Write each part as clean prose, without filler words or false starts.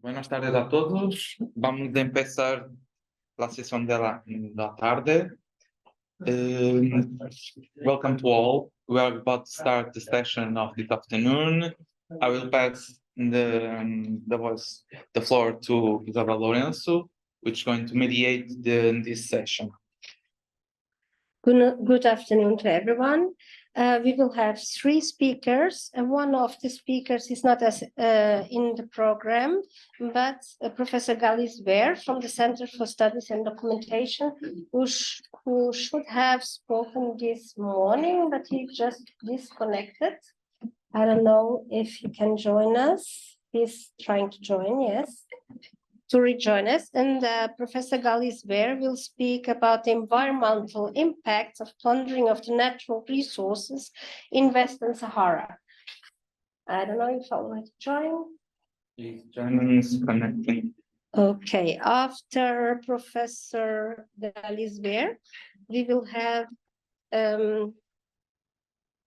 Buenas tardes a todos. Vamos a empezar la sesión de la tarde. Welcome to all. We are about to start the session of this afternoon. I will pass the floor to Isabel Lourenço, which is going to mediate this session. Good afternoon to everyone. We will have three speakers, and one of the speakers is not as in the program, but Professor Galis Bear from the Center for Studies and Documentation, who should have spoken this morning, but he just disconnected. I don't know if he can join us. He's trying to join, yes, to rejoin us. And Professor Galis Bear will speak about the environmental impacts of plundering of the natural resources in Western Sahara. I don't know if I'll let you join. Please join us, connecting. Okay, after Professor Galis Bear, we will have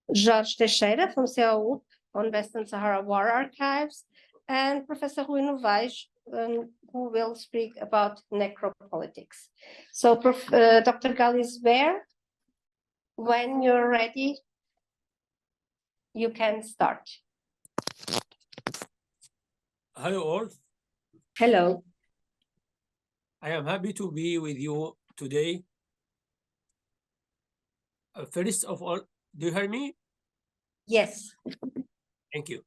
Jorge Teixeira from CEAUP on Western Sahara War Archives, and Professor Rui Novaes, who will speak about necropolitics. So Dr. Galis Bear, when you're ready, you can start. Hello all. Hello. I am happy to be with you today. First of all, do you hear me? Yes. Thank you.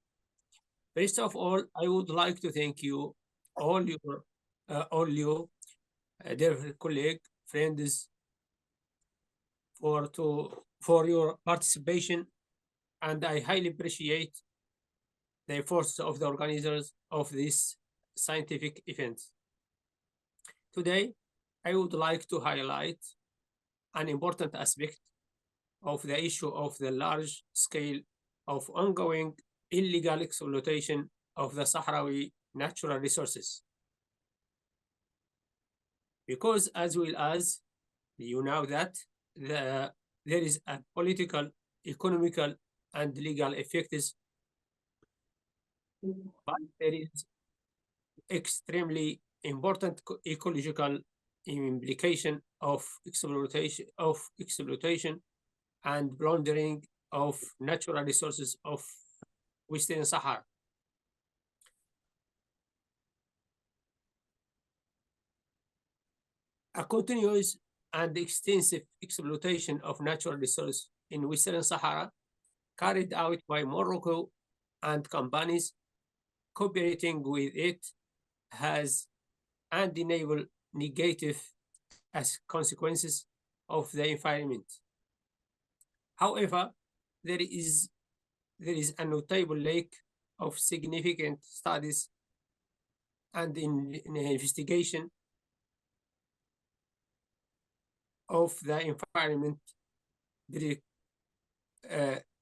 First of all, I would like to thank you, all you, dear colleague, friends, for your participation, and I highly appreciate the efforts of the organizers of this scientific event. Today, I would like to highlight an important aspect of the issue of the large scale of ongoing illegal exploitation of the Sahrawi natural resources. Because as well as you know that there is a political, economical, and legal effects, but there is extremely important ecological implication of exploitation and plundering of natural resources of Western Sahara. A continuous and extensive exploitation of natural resources in Western Sahara carried out by Morocco and companies cooperating with it has undeniable negative as consequences of the environment. However, there is a notable lack of significant studies and in investigation of the environment, the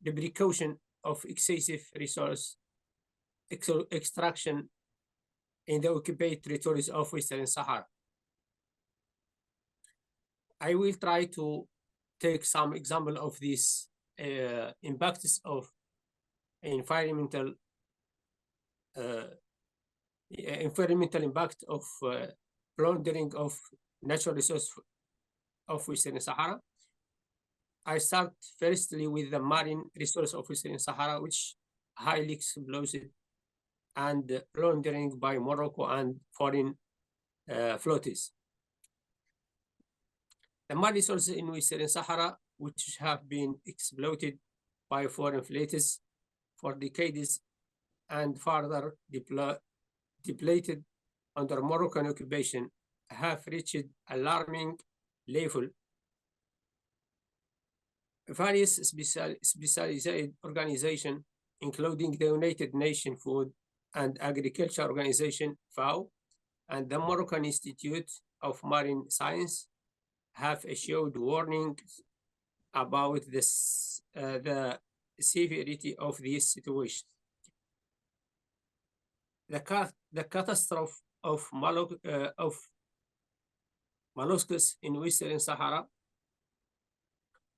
precaution of excessive resource extraction in the occupied territories of Western Sahara. I will try to take some example of these impacts of environmental impact of plundering of natural resources of Western Sahara. I start firstly with the marine resource of Western Sahara, which highly exploited and plundering by Morocco and foreign floats. The marine resources in Western Sahara, which have been exploited by foreign fleets for decades and further depleted under Moroccan occupation, have reached alarming level. Various specialized organizations, including the United Nations Food and Agriculture Organization, FAO, and the Moroccan Institute of Marine Science, have issued warnings about the severity of this situation. The catastrophe of mollusks in Western Sahara,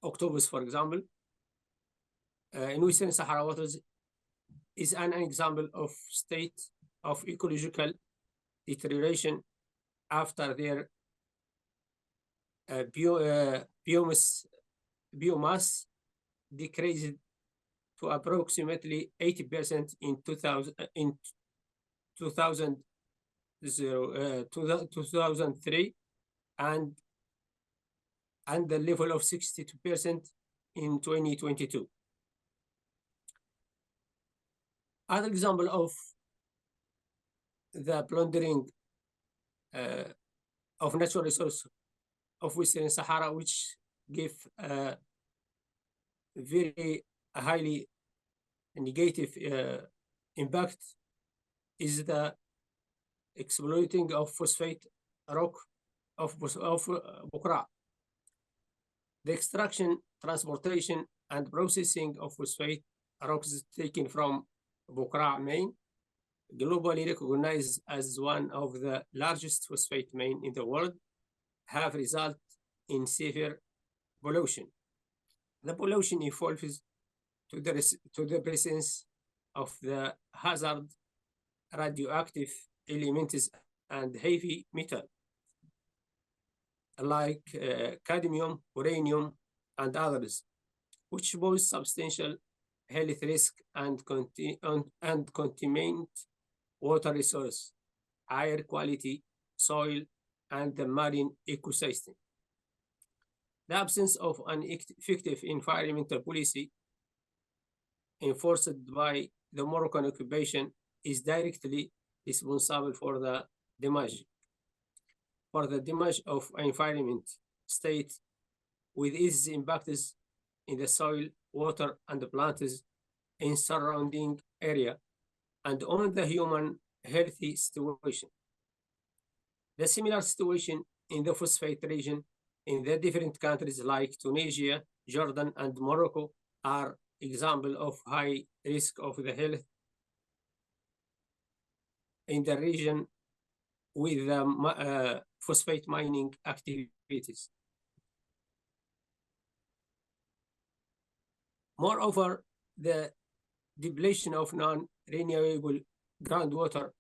octopus, for example, in Western Sahara waters is an example of state of ecological deterioration after their biomass decreased to approximately 80% in 2003 and the level of 62% in 2022. Other example of the plundering of natural resources of Western Sahara, which give very highly negative impact, is the exploiting of phosphate rock of Buqra. The extraction, transportation, and processing of phosphate rocks taken from Buqra mine, globally recognized as one of the largest phosphate mine in the world, have resulted in severe pollution. The pollution evolves to the presence of the hazard radioactive elements and heavy metal like cadmium, uranium, and others, which pose substantial health risk and contaminate water resource, air quality, soil, and the marine ecosystem. The absence of an effective environmental policy enforced by the Moroccan occupation is directly responsible for the damage of environment state, with its impacts in the soil, water, and the plants in surrounding area, and on the human healthy situation. The similar situation in the phosphate region in the different countries like Tunisia, Jordan, and Morocco are examples of high risk of the health in the region with phosphate mining activities. Moreover, the depletion of non-renewable groundwater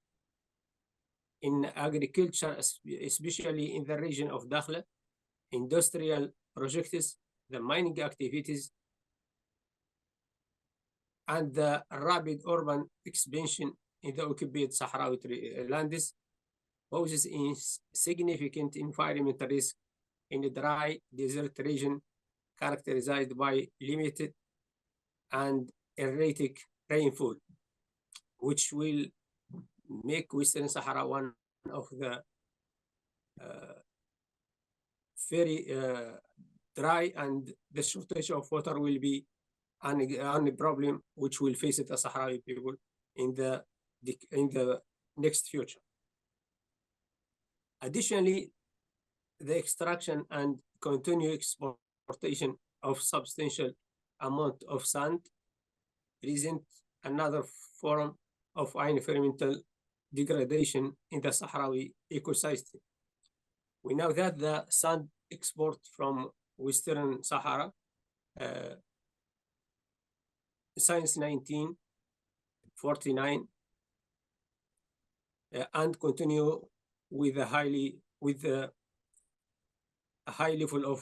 in agriculture, especially in the region of Dakhla, industrial projects, the mining activities, and the rapid urban expansion in the occupied Sahrawi lands poses a significant environmental risk in the dry desert region characterized by limited and erratic rainfall, which will make Western Sahara one of the very dry, and the shortage of water will be a problem which will face the Sahrawi people in the next future. Additionally, the extraction and continued exportation of substantial amount of sand present another form of environmental degradation in the Sahrawi ecosystem. We know that the sand export from Western Sahara since 1949 and continue with a high level of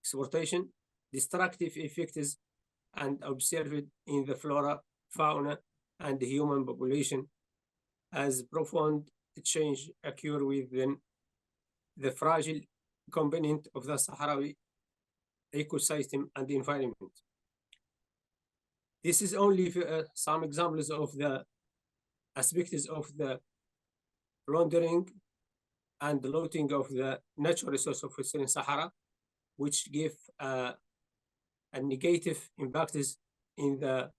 exportation, destructive effects, and observed in the flora, fauna, and the human population as profound change occur within the fragile component of the Sahrawi ecosystem and environment. This is only some examples of the aspects of the plundering and the looting of the natural resource of Western Sahara, which give a negative impacts in the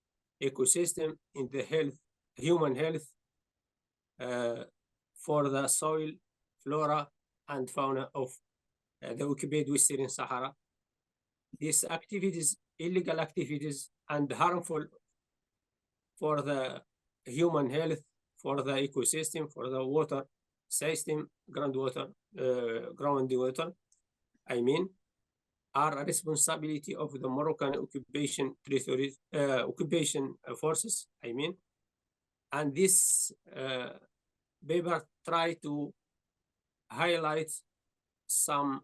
ecosystem, in the health, human health, for the soil, flora, and fauna of the occupied Western Sahara. These activities, illegal activities, and harmful for the human health, for the ecosystem, for the water system, groundwater, are a responsibility of the Moroccan occupation forces, and this paper try to highlight some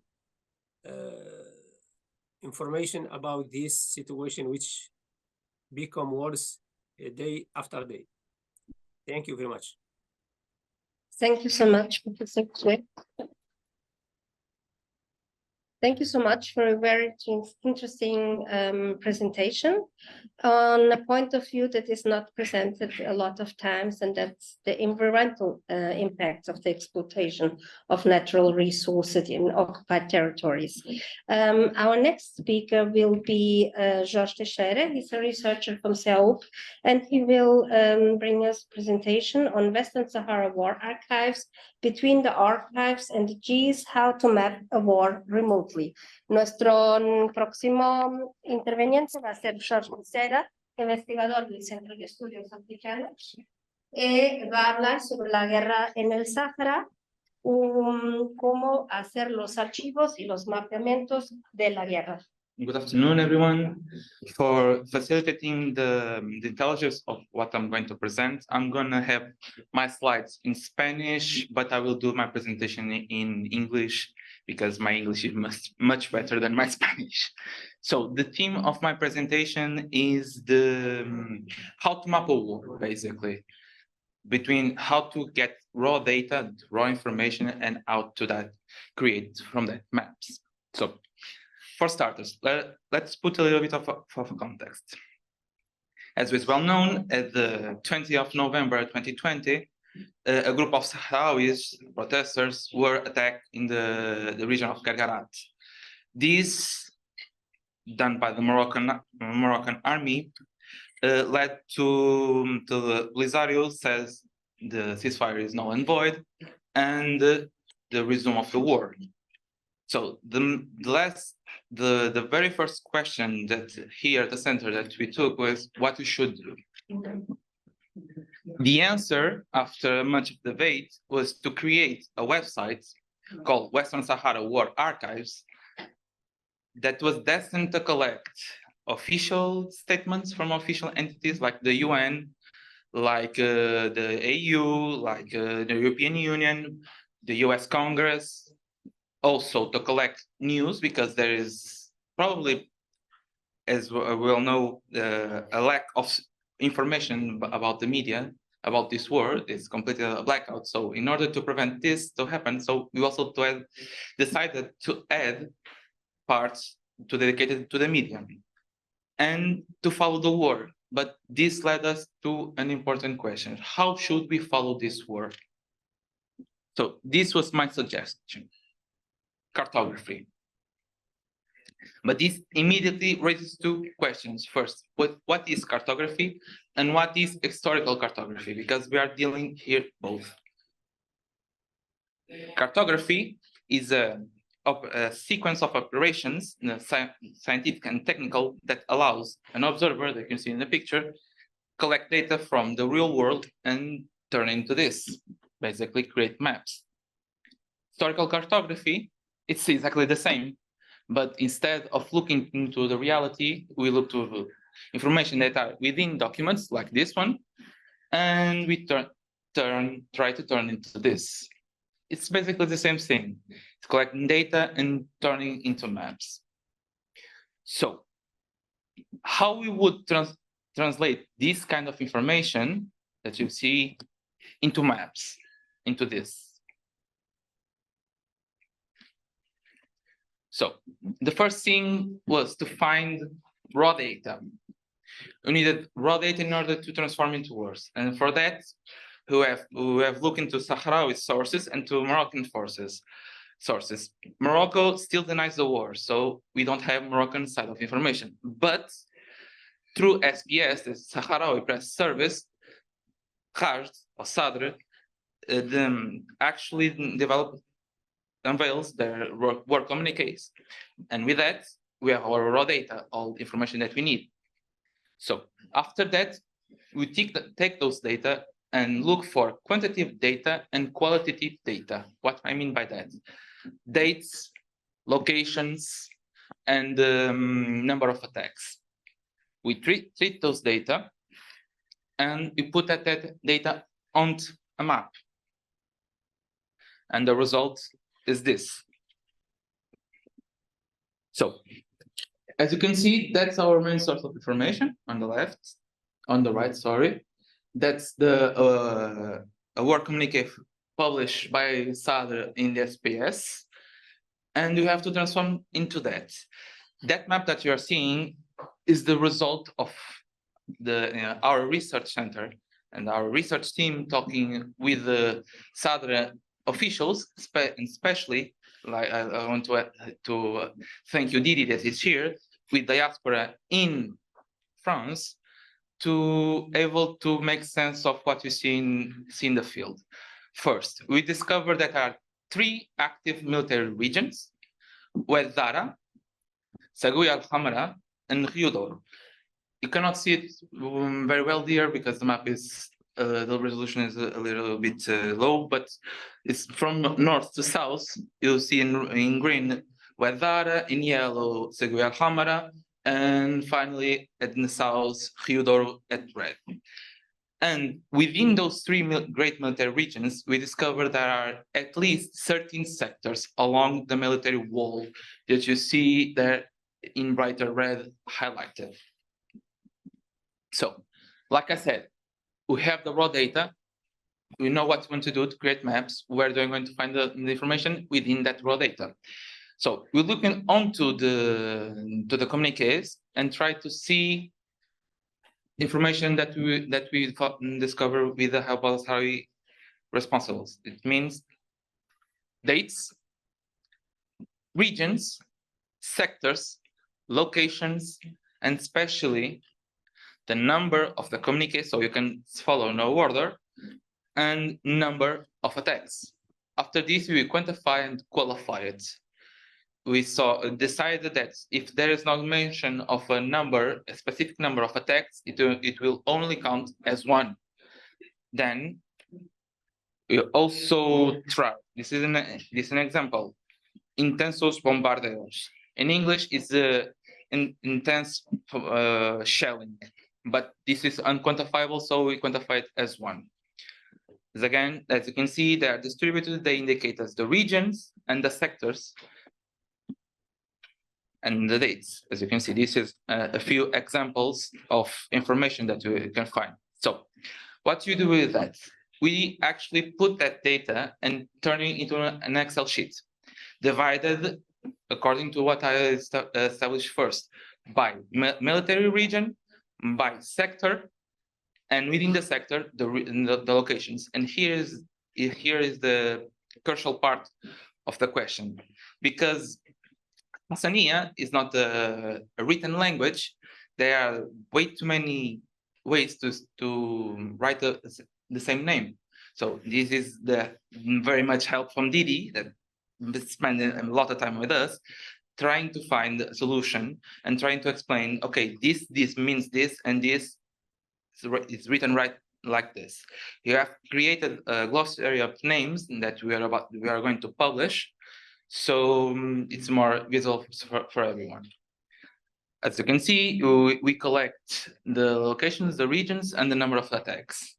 information about this situation, which become worse day after day. Thank you very much. Thank you so much, Professor Kwe. Thank you so much for a very interesting presentation on a point of view that is not presented a lot of times, and that's the environmental impact of the exploitation of natural resources in occupied territories. Our next speaker will be Jorge Teixeira. He's a researcher from CEAUP, and he will bring us a presentation on Western Sahara War Archives, between the archives and the Gs, how to map a war remotely. Nuestro próximo interveniente va a ser Jorge Teixeira, investigador del Centro de Estudios Africanos, y va a hablar sobre la guerra en el Sáhara, cómo hacer los archivos y los mapeamientos de la guerra. Good afternoon, everyone. For facilitating the intelligence of what I'm going to present, I'm going to have my slides in Spanish, but I will do my presentation in English because my English is much better than my Spanish. So the theme of my presentation is how to map a war, basically, between how to get raw data, raw information, and how to create from that maps. So for starters, let's put a little bit of context. As is well known, at the 20th of November 2020, a group of Sahrawis protesters were attacked in the region of Gargarat. This, done by the Moroccan army, led to the Polisario says the ceasefire is null and void, and the resume of the war. So the very first question that here at the center that we took was what we should do. The answer, after much debate, was to create a website called Western Sahara War Archives that was destined to collect official statements from official entities like the UN, like the AU, like the European Union, the US Congress, also to collect news, because there is probably, as we all know, a lack of information about the media, about this war. It's completely a blackout. So in order to prevent this to happen, so we also decided to add parts dedicated to the media and to follow the war. But this led us to an important question. How should we follow this war? So this was my suggestion. Cartography. But this immediately raises two questions. First, what is cartography and what is historical cartography? Because we are dealing here both. Cartography is a sequence of operations, scientific and technical, that allows an observer, that you can see in the picture, collect data from the real world and turn into this, basically create maps. Historical cartography, it's exactly the same, but instead of looking into the reality, we look to information that are within documents like this one, and we try to turn into this. It's basically the same thing. It's collecting data and turning into maps. So how we would translate this kind of information that you see into maps, into this? So the first thing was to find raw data. We needed raw data in order to transform into words. And for that, we have looked into Sahrawi sources and to Moroccan sources. Morocco still denies the war, so we don't have Moroccan side of information. But through SBS, the Sahrawi Press Service, Rajd or Sadr, actually unveils their war communiques. And with that, we have our raw data, all the information that we need. So after that, we take those data and look for quantitative data and qualitative data. What I mean by that? Dates, locations, and number of attacks. We treat those data and we put that data onto a map. And the result is this. So, as you can see, that's our main source of information on the left, on the right, sorry. That's the a work communique published by Sadr in the SPS. And you have to transform into that. That map that you are seeing is the result of our research center and our research team talking with the Sadr officials, especially, like I want to thank you, Didi, that is here, with diaspora in France, to able to make sense of what you see in the field. First, we discovered that there are 3 active military regions: West Sahara, Saguia al-Hamra, and Rio Douro. You cannot see it very well here because the map is the resolution is a little bit low, but it's from north to south. You'll see in green West Sahara, in yellow Saguia al-Hamra, and finally in the south Rio Douro at red. And within those 3 great military regions, we discovered there are at least 13 sectors along the military wall that you see there in brighter red highlighted. So, like I said, we have the raw data. We know what we want to do to create maps, where they're going to find the information within that raw data. So we're looking onto the communiques and try to see information that we discover with the help of Sahrawi responsibles. It means dates, regions, sectors, locations, and especially the number of the communique, so you can follow no order, and number of attacks. After this, we quantify and qualify it. We decided that if there is no mention of a specific number of attacks, it will only count as 1. Then we also try. This is an example. Intensos bombardeos. In English, it's intense shelling, but this is unquantifiable, so we quantify it as 1. Again, as you can see, they are distributed. They indicate as the regions and the sectors and the dates. As you can see, this is a few examples of information that we can find. So what you do with that? We actually put that data and turn it into an Excel sheet, divided according to what I established first, by military region, by sector, and within the sector, the locations. And here is the crucial part of the question, because Hassaniya is not a written language. There are way too many ways to write the same name. So this is the very much help from Didi that spent a lot of time with us, trying to find a solution and trying to explain, okay, this means this, and this is written right like this. You have created a glossary of names that we are going to publish, so it's more visual for everyone. As you can see, we collect the locations, the regions, and the number of attacks.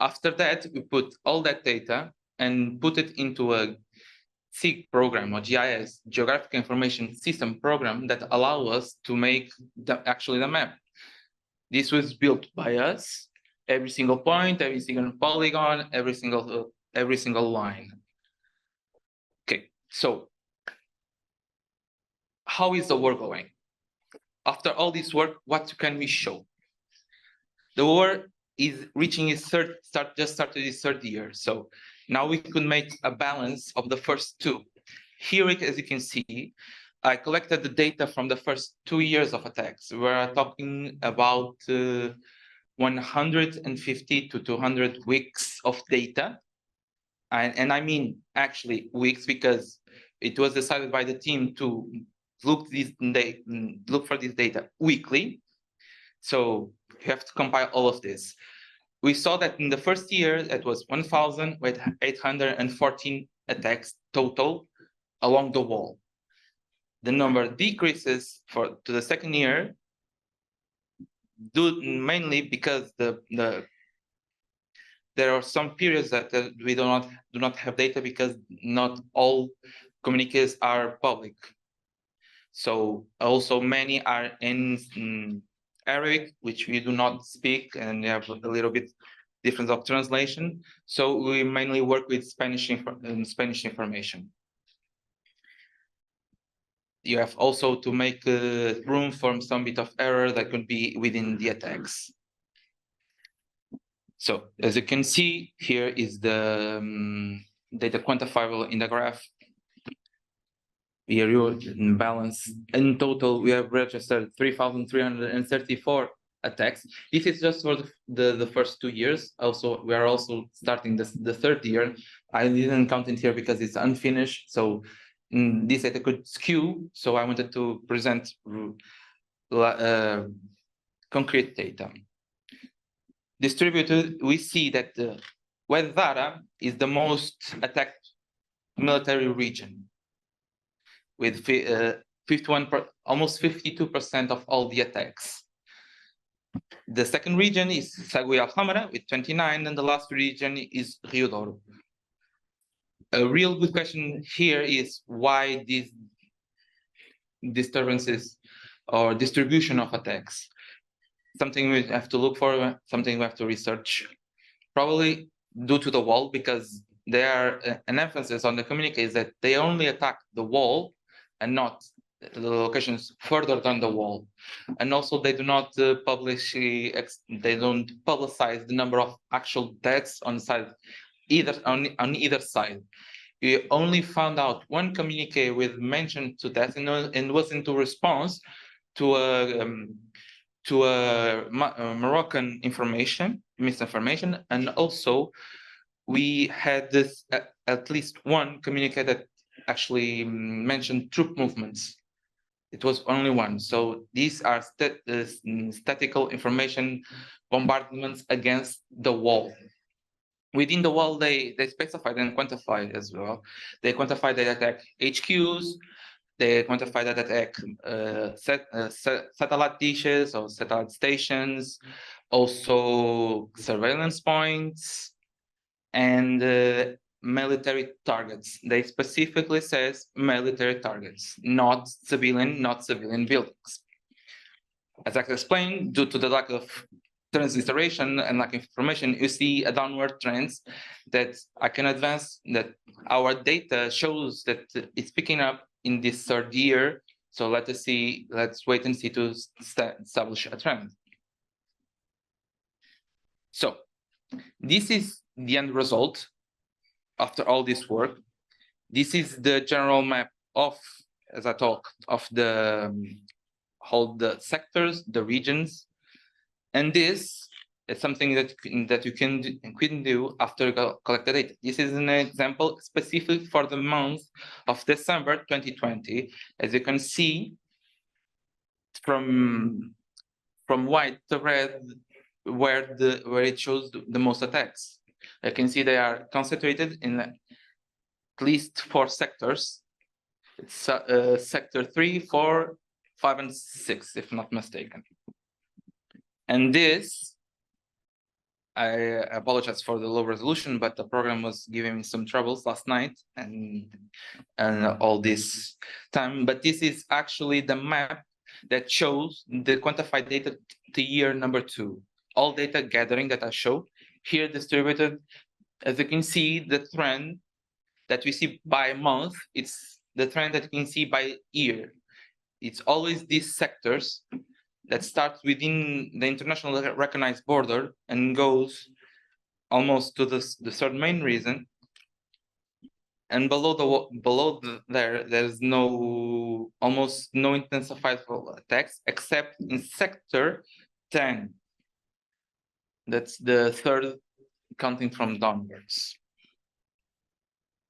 After that, we put all that data and put it into a SIG program, or GIS, Geographic Information System program, that allow us to make actually the map. This was built by us, every single point, every single polygon, every single line. Okay, so how is the work going? After all this work, what can we show? The war is reaching its just started its 3rd year. So now we could make a balance of the first 2. Here, as you can see, I collected the data from the first 2 years of attacks. We're talking about 150 to 200 weeks of data. And I mean, actually weeks, because it was decided by the team to look for this data weekly. So you have to compile all of this. We saw that in the first year, it was 1,814 attacks total along the wall. The number decreases to the 2nd year, mainly because the there are some periods that we do not have data because not all communiques are public. So also many are in Arabic, which we do not speak, and we have a little bit difference of translation. So we mainly work with Spanish information. You have also to make room for some bit of error that could be within the attacks. So as you can see, here is the data quantifiable in the graph. Here you balance. In total, we have registered 3,334 attacks. This is just for the first 2 years. Also, we are also starting the third year. I didn't count it here because it's unfinished. So this data could skew. So I wanted to present concrete data. Distributed, we see that West Sahara is the most attacked military region, with 51, almost 52% of all the attacks. The second region is Sagui al-Hamra with 29, and the last region is Rio Douro. A real good question here is why these disturbances or distribution of attacks. Something we have to look for, something we have to research. Probably due to the wall, because there are an emphasis on the communiques that they only attack the wall and not the locations further than the wall. And also they do not publish, they don't publicize the number of actual deaths on side, on either side. We only found out one communique with mention to death, and was into response to a Moroccan misinformation, and also we had this at least one communique that actually mentioned troop movements. It was only one. So these are statistical information bombardments against the wall. Within the wall, they specified and quantified as well. They quantified the attack HQs. They quantify that attack satellite dishes or satellite stations, also surveillance points, and military targets. They specifically says military targets, not civilian buildings. As I explained, due to the lack of transliteration and lack of information, you see a downward trend that I can advance that our data shows that it's picking up in this third year. So let's wait and see to establish a trend. So this is the end result after all this work. This is the general map of, as I talked, of all the sectors, the regions. And this is something that you can do after collect the data. This is an example specific for the month of December 2020. As you can see, from white to red, where it shows the most attacks. You can see they are concentrated in at least 4 sectors. It's sector 3, 4, 5, and 6, if not mistaken. And this, I apologize for the low resolution, but the program was giving me some troubles last night and all this time. But this is actually the map that shows the quantified data to year number 2. All data gathering that I show here distributed. As you can see, the trend that we see by month, it's the trend that you can see by year. It's always these sectors that starts within the international recognized border and goes almost to the third main region. And there's almost no intensified attacks except in sector 10. That's the third, counting from downwards.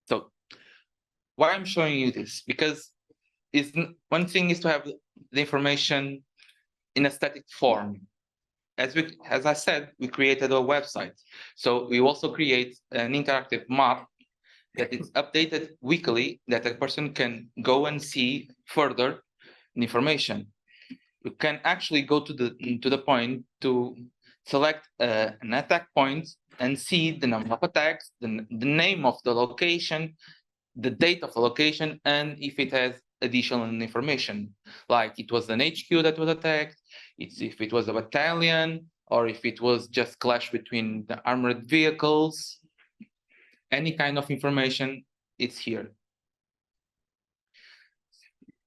So why I'm showing you this? Because one thing is to have the information in a static form. As I said, we created a website. So we also create an interactive map that is updated weekly, that a person can go and see further information. You can actually go to the point to select an attack point and see the number of attacks, the name of the location, the date of the location, and if it has additional information, like it was an HQ that was attacked, if it was a battalion, or if it was just clash between the armored vehicles. Any kind of information, it's here.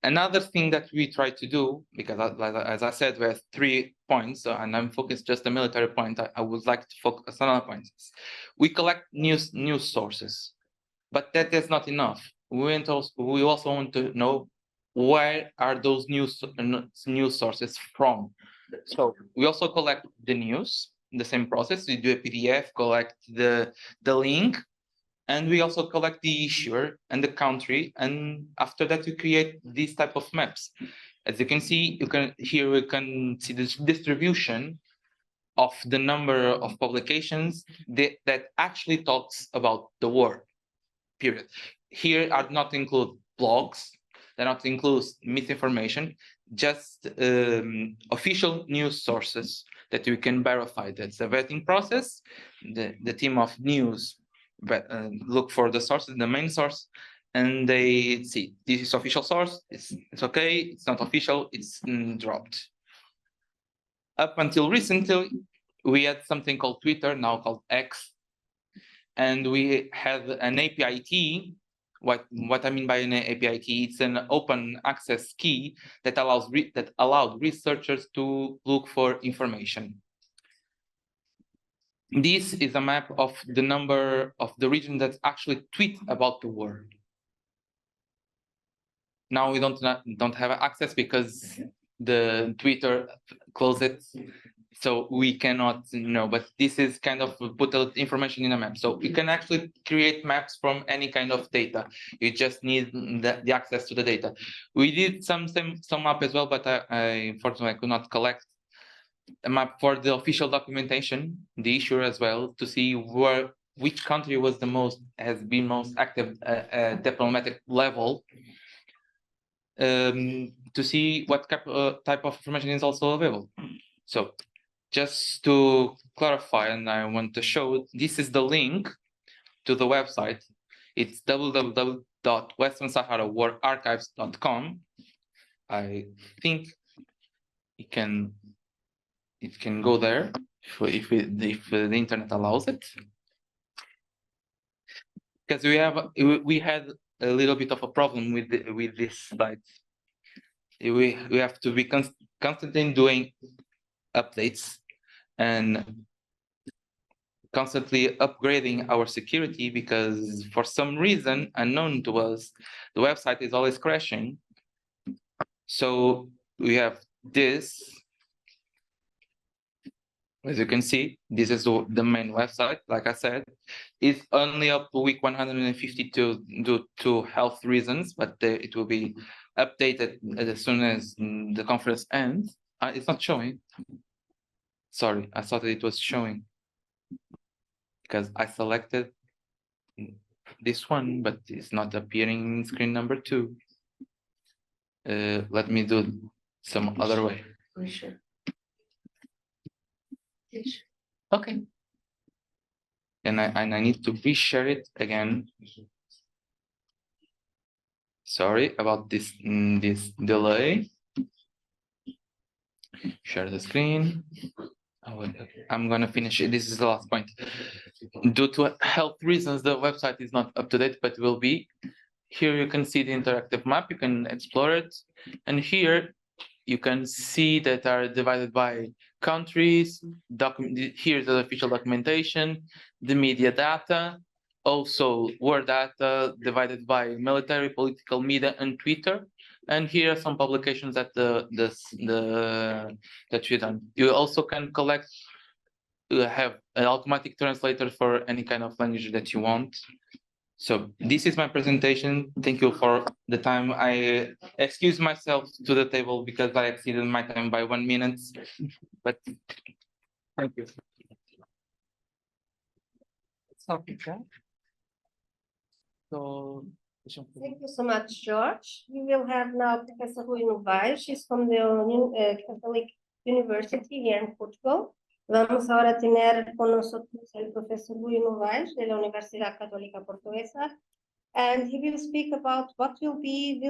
Another thing that we try to do, because as I said, we have 3 points, and I'm focused just the military point. I would like to focus on other points. We collect news sources, but that is not enough. We also want to know where are those news sources from. So we also collect the news, the same process. We do a PDF, collect the link, and we also collect the issuer and the country, and after that we create these type of maps. As you can see, here we can see the distribution of the number of publications that actually talks about the war, period. Here are not include blogs, they not include misinformation, just official news sources that we can verify. That's a vetting process. The team of news look for the sources, the main source, and they see this is official source, it's okay, it's not official, it's dropped. Up until recently, we had something called Twitter, now called X, and we had an API key. What I mean by an API key, it's an open access key that allowed researchers to look for information. This is a map of the number of the region that actually tweet about the war. Now we don't have access because the Twitter closed it, so we cannot know. But this is kind of put the information in a map, so you can actually create maps from any kind of data. You just need the access to the data. We did some map as well, but I unfortunately could not collect a map for the official documentation, the issuer as well, to see which country has been most active at diplomatic level, to see what type of information is also available. So just to clarify, and I want to show, this is the link to the website. It's www.westernsaharawararchives.com. I think it can go there if the internet allows it, because we had a little bit of a problem with this slide. We have to be constantly doing updates and constantly upgrading our security, because for some reason unknown to us, the website is always crashing. So we have this. As you can see, this is the main website. Like I said, it's only up to week 152 due to health reasons, but it will be updated as soon as the conference ends. It's not showing. Sorry, I thought it was showing because I selected this one, but it's not appearing in screen number 2. Let me do some other way. Sure. Okay. And I need to reshare it again. Sorry about this delay. Share the screen. I'm gonna finish it. This is the last point. Due to health reasons, the website is not up to date, but will be. Here you can see the interactive map. You can explore it, and here you can see that are divided by countries. Here's the official documentation, the media data, also war data divided by military, political, media, and Twitter. And here are some publications that that you done. You also can collect, have an automatic translator for any kind of language that you want. So this is my presentation. Thank you for the time. I excuse myself to the table because I exceeded my time by 1 minute, but thank you. So, Thank you so much, George. We will have now Professor Rui Novaes. She's from the Catholic University here in Portugal. Vamos ahora a tener con nosotros el profesor Rui Novaes de la Universidad Católica Portuguesa, and he will speak about what will be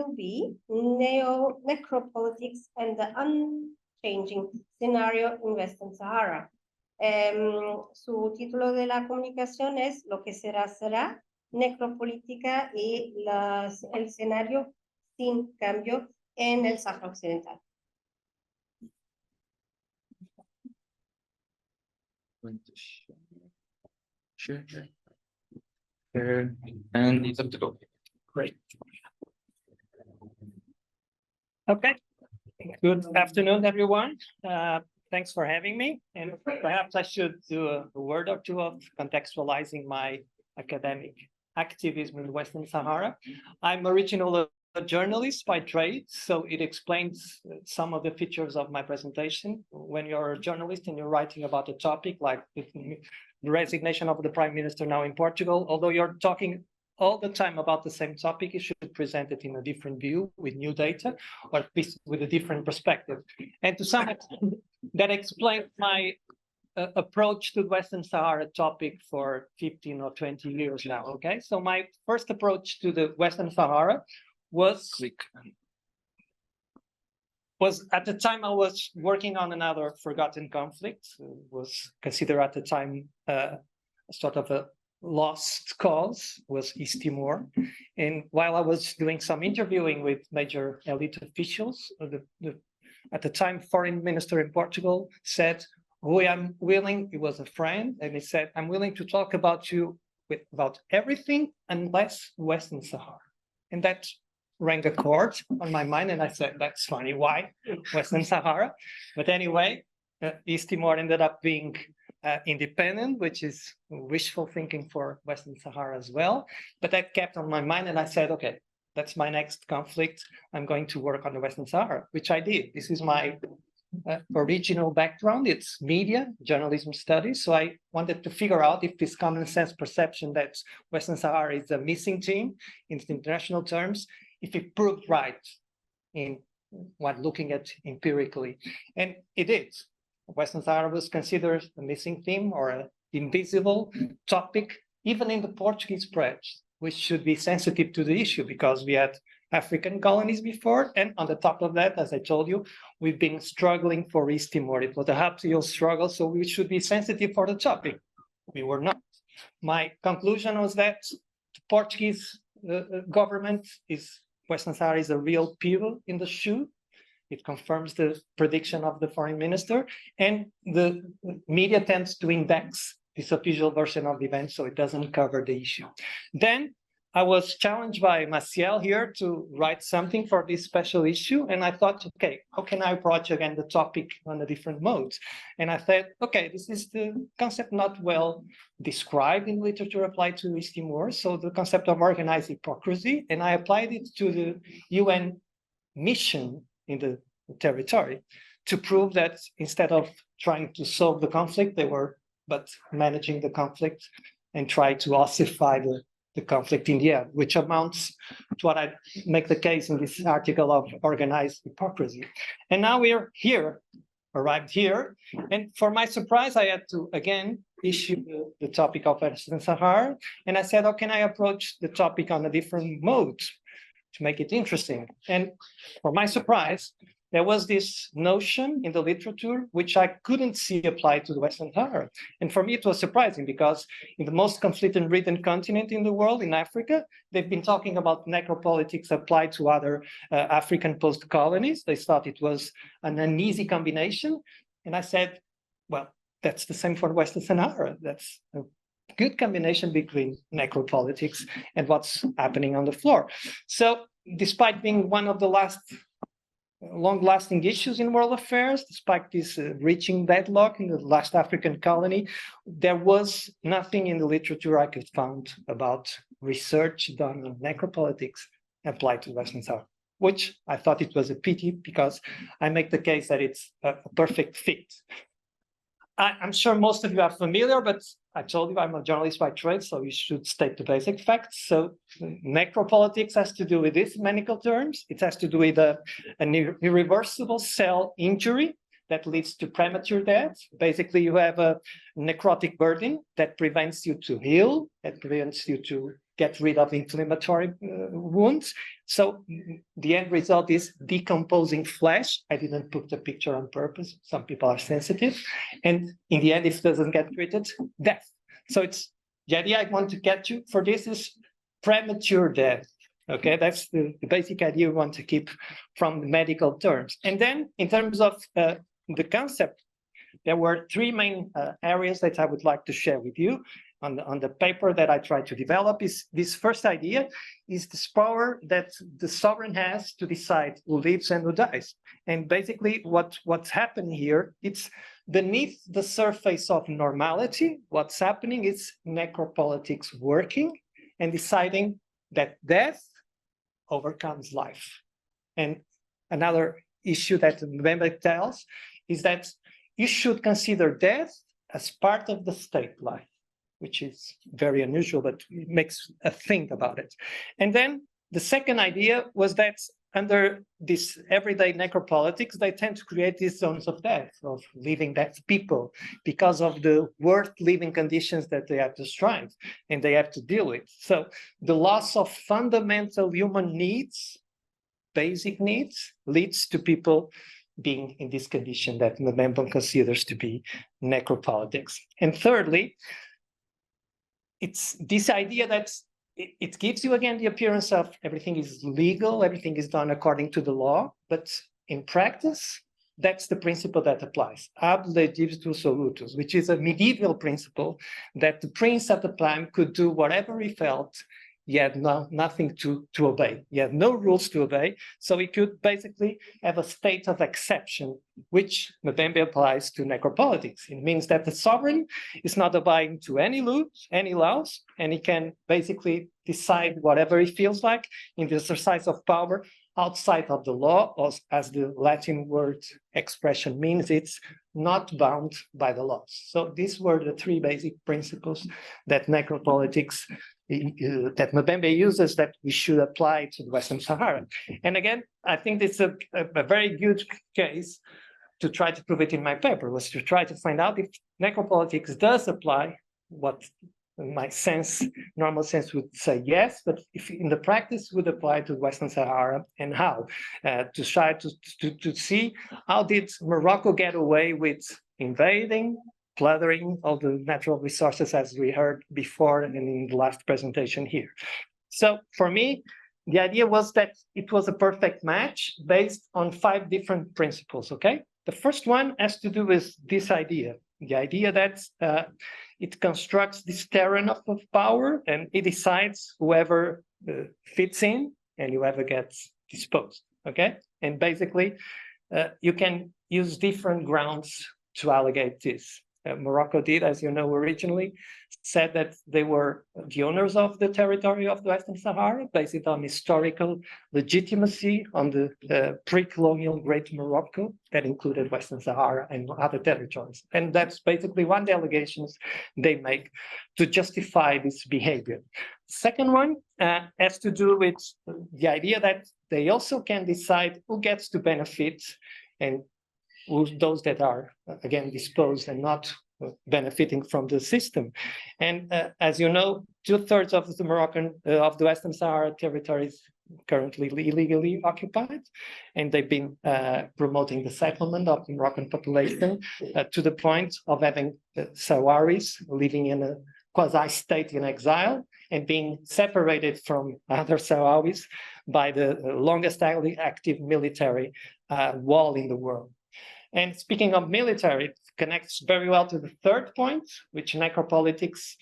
necropolitics and the unchanging scenario in Western Sahara. Su título de la comunicación es Lo que será, necropolítica y el escenario sin cambio en el Sahara Occidental. Share. And it's up to go. Great. Okay. Good afternoon, everyone. Thanks for having me. And perhaps I should do a word or two of contextualizing my academic activism in Western Sahara. I'm originally a journalist by trade, so it explains some of the features of my presentation. When you're a journalist and you're writing about a topic like the resignation of the Prime Minister now in Portugal, although you're talking all the time about the same topic, you should present it in a different view with new data, or at least with a different perspective. And to some extent, that explains my approach to the Western Sahara topic for 15 or 20 years now, okay? So my first approach to the Western Sahara was at the time I was working on another forgotten conflict, was considered at the time sort of a lost cause, was East Timor. And while I was doing some interviewing with major elite officials, at the time foreign minister in Portugal said, "Oh, I'm willing," he was a friend, and he said, "I'm willing to talk about you about everything unless Western Sahara." And that rang a chord on my mind, and I said, "That's funny, why Western Sahara?" But anyway, East Timor ended up being independent, which is wishful thinking for Western Sahara as well. But that kept on my mind, and I said, okay, that's my next conflict. I'm going to work on the Western Sahara, which I did. This is my original background. It's media, journalism studies. So I wanted to figure out if this common sense perception that Western Sahara is a missing team in international terms, if it proved right in what looking at empirically. And it did. Western Sahara was considered a missing theme or an invisible topic, even in the Portuguese press, which should be sensitive to the issue because we had African colonies before. And on the top of that, as I told you, we've been struggling for East Timor. It was a uphill struggle, so we should be sensitive for the topic. We were not. My conclusion was that the Portuguese government is Western Sahara is a real pebble in the shoe. It confirms the prediction of the foreign minister, and the media tends to index this official version of the event, so it doesn't cover the issue. Then I was challenged by Maciel here to write something for this special issue, and I thought, okay, how can I approach again the topic on a different mode? And I thought, okay, this is the concept not well described in literature applied to East Timor, so the concept of organized hypocrisy, and I applied it to the UN mission in the territory to prove that instead of trying to solve the conflict, they were but managing the conflict and try to ossify the conflict in the end, which amounts to what I make the case in this article of organized hypocrisy. And now we're here, arrived here, and for my surprise, I had to again issue the topic of Western Sahara, and I said, how can I approach the topic on a different mode to make it interesting? And for my surprise, there was this notion in the literature which I couldn't see applied to the Western Sahara. And for me, it was surprising because in the most conflict-ridden continent in the world, in Africa, they've been talking about necropolitics applied to other African post-colonies. They thought it was an uneasy combination. And I said, well, that's the same for Western Sahara. That's a good combination between necropolitics and what's happening on the floor. So despite being one of the last long-lasting issues in world affairs, despite this reaching deadlock in the last African colony, there was nothing in the literature I could find about research done on necropolitics applied to Western Sahara, which I thought it was a pity because I make the case that it's a perfect fit. I'm sure most of you are familiar, but I told you I'm a journalist by trade, so you should state the basic facts. So necropolitics has to do with this in medical terms. It has to do with an irreversible cell injury that leads to premature death. Basically, you have a necrotic burden that prevents you to heal, that prevents you to get rid of inflammatory wounds. So the end result is decomposing flesh. I didn't put the picture on purpose. Some people are sensitive. And in the end, if it doesn't get treated, death. So it's the idea I want to get you for this is premature death. Okay, that's the basic idea we want to keep from the medical terms. And then in terms of the concept, there were three main areas that I would like to share with you on the paper that I tried to develop. Is this first idea is this power that the sovereign has to decide who lives and who dies. And basically what's happening here, it's beneath the surface of normality. What's happening is necropolitics working and deciding that death overcomes life. And another issue that Mbembe tells is that you should consider death as part of the state life, which is very unusual, but it makes a think about it. And then the second idea was that under this everyday necropolitics, they tend to create these zones of death, of living dead people, because of the worst living conditions that they have to strive and they have to deal with. So the loss of fundamental human needs, basic needs, leads to people being in this condition that Mbembe considers to be necropolitics. And thirdly, it's this idea that it gives you again the appearance of everything is legal, everything is done according to the law, but in practice, that's the principle that applies. Ab legislatus solutus, which is a medieval principle that the prince at the time could do whatever he felt. He had nothing to obey. He had no rules to obey. So he could basically have a state of exception, which Mbembe applies to necropolitics. It means that the sovereign is not obeying to any laws, and he can basically decide whatever he feels like in the exercise of power outside of the law, or as the Latin word expression means, it's not bound by the laws. So these were the three basic principles that necropolitics that Mbembe uses that we should apply to the Western Sahara. And again, I think it's a very good case to try to prove it in my paper, was to try to find out if necropolitics does apply, what my sense, normal sense would say yes, but if in the practice would apply to Western Sahara and how, to try to see how did Morocco get away with invading, plundering all the natural resources as we heard before and in the last presentation here. So for me, the idea was that it was a perfect match based on 5 different principles, okay? The first one has to do with this idea, the idea that it constructs this terrain of power and it decides whoever fits in and whoever gets disposed, okay? And basically, you can use different grounds to allegate this. Morocco did, as you know, originally said that they were the owners of the territory of the Western Sahara, based on historical legitimacy on the pre-colonial Great Morocco that included Western Sahara and other territories. And that's basically one of the allegations they make to justify this behavior. The second one has to do with the idea that they also can decide who gets to benefit and those that are, again, disposed and not benefiting from the system. And as you know, 2/3 of the Western Sahara territories currently illegally occupied, and they've been promoting the settlement of the Moroccan population to the point of having Saharis living in a quasi-state in exile and being separated from other Saharis by the longest active military wall in the world. And speaking of military, it connects very well to the third point, which necropolitics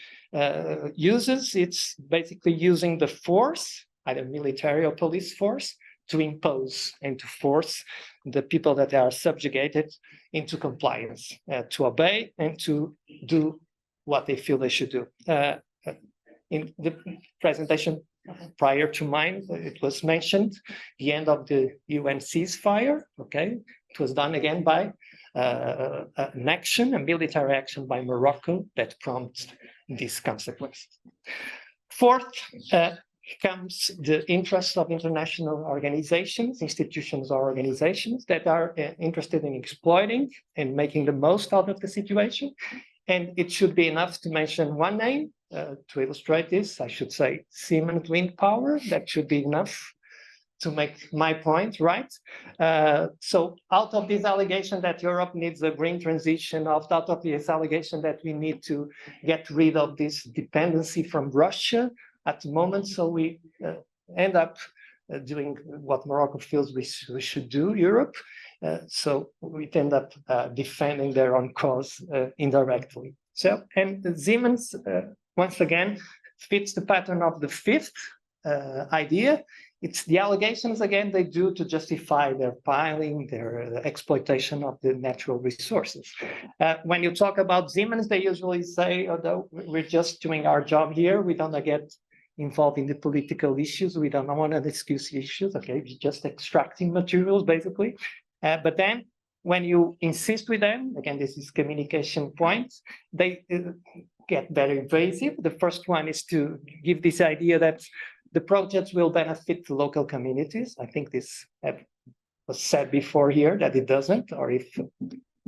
uses. It's basically using the force, either military or police force, to impose and to force the people that are subjugated into compliance, to obey and to do what they feel they should do. In the presentation prior to mine, it was mentioned the end of the UN ceasefire, okay? It was done again by an action, a military action by Morocco that prompted these consequences. Fourth, comes the interests of international organizations, institutions or organizations that are interested in exploiting and making the most out of the situation. And it should be enough to mention one name to illustrate this. I should say Siemens wind power. That should be enough to make my point, right? So out of this allegation that Europe needs a green transition, out of this allegation that we need to get rid of this dependency from Russia at the moment, so we end up doing what Morocco feels we should do, Europe. So we end up defending their own cause indirectly. So, and Siemens, once again, fits the pattern of the fifth idea. It's the allegations, again, they do to justify their piling, their exploitation of the natural resources. When you talk about Siemens, they usually say, although we're just doing our job here, we don't get involved in the political issues, we don't want to discuss issues, okay, we're just extracting materials, basically. But then when you insist with them, again, this is communication points, they get very invasive. The first one is to give this idea that the projects will benefit the local communities. I think this was said before here that it doesn't, or if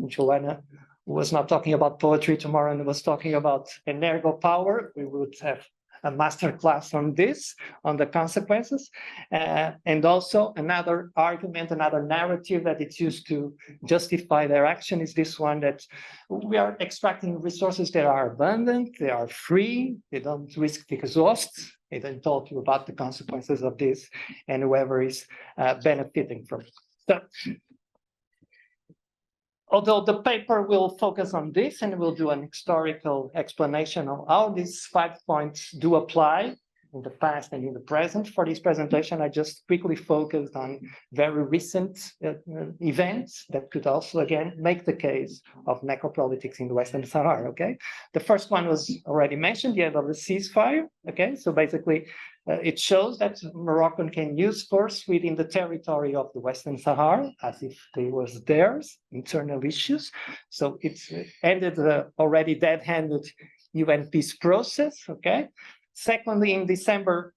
Joanna was not talking about poetry tomorrow and was talking about energo power, we would have a master class on this, on the consequences. And also another argument, another narrative that it's used to justify their action is this one, that we are extracting resources that are abundant, they are free, they don't risk the exhaust. They don't talk you about the consequences of this and whoever is benefiting from it. So, although the paper will focus on this and will do an historical explanation of how these 5 points do apply in the past and in the present. For this presentation, I just quickly focused on very recent events that could also, again, make the case of necropolitics in the Western Sahara, okay? The first one was already mentioned, the end of the ceasefire, okay? So basically, it shows that Morocco can use force within the territory of the Western Sahara as if they was theirs, internal issues. So it's ended the already dead-handed UN peace process, okay? Secondly, in December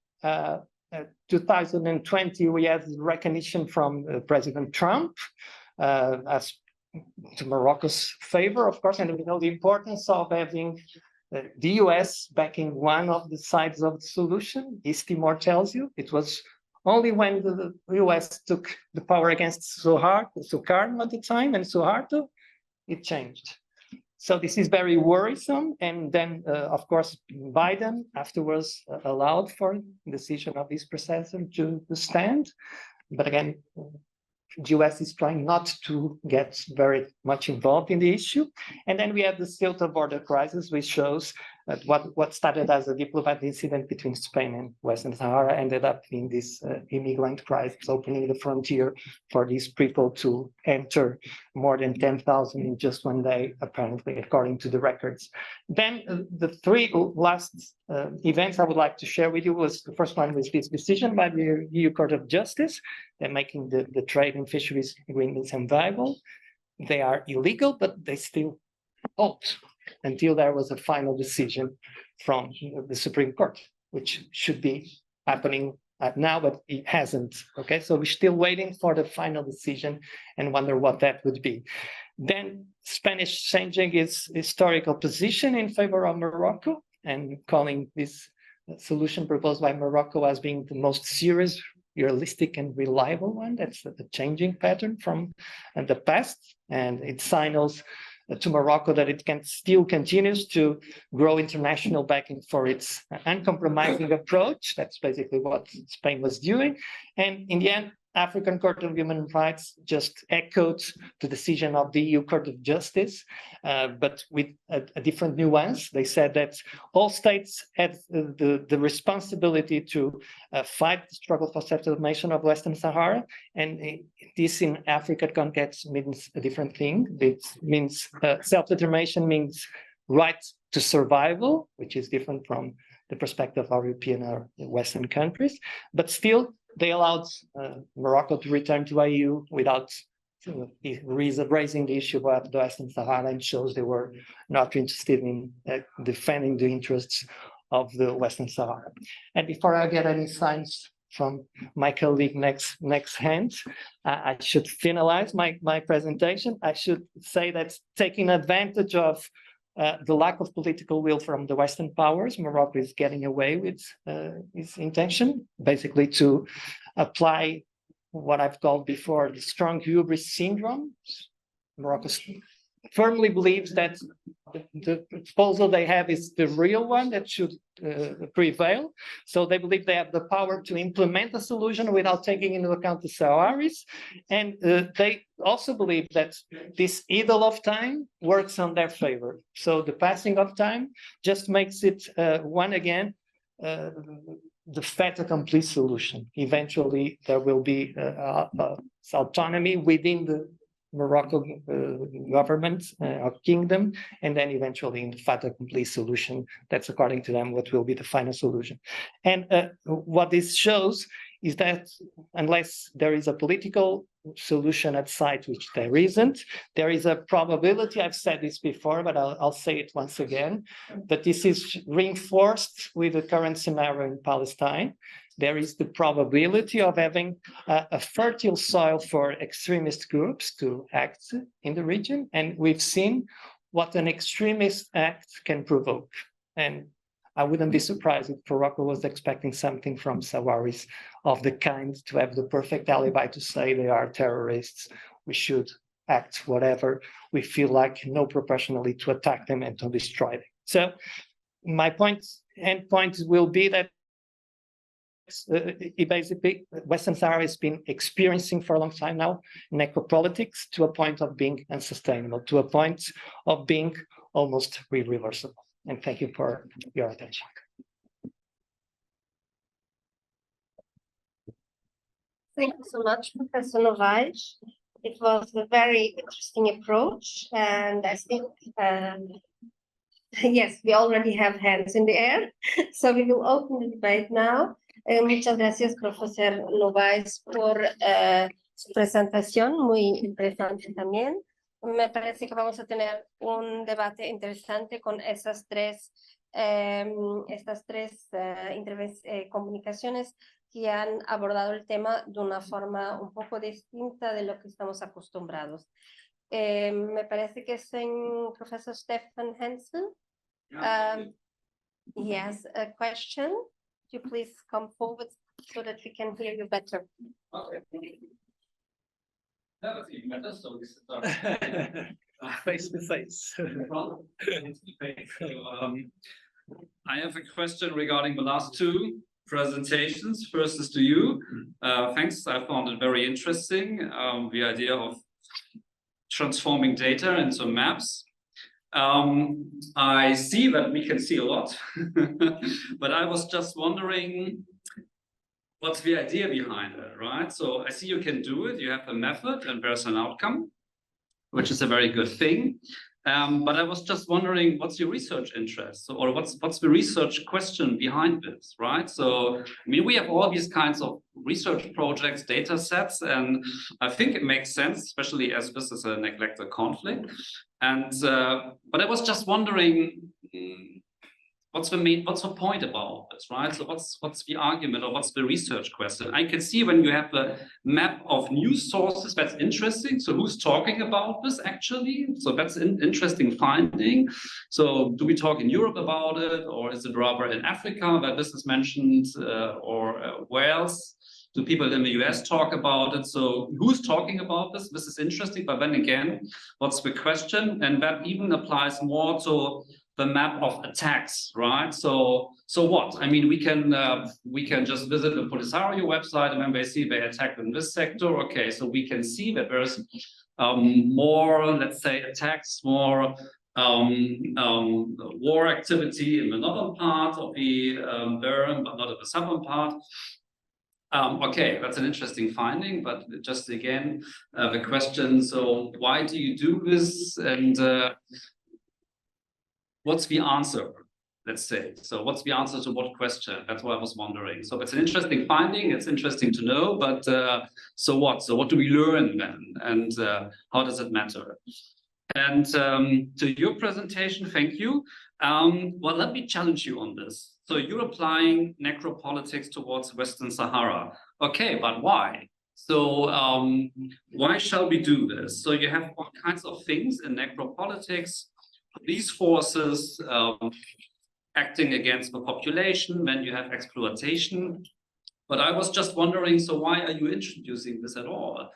2020, we had recognition from President Trump as to Morocco's favor, of course, and we know the importance of having the US backing one of the sides of the solution. East Timor tells you it was only when the US took the power against Sukarno at the time and Suharto, it changed. So this is very worrisome. And then, of course, Biden afterwards allowed for the decision of this processor to stand. But again, the US is trying not to get very much involved in the issue. And then we have the CEAUP border crisis, which shows that what started as a diplomatic incident between Spain and Western Sahara ended up in this immigrant crisis, opening the frontier for these people to enter more than 10,000 in just one day, apparently, according to the records. Then the 3 last events I would like to share with you was, the first one was this decision by the EU Court of Justice, making the trade and fisheries agreements unviable. They are illegal, but they still hold until there was a final decision from the Supreme Court, which should be happening now, but it hasn't. Okay, so we're still waiting for the final decision and wonder what that would be. Then Spanish changing its historical position in favor of Morocco and calling this solution proposed by Morocco as being the most serious, realistic and reliable one. That's the changing pattern from the past, and it signals to Morocco that it can still continues to grow international backing for its uncompromising approach. That's basically what Spain was doing. And in the end, African Court of Human Rights just echoed the decision of the EU Court of Justice, but with a different nuance. They said that all states had the responsibility to fight the struggle for self-determination of Western Sahara, and this in African context means a different thing. It means self-determination means right to survival, which is different from the perspective of European or Western countries, but still they allowed Morocco to return to EU without raising the issue of the Western Sahara, and shows they were not interested in defending the interests of the Western Sahara. And before I get any signs from my colleague next hand, I should finalize my presentation. I should say that taking advantage of the lack of political will from the Western powers, Morocco is getting away with its intention, basically to apply what I've called before the strong hubris syndrome. Morocco firmly believes that the proposal they have is the real one that should prevail. So they believe they have the power to implement a solution without taking into account the Sahrawis. And they also believe that this idle of time works on their favor. So the passing of time just makes it one again, the fait accompli solution. Eventually, there will be autonomy within the Morocco government or kingdom, and then eventually in the fait accompli solution, that's according to them what will be the final solution. And what this shows is that unless there is a political solution at site, which there isn't, there is a probability, I've said this before, but I'll say it once again, that this is reinforced with the current scenario in Palestine. There is the probability of having a fertile soil for extremist groups to act in the region. And we've seen what an extremist act can provoke. And I wouldn't be surprised if Morocco was expecting something from Sahrawis of the kind to have the perfect alibi to say they are terrorists. We should act whatever we feel like, no proportionally to attack them and to destroy them. So my end point will be that basically Western Sahara has been experiencing for a long time now necropolitics to a point of being unsustainable, to a point of being almost irreversible. And thank you for your attention. Thank you so much, Professor Novaes. It was a very interesting approach, and I think, yes, we already have hands in the air, so we will open the debate now. Muchas gracias, Profesor Novaes, por su presentación, muy interesante también. Me parece que vamos a tener un debate interesante con estas tres comunicaciones que han abordado el tema de una forma un poco distinta de lo que estamos acostumbrados. Me parece que es en Professor Stefan Hensel. Yes, a question. Could you please come forward so that we can hear you better? Okay. Never seen better, so this is Face to face. I have a question regarding the last two presentations. First is to you. Thanks, I found it very interesting, the idea of transforming data into maps. I see that we can see a lot, but I was just wondering, what's the idea behind it, right? So I see you can do it, you have a method and there's an outcome, which is a very good thing. But I was just wondering, what's your research interest? Or what's the research question behind this, right? So, I mean, we have all these kinds of research projects, data sets, and I think it makes sense, especially as this is a neglected conflict. And, but I was just wondering, what's the point about this, right? So what's the argument, or what's the research question? I can see when you have a map of news sources, that's interesting. So who's talking about this actually? So that's an interesting finding. So do we talk in Europe about it, or is it rather in Africa that this is mentioned, or where else? Do people in the US talk about it? So who's talking about this? This is interesting, but then again, what's the question? And that even applies more to the map of attacks, right? So what? I mean, we can just visit the Polisario website, and when they see they attacked in this sector, okay, so we can see that there's more, let's say, attacks, more war activity in the northern part of the Burn, but not in the southern part. Okay, that's an interesting finding, but just again, the question, so why do you do this? And what's the answer, let's say? So what's the answer to what question? That's what I was wondering. So it's an interesting finding, it's interesting to know, but so what? So what do we learn then? And how does it matter? And to your presentation, thank you. Well, let me challenge you on this. So you're applying necropolitics towards Western Sahara. Okay, but why? So why shall we do this? So you have all kinds of things in necropolitics, police forces acting against the population, then you have exploitation. But I was just wondering, so why are you introducing this at all?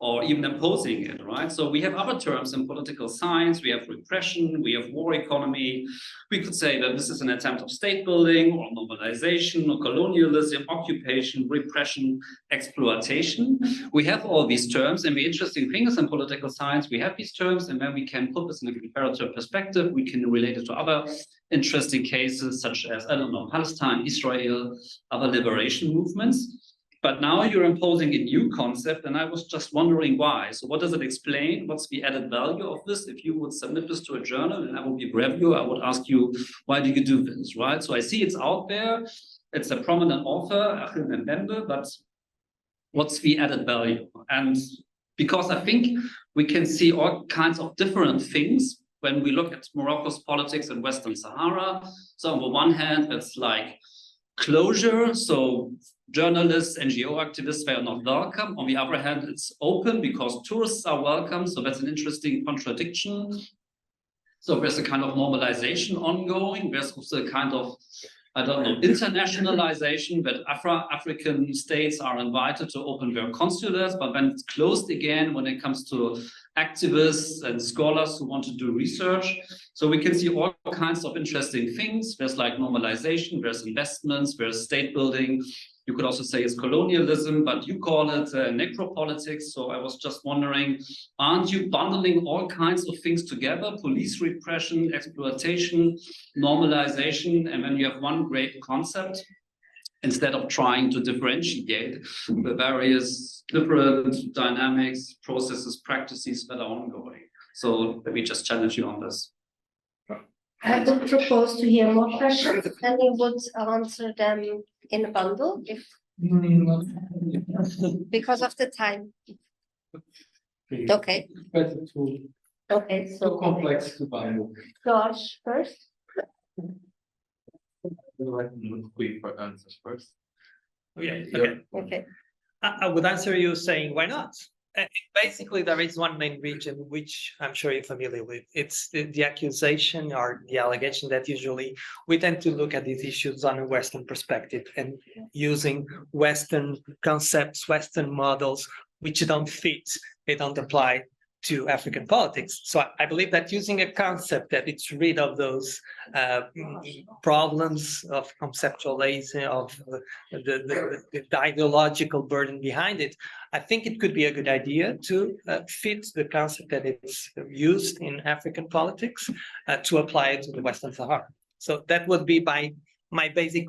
Or even imposing it, right? So we have other terms in political science, we have repression, we have war economy. We could say that this is an attempt of state building or normalization or colonialism, occupation, repression, exploitation. We have all these terms, and the interesting thing is in political science, we have these terms, and then we can put this in a comparative perspective. We can relate it to other interesting cases, such as, I don't know, Palestine, Israel, other liberation movements. But now you're imposing a new concept, and I was just wondering why. So what does it explain? What's the added value of this? If you would submit this to a journal and I would be a reviewer, I would ask you, why do you do this, right? So I see it's out there. It's a prominent author, Achim Mbembe, but what's the added value? And because I think we can see all kinds of different things when we look at Morocco's politics in Western Sahara. So on the one hand, it's like closure. So journalists, NGO activists, they are not welcome. On the other hand, it's open because tourists are welcome. So that's an interesting contradiction. So there's a kind of normalization ongoing. There's also a kind of, I don't know, internationalization that African states are invited to open their consulates, but then it's closed again when it comes to activists and scholars who want to do research. So we can see all kinds of interesting things. There's like normalization, there's investments, there's state building. You could also say it's colonialism, but you call it necropolitics. So I was just wondering, aren't you bundling all kinds of things together? Police repression, exploitation, normalization, and then you have one great concept instead of trying to differentiate the various different dynamics, processes, practices that are ongoing. So let me just challenge you on this. I would propose to hear more questions, and we would answer them in a bundle if because of the time. Okay. Better to Okay, too so complex to bundle. George first. Quick for answers first. Yeah, okay. Okay. I would answer you saying, why not? Basically, there is one main region which I'm sure you're familiar with. It's the accusation or the allegation that usually we tend to look at these issues on a Western perspective and using Western concepts, Western models, which don't fit, they don't apply to African politics. So I believe that using a concept that it's rid of those problems of conceptualizing, of the ideological burden behind it, I think it could be a good idea to fit the concept that it's used in African politics to apply it to the Western Sahara. So that would be my basic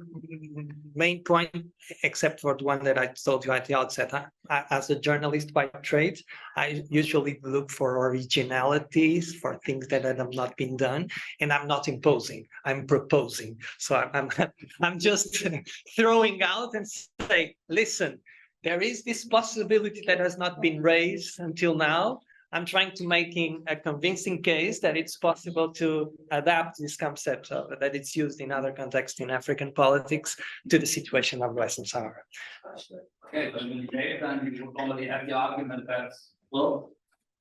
main point, except for the one that I told you at the outset. As a journalist by trade, I usually look for originalities, for things that have not been done, and I'm not imposing, I'm proposing. So I'm just throwing out and say, listen, there is this possibility that has not been raised until now. I'm trying to making a convincing case that it's possible to adapt this concept that it's used in other contexts in African politics to the situation of Western Sahara. Okay, but in the day, then you would normally have the argument that, well,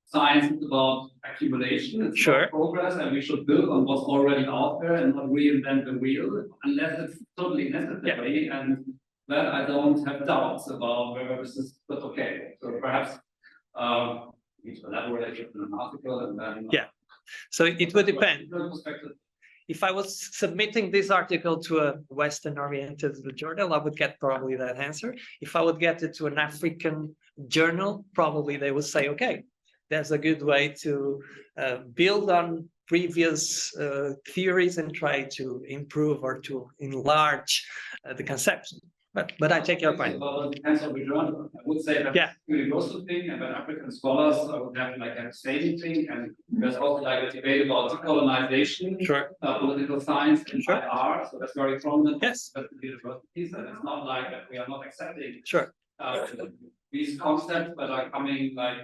science is about accumulation, it's Sure. about progress, and we should build on what's already out there and not reinvent the wheel unless it's totally necessary. Yeah. And then I don't have doubts about whether this is, but okay. So perhaps need to elaborate in an article and then yeah. So it would depend. If I was submitting this article to a Western-oriented journal, I would get probably that answer. If I would get it to an African journal, probably they would say, okay, there's a good way to build on previous theories and try to improve or to enlarge the conception. But I take your point. Well, it depends on the journal. I would say that's a universal thing, and then African scholars would have like a same thing, and there's also like a debate about decolonization, sure. Political science, and sure. IR. So that's very prominent. Yes. At the universities, and it's not like that we are not accepting sure. These concepts that are coming like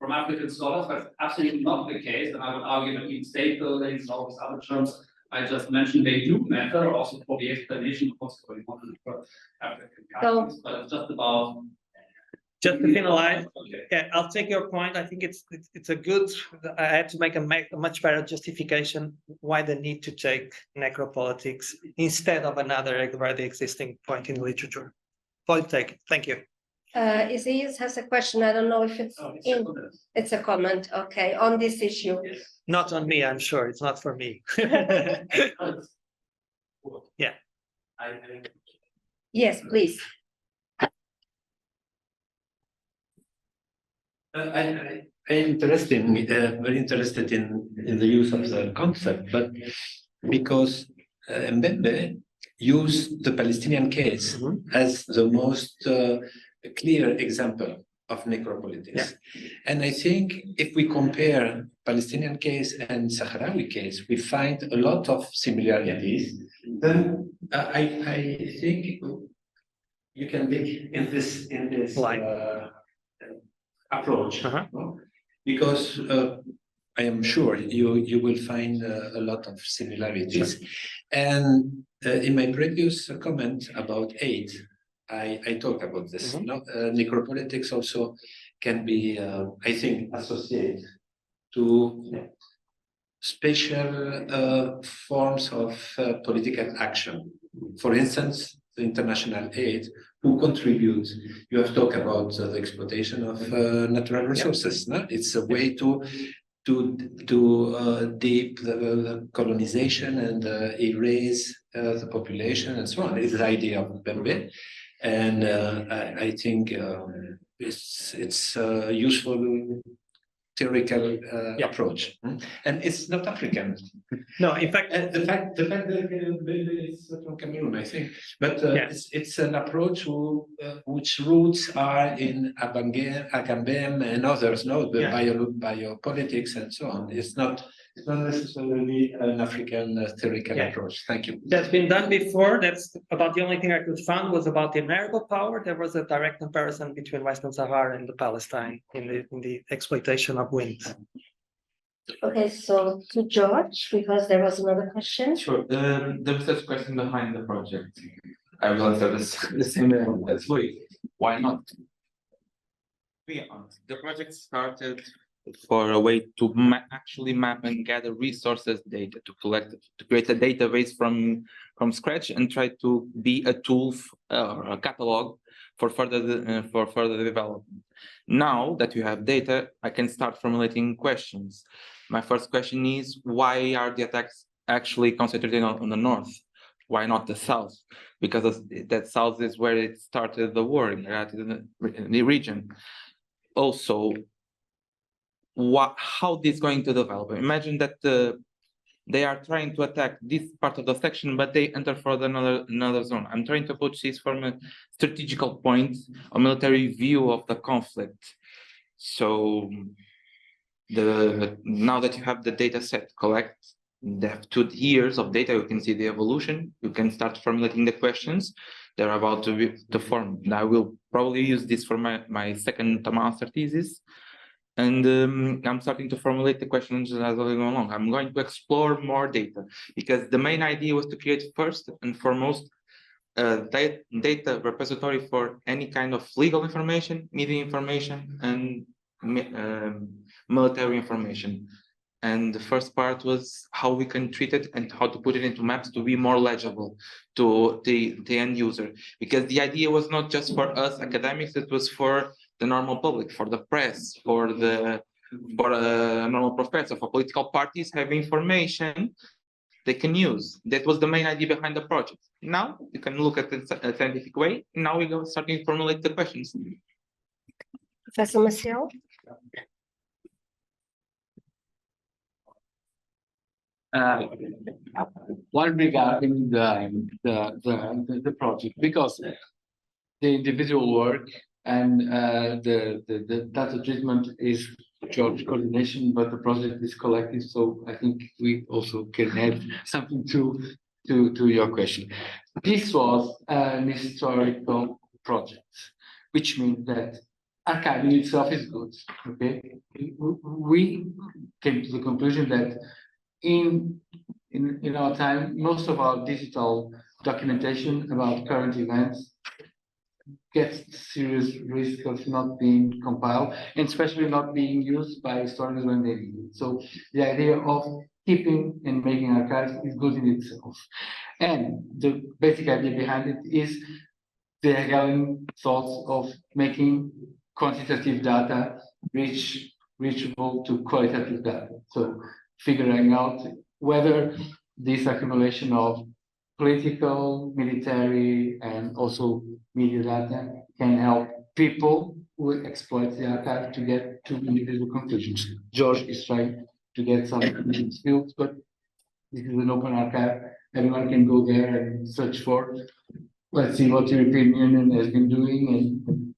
from African scholars. That's absolutely not the case, and I would argue that in state buildings and all these other terms I just mentioned they do matter also for the explanation of what's going on in African countries, but it's just about. Just to finalize, Okay. yeah, I'll take your point. I think it's a good. I had to make a much better justification why the need to take necropolitics instead of another already existing point in literature. Point taken. Thank you. Isaias has a question. I don't know if it's it's a comment. Okay, on this issue. Not on me, I'm sure. It's not for me. Yeah. Yes, please. I'm very interested in the use of the concept, but because Mbembe used the Palestinian case as the most clear example of necropolitics. And I think if we compare Palestinian case and Sahrawi case, we find a lot of similarities. Then I think you can be in this approach, no? Because I am sure you will find a lot of similarities. And in my previous comment about aid, I talked about this. No? Necropolitics also can be, I think, associated to special forms of political action. For instance, the international aid, who contributes. You have talked about the exploitation of natural resources. No? It's a way to deep the colonization and erase the population and so on. It's the idea of Mbembe. And I think it's a useful theoretical approach, and it's not African. No, in fact, the fact that Mbembe is from Cameroon, I think, but it's an approach which roots are in Agambem and others. No, the biopolitics and so on. It's not necessarily an African theoretical approach. Thank you. That's been done before. That's about the only thing I could find was about the numerical power. There was a direct comparison between Western Sahara and the Palestine in the exploitation of wind. Okay, so to George, because there was another question. Sure. The research question behind the project. I will answer the same as Louis. Why not? To be honest, the project started for a way to actually map and gather resources data to create a database from scratch and try to be a tool or a catalog for further development. Now that you have data, I can start formulating questions. My first question is, why are the attacks actually concentrated on the north? Why not the south? Because that south is where it started the war in the region. Also, how this is going to develop? Imagine that they are trying to attack this part of the section, but they enter for another zone. I'm trying to approach this from a strategical point, a military view of the conflict. So now that you have the data set, they have 2 years of data, you can see the evolution, you can start formulating the questions they're about to form. And I will probably use this for my second master thesis. And I'm starting to formulate the questions as I go along. I'm going to explore more data because the main idea was to create first and foremost data repository for any kind of legal information, media information, and military information. And the first part was how we can treat it and how to put it into maps to be more legible to the end user. Because the idea was not just for us academics, it was for the normal public, for the press, for a normal professor, for political parties have information they can use. That was the main idea behind the project. Now you can look at it a scientific way. Now we go starting to formulate the questions. Professor Maciel? One regarding the project, because the individual work and the data treatment is George coordination, but the project is collective. So I think we also can add something to your question. This was an historical project, which means that archiving itself is good. Okay, we came to the conclusion that in in our time, most of our digital documentation about current events gets serious risk of not being compiled, and especially not being used by historians when they need it. So the idea of keeping and making archives is good in itself. And the basic idea behind it is the Hegelian thoughts of making quantitative data reachable to qualitative data. So figuring out whether this accumulation of political, military, and also media data can help people who exploit the archive to get to individual conclusions. George is trying to get some fields, but this is an open archive. Everyone can go there and search for. Let's see what the European Union has been doing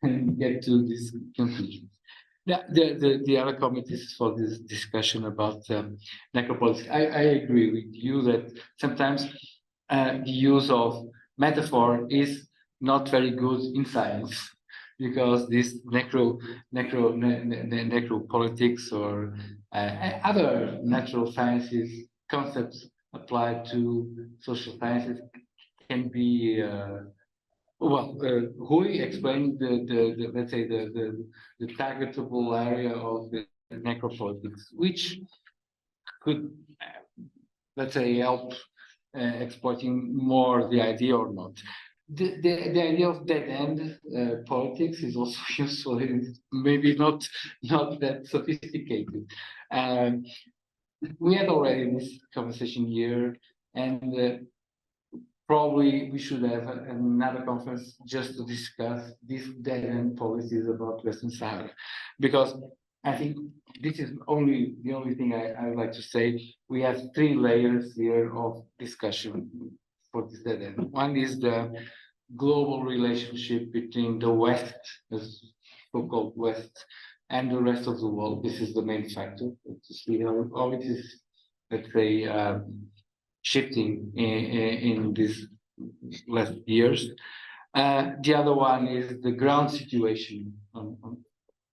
and get to these conclusions. Yeah, the other comment is for this discussion about necropolitics. I agree with you that sometimes the use of metaphor is not very good in science, because this necropolitics or other natural sciences concepts applied to social sciences can be Hui explained the let's say the targetable area of the necropolitics, which could let's say help exploiting more the idea or not. The idea of dead end politics is also useful, maybe not that sophisticated. We had already this conversation here, and probably we should have another conference just to discuss these dead-end policies about Western Sahara, because I think this is the only thing I would like to say. We have three layers here of discussion for this dead-end. One is the global relationship between the West, the so-called West, and the rest of the world. This is the main factor to see how it is, let's say, shifting in these last years. The other one is the ground situation.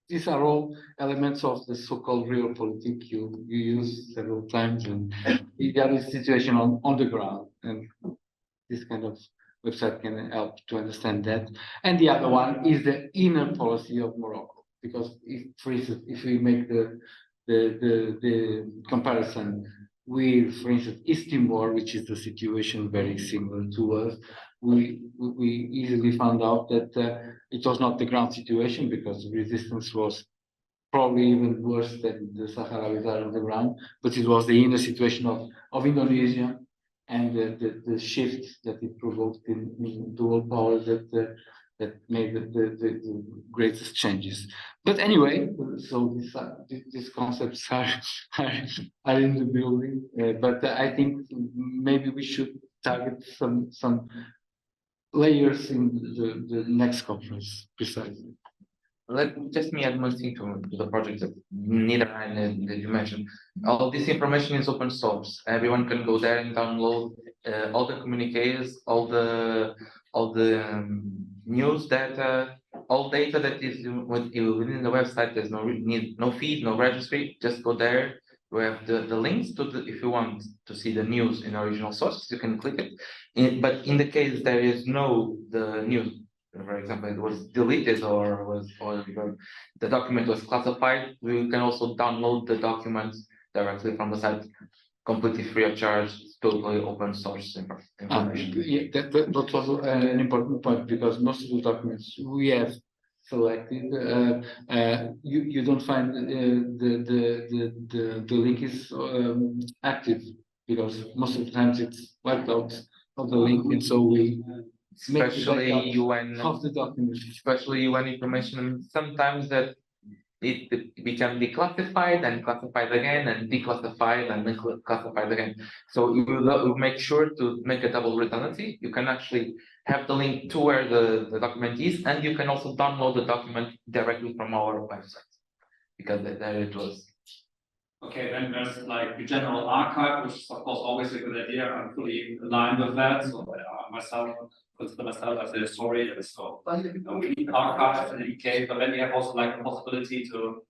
These are all elements of the so-called realpolitik you use several times, and the other situation on the ground. And this kind of website can help to understand that. And the other one is the inner policy of Morocco, because for instance, if we make the comparison with, for instance, East Timor, which is the situation very similar to us, we easily found out that it was not the ground situation, because the resistance was probably even worse than the Sahrawis are on the ground, but it was the inner situation of Indonesia and the shift that it provoked in dual power that made the greatest changes. But anyway, so these concepts are in the building, but I think maybe we should target some layers in the next conference precisely. Let me add one thing to the project that neither that you mentioned. All this information is open source. Everyone can go there and download all the communiques, all the news data, all data that is within the website. There's no feed, no registry. Just go there. We have the links to if you want to see the news in original sources, you can click it. But in the case there is the news, for example, it was deleted or the document was classified, we can also download the documents directly from the site, completely free of charge, totally open source information. Yeah, that was an important point, because most of the documents we have selected, you don't find the link is active, because most of the times it's wiped out of the link, and so we especially when of the document. Especially when information sometimes that it can be classified and classified again and declassified and then classified again. So you will make sure to make a double redundancy. You can actually have the link to where the document is, and you can also download the document directly from our website, because there it was. Okay, then there's like the general archive, which is of course always a good idea. I'm fully aligned with that. So myself consider myself as a historian, so we need archives in the UK, but then you have also like the possibility to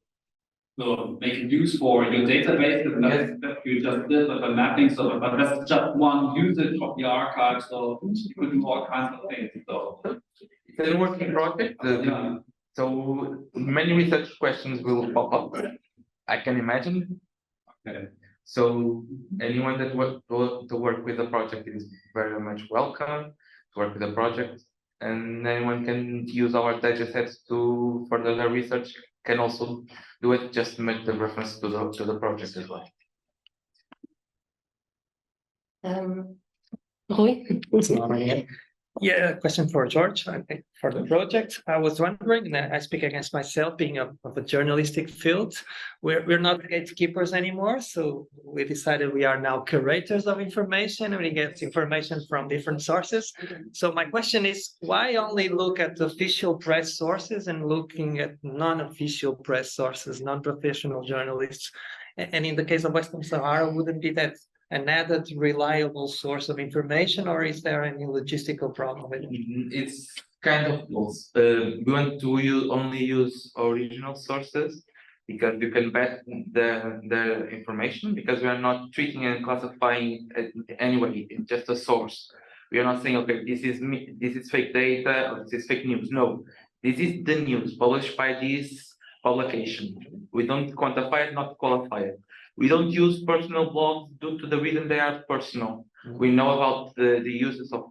will make it use for your database, and that you just did with the mapping, so but that's just one usage of the archive, so you could do all kinds of things. So It's a working project. yeah. So many research questions will pop up. I can imagine. Okay. So anyone that wants to work with the project is very much welcome to work with the project, and anyone can use our data sets to further their research. Can also do it, just make the reference to the project as well. Rui? Yeah, a question for George, I think, for the project. I was wondering, and I speak against myself, being of a journalistic field, we're not gatekeepers anymore. So we decided we are now curators of information, and we get information from different sources. So my question is, why only look at official press sources and looking at non-official press sources, non-professional journalists? And in the case of Western Sahara, wouldn't be that an added reliable source of information, or is there any logistical problem with it? It's kind of both. We want to only use original sources because you can bet the information, because we are not treating and classifying it anyway. It's just a source. We are not saying, okay, this is fake data or this is fake news. No, this is the news published by this publication. We don't quantify it, not qualify it. We don't use personal blogs due to the reason they are personal. We know about the uses of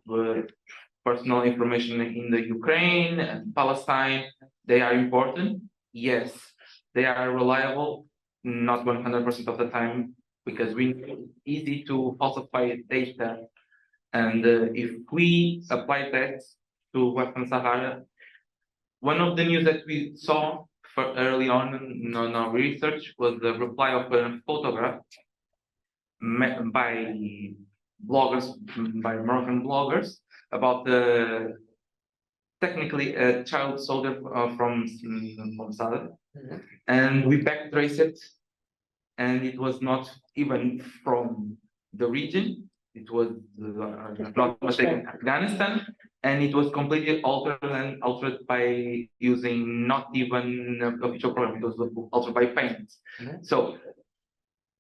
personal information in the Ukraine and Palestine. They are important. Yes, they are reliable, not 100% of the time, because it's easy to falsify data. And if we apply that to Western Sahara, one of the news that we saw early on in our research was the reply of a photograph by bloggers, by Moroccan bloggers, about technically a child soldier from Sada, and we backtrace it, and it was not even from the region. It was not mistaken Afghanistan, and it was completely altered by using not even official program. It was altered by paint. So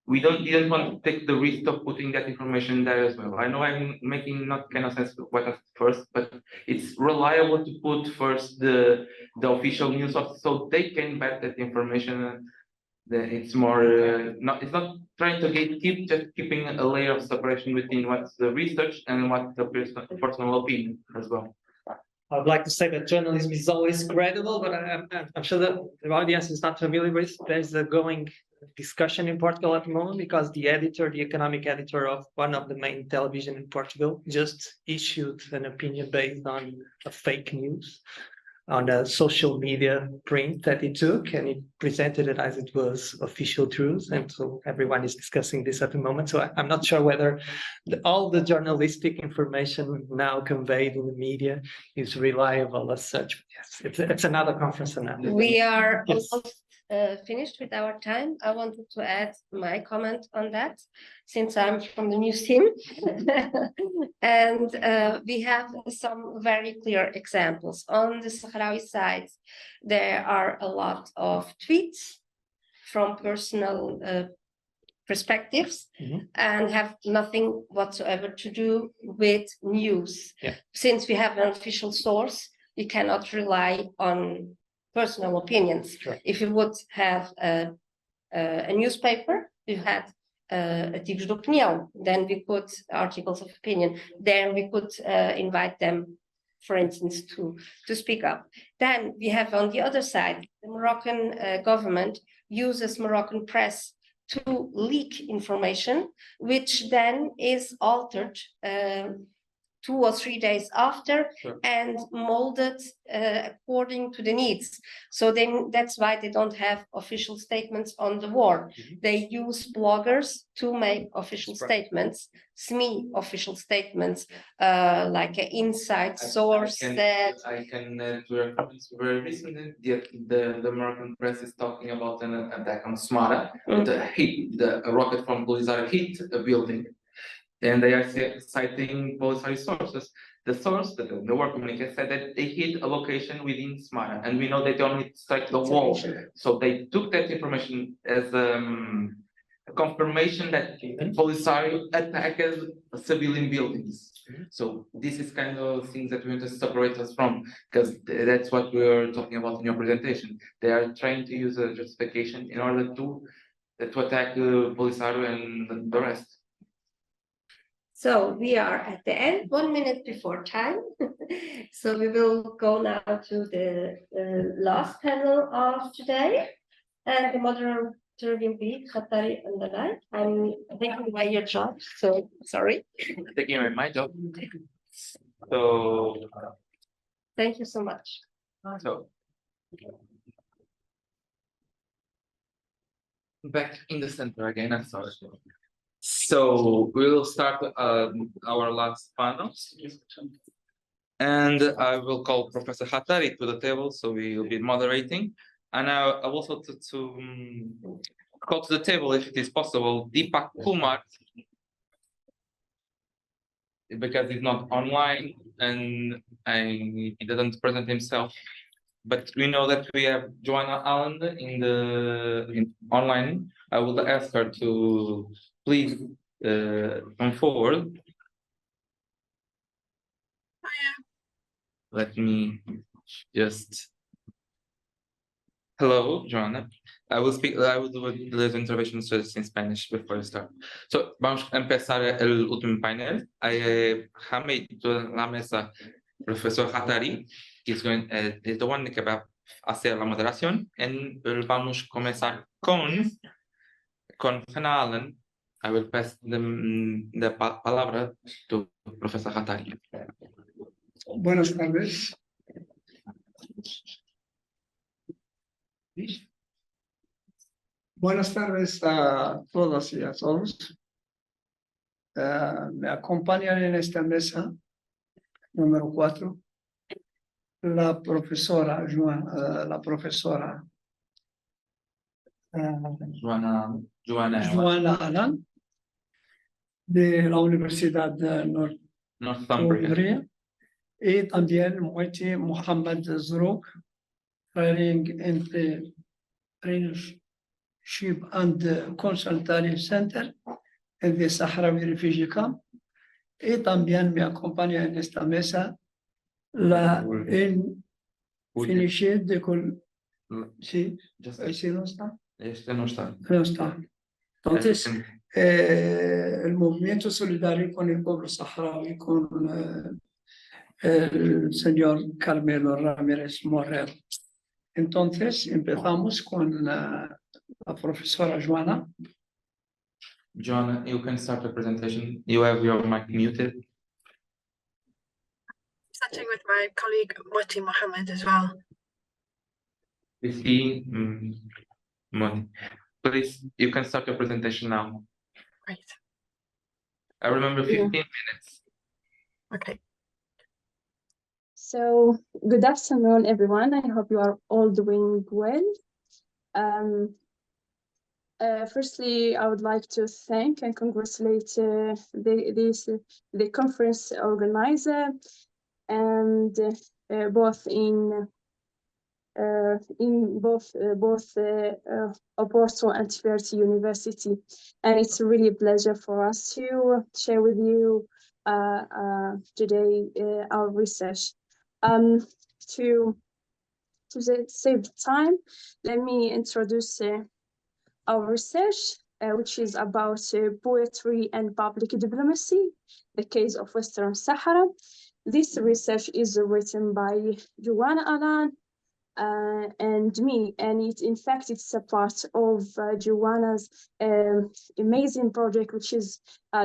we didn't want to take the risk of putting that information there as well. I know I'm making not kind of sense what at first, but it's reliable to put first the official news source, so they can bet that information. It's more it's not trying to keep just keeping a layer of separation between what's the research and what the personal opinion as well. I would like to say that journalism is always credible, but I'm sure that the audience is not familiar with. There's a going discussion in Portugal at the moment because the economic editor of one of the main television in Portugal, just issued an opinion based on a fake news on a social media print that he took, and he presented it as it was official truth. And so everyone is discussing this at the moment. So I'm not sure whether all the journalistic information now conveyed in the media is reliable as such. Yes, it's another conference. We are Yes. almost finished with our time. I wanted to add my comment on that, since I'm from the news team. And we have some very clear examples. On the Sahrawi side, there are a lot of tweets from personal perspectives and have nothing whatsoever to do with news. Yeah. Since we have an official source, we cannot rely on personal opinions. Sure. If you would have a newspaper, you had artigos de opinião, then we put articles of opinion. Then we could invite them, for instance, to speak up. Then we have on the other side, the Moroccan government uses Moroccan press to leak information, which then is altered 2 or 3 days after. Sure. And molded according to the needs. So then that's why they don't have official statements on the war. They use bloggers to make official statements, semi-official statements, like an inside source that. I can to reference very recently, the Moroccan press is talking about an attack on Smara. The rocket from Polisario hit a building. And they are citing Polisario sources. The source, the work communicator, said that they hit a location within Smara, and we know they only strike the wall. So they took that information as a confirmation that Polisario attacked civilian buildings. So this is kind of things that we want to separate us from, because that's what we were talking about in your presentation. They are trying to use a justification in order to attack Polisario and the rest. So we are at the end, 1 minute before time. So we will go now to the last panel of today. And the moderator will be Khatari and Dalai. I'm taking away your job, so sorry. Taking away my job. So, Thank you so much. so back in the center again, I'm sorry. So we will start our last panel. And I will call Professor Khatari to the table, so we will be moderating. And I also to call to the table, if it is possible, Deepak Kumar, because he's not online and he doesn't present himself. But we know that we have Joanna Allen in online. I will ask her to please come forward. Let me just. Hello, Joanna. I will do the intervention just in Spanish before I start. So, vamos a empezar el último panel. I Hamid la mesa, Professor Khatari, is the one que va a hacer la moderación. And vamos comenzar con Hannah Allen. I will pass the palabra to Professor Khatari. Buenas tardes. Buenas tardes a todas y a todos. Me acompañan en esta mesa número 4 la profesora Joanna Allen de la Universidad de Northumbria y también Mueti Mohammed Zrok, Traineeship and Consultative Center en the Sahrawi Refugee Camp. Y también me acompaña en esta mesa la Finishé de sí, ese no está. Este no está. No está. Entonces, el movimiento solidario con el pueblo saharaui, con el señor Carmelo Ramírez Morel. Entonces, empezamos con la profesora Joanna. Joanna, you can start the presentation. You have your mic muted. Starting with my colleague Moti Mohammed as well. We see Moni. Please, you can start your presentation now. Great. I remember 15 minutes. Okay. So, good afternoon, everyone. I hope you are all doing well. Firstly, I would like to thank and congratulate the conference organizer, and both Oporto and Tverti University, and it's really a pleasure for us to share with you today our research. To save time, let me introduce our research, which is about poetry and public diplomacy, the case of Western Sahara. This research is written by Joanna Allen and me, and it's a part of Joanna's amazing project, which is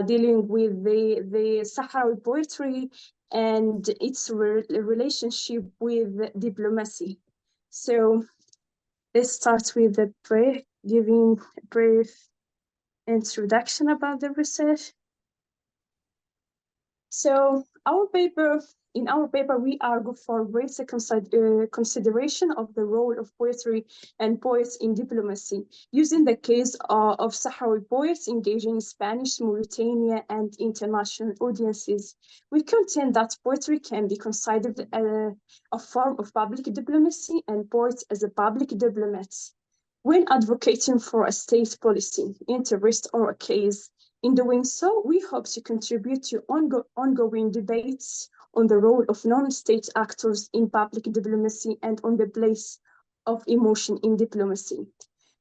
dealing with the Sahrawi poetry and its relationship with diplomacy. So let's start with giving a brief introduction about the research. So our paper In our paper, we argue for greater consideration of the role of poetry and poets in diplomacy, using the case of Sahrawi poets engaging in Spanish, Mauritania, and international audiences. We contend that poetry can be considered a form of public diplomacy and poets as a public diplomat. When advocating for a state policy, interest, or a case, in doing so, we hope to contribute to ongoing debates on the role of non-state actors in public diplomacy and on the place of emotion in diplomacy.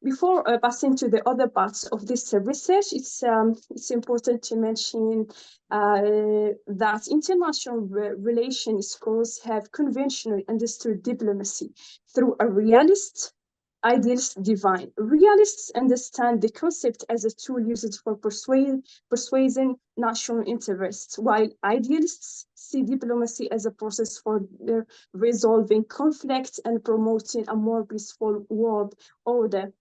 Before passing to the other parts of this research, it's important to mention that international relations scholars have conventionally understood diplomacy through a realist, idealist divine. Realists understand the concept as a tool used for persuading national interests, while idealists see diplomacy as a process for resolving conflicts and promoting a more peaceful world order.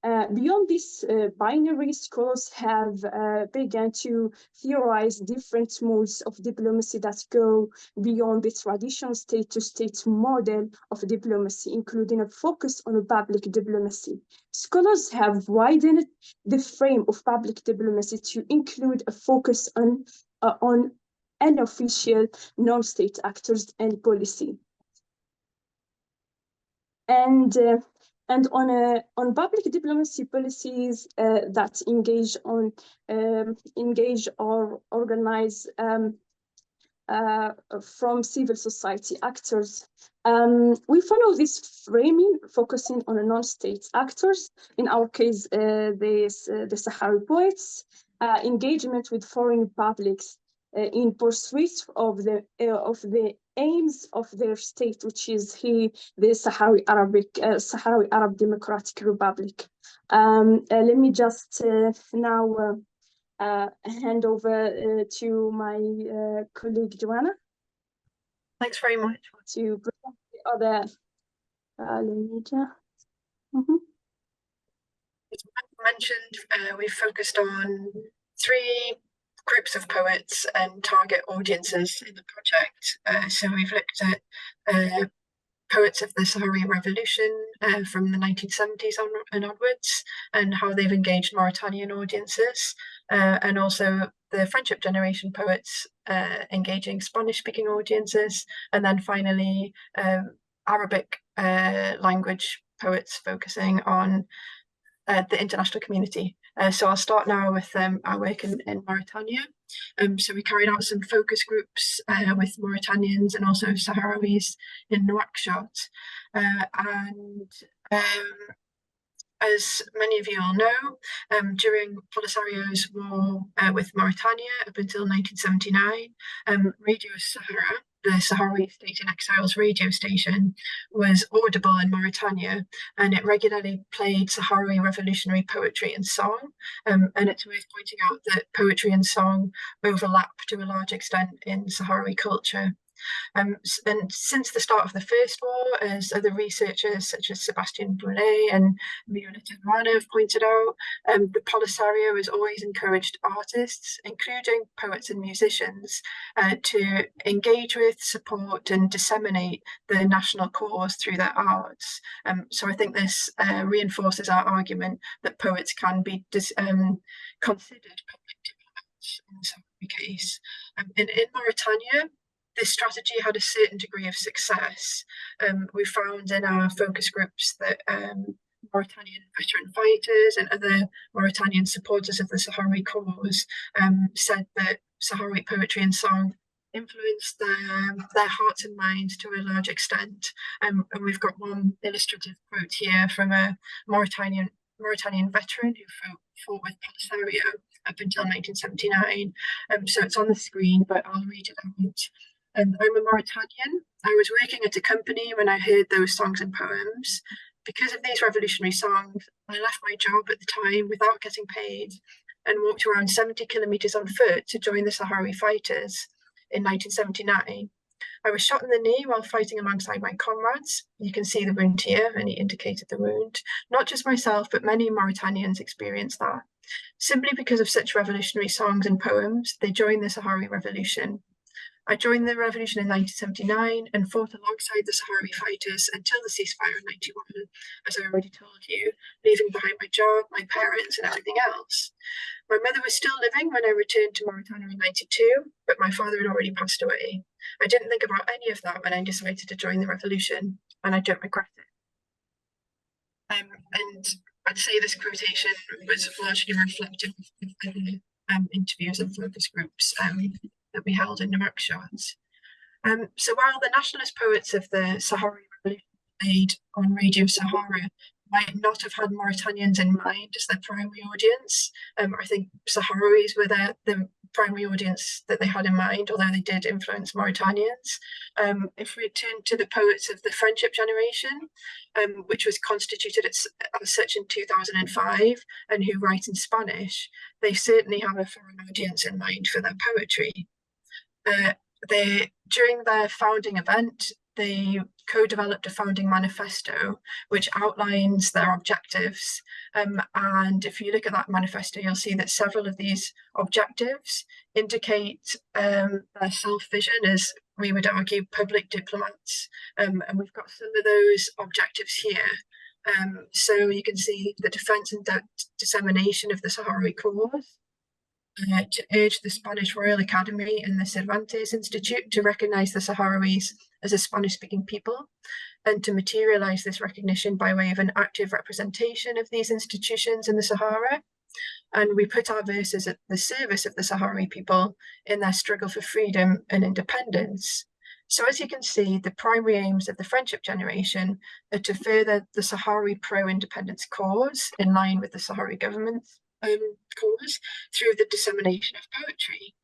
Beyond this binary, scholars have begun to theorize different modes of diplomacy that go beyond the traditional state-to-state model of diplomacy, including a focus on public diplomacy. Scholars have widened the frame of public diplomacy to include a focus on unofficial non-state actors and policy. And on public diplomacy policies that engage or organize from civil society actors. We follow this framing, focusing on non-state actors, in our case, the Sahrawi poets, engagement with foreign publics in pursuit of the aims of their state, which is the Sahrawi Arab Democratic Republic. Let me just now hand over to my colleague Joanna. Thanks very much. To present the other. Let me just. As mentioned, we focused on 3 groups of poets and target audiences in the project. So we've looked at poets of the Sahrawi Revolution from the 1970s and onwards, and how they've engaged Mauritanian audiences, and also the friendship generation poets engaging Spanish-speaking audiences, and then finally Arabic language poets focusing on the international community. So I'll start now with our work in Mauritania. So we carried out some focus groups with Mauritanians and also Sahrawis in Nouakchott. As many of you all know, during Polisario's war with Mauritania up until 1979, Radio Sahara, the Sahrawi State in Exile's radio station, was audible in Mauritania, and it regularly played Sahrawi revolutionary poetry and song. And it's worth pointing out that poetry and song overlap to a large extent in Sahrawi culture. And since the start of the First War, as other researchers such as Sebastian Boulet and Miola Teruana have pointed out, the Polisario has always encouraged artists, including poets and musicians, to engage with, support and disseminate the national cause through their arts. So I think this reinforces our argument that poets can be considered public diplomats in the Sahrawi case. In Mauritania, this strategy had a certain degree of success. We found in our focus groups that Mauritanian veteran fighters and other Mauritanian supporters of the Sahrawi cause said that Sahrawi poetry and song influenced their hearts and minds to a large extent. And we've got one illustrative quote here from a Mauritanian veteran who fought with Polisario up until 1979. So it's on the screen, but I'll read it out. I'm a Mauritanian. I was working at a company when I heard those songs and poems. Because of these revolutionary songs, I left my job at the time without getting paid and walked around 70 kilometers on foot to join the Sahrawi fighters in 1979. I was shot in the knee while fighting alongside my comrades. You can see the wound here, and he indicated the wound. Not just myself, but many Mauritanians experienced that. Simply because of such revolutionary songs and poems, they joined the Sahrawi Revolution. I joined the revolution in 1979 and fought alongside the Sahrawi fighters until the ceasefire in 91, as I already told you, leaving behind my job, my parents, and everything else. My mother was still living when I returned to Mauritania in 92, but my father had already passed away. I didn't think about any of that when I decided to join the revolution, and I don't regret it. And I'd say this quotation was largely reflective of the interviews and focus groups that we held in Nouakchott. So while the nationalist poets of the Sahrawi Revolution played on Radio Sahara might not have had Mauritanians in mind as their primary audience, I think Sahrawis were the primary audience that they had in mind, although they did influence Mauritanians. If we turn to the poets of the Friendship Generation, which was constituted as such in 2005, and who write in Spanish, they certainly have a foreign audience in mind for their poetry. During their founding event, they co-developed a founding manifesto which outlines their objectives. And if you look at that manifesto, you'll see that several of these objectives indicate their self-vision as, we would argue, public diplomats. And we've got some of those objectives here. So you can see the defense and dissemination of the Sahrawi cause, to urge the Spanish Royal Academy and the Cervantes Institute to recognize the Sahrawis as a Spanish-speaking people, and to materialize this recognition by way of an active representation of these institutions in the Sahara. And we put our verses at the service of the Sahrawi people in their struggle for freedom and independence. So as you can see, the primary aims of the Friendship Generation are to further the Sahrawi pro-independence cause in line with the Sahrawi government's cause through the dissemination of poetry.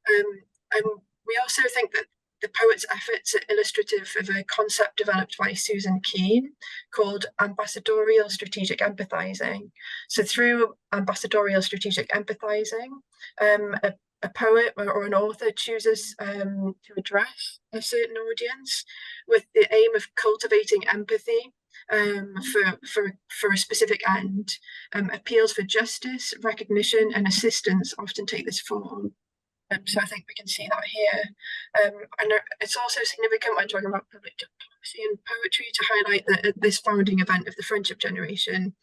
And we also think that the poet's efforts are illustrative of a concept developed by Susan Keane called ambassadorial strategic empathizing. So through ambassadorial strategic empathizing, a poet or an author chooses to address a certain audience with the aim of cultivating empathy for a specific end. Appeals for justice, recognition, and assistance often take this form. So I think we can see that here. And it's also significant when talking about public diplomacy and poetry to highlight that at this founding event of the Friendship Generation,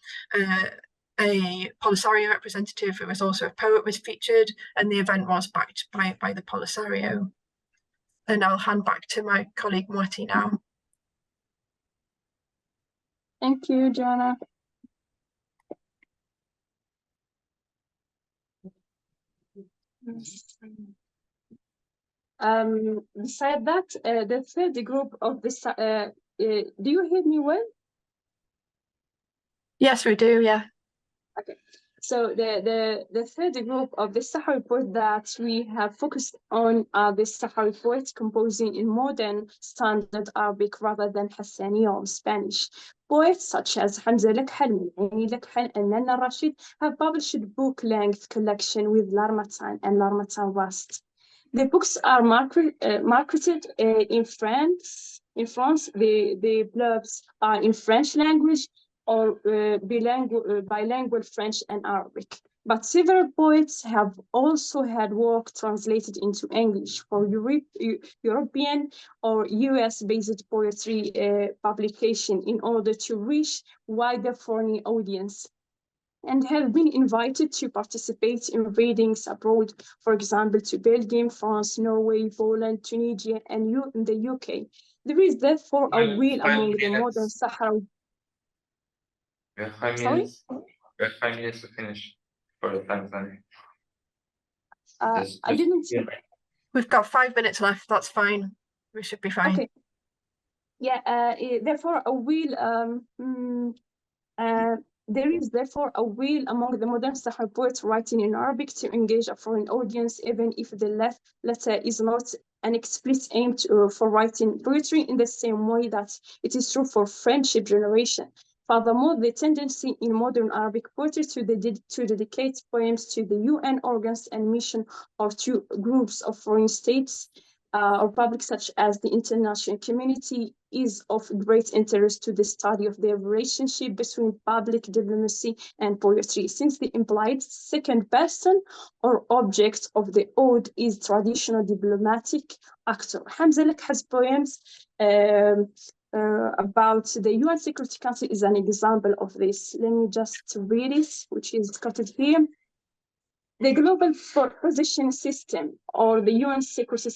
a Polisario representative who was also a poet was featured, and the event was backed by the Polisario. And I'll hand back to my colleague Mwati now. Thank you, Joanna. Beside that, the third group of this, do you hear me well? Yes, we do, yeah. Okay. So the third group of the Sahrawi poets that we have focused on are the Sahrawi poets composing in modern standard Arabic rather than Hassani or Spanish. Poets such as Hamza Lakhan, Aini Lakhan, and Nana Rashid have published book-length collection with L'Harmattan and L'Harmattan Rust. The books are marketed in France. In France, the blurbs are in French language or bilingual French and Arabic. But several poets have also had work translated into English for European or US-based poetry publication in order to reach wider foreign audience, and have been invited to participate in readings abroad, for example, to Belgium, France, Norway, Poland, Tunisia, and in the UK. There is therefore a will among the modern Sahrawi. We have 5 Sorry? minutes. We have 5 minutes to finish for the time planning. I didn't. We've got 5 minutes left. That's fine. We should be fine. Okay. Yeah. Therefore, a will. There is therefore a will among the modern Sahrawi poets writing in Arabic to engage a foreign audience, even if the letter is not an explicit aim for writing poetry in the same way that it is true for Friendship Generation. Furthermore, the tendency in modern Arabic poetry to dedicate poems to the UN organs and mission or to groups of foreign states or public such as the international community is of great interest to the study of the relationship between public diplomacy and poetry, since the implied second person or object of the ode is traditional diplomatic actor. Hamza Lek has poems about the UN Security Council is an example of this. Let me just read it, which is quoted here. The global position system, or the UN Security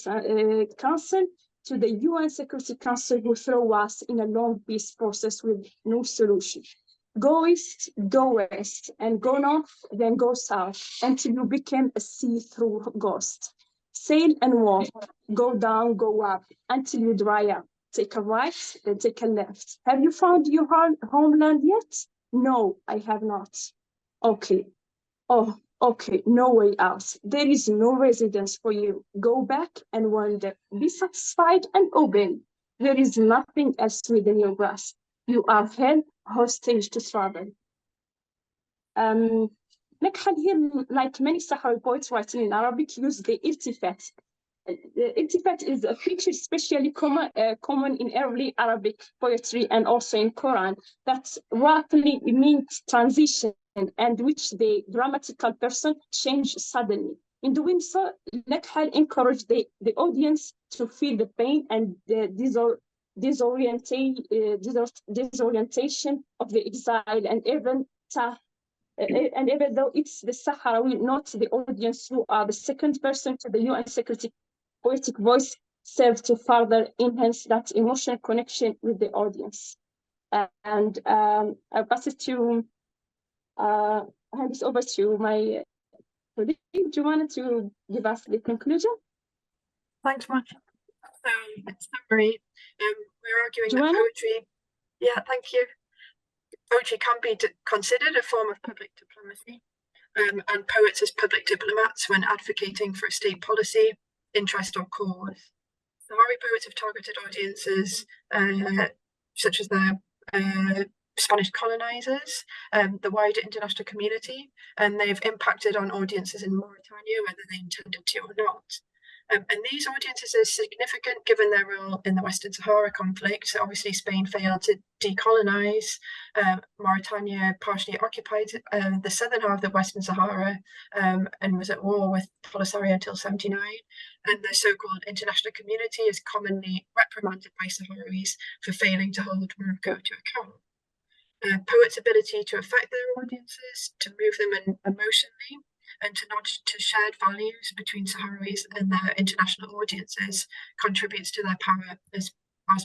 Council, to the UN Security Council who throw us in a long peace process with no solution. Go east, and go north, then go south, until you become a see-through ghost. Sail and walk, go down, go up, until you dry up. Take a right, then take a left. Have you found your homeland yet? No, I have not. Okay. Oh, okay, no way out. There is no residence for you. Go back and wander. Be satisfied and open. There is nothing else within your grasp. You are held hostage to travel. Nekhan here, like many Sahrawi poets writing in Arabic, use the iltifat. The iltifat is a feature especially common in early Arabic poetry and also in Quran that roughly means transition and which the dramatical person changes suddenly. In doing so, Nekhan encouraged the audience to feel the pain and the disorientation of the exile, and even though it's the Sahrawi, not the audience, who are the second person to the UN Security poetic voice, serve to further enhance that emotional connection with the audience. And I pass it to, hand this over to my colleague, Joanna, to give us the conclusion. Thanks much. In summary, we're arguing Joanna? that poetry, thank you. Poetry can be considered a form of public diplomacy, and poets as public diplomats when advocating for a state policy, interest or cause. Sahrawi poets have targeted audiences such as the Spanish colonizers, the wider international community, and they've impacted on audiences in Mauritania, whether they intended to or not. And these audiences are significant given their role in the Western Sahara conflict. Obviously, Spain failed to decolonize. Mauritania partially occupied the southern half of the Western Sahara and was at war with Polisario until 1979. And the so-called international community is commonly reprimanded by Sahrawis for failing to hold Morocco to account. Poets' ability to affect their audiences, to move them emotionally, and to nod to shared values between Sahrawis and their international audiences contributes to their power as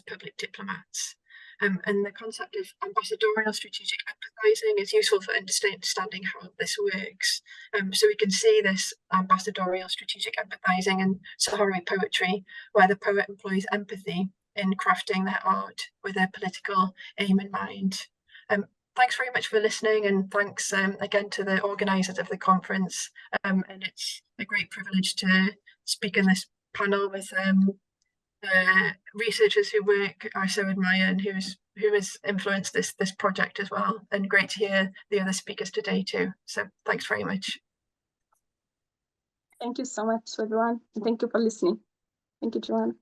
public diplomats. And the concept of ambassadorial strategic empathizing is useful for understanding how this works. So we can see this ambassadorial strategic empathizing in Sahrawi poetry, where the poet employs empathy in crafting their art with a political aim in mind. Thanks very much for listening, and thanks again to the organisers of the conference. And it's a great privilege to speak in this panel with researchers who work I so admire and who has influenced this project as well. And great to hear the other speakers today too. So thanks very much. Thank you so much, everyone. Thank you for listening. Thank you, Joanna.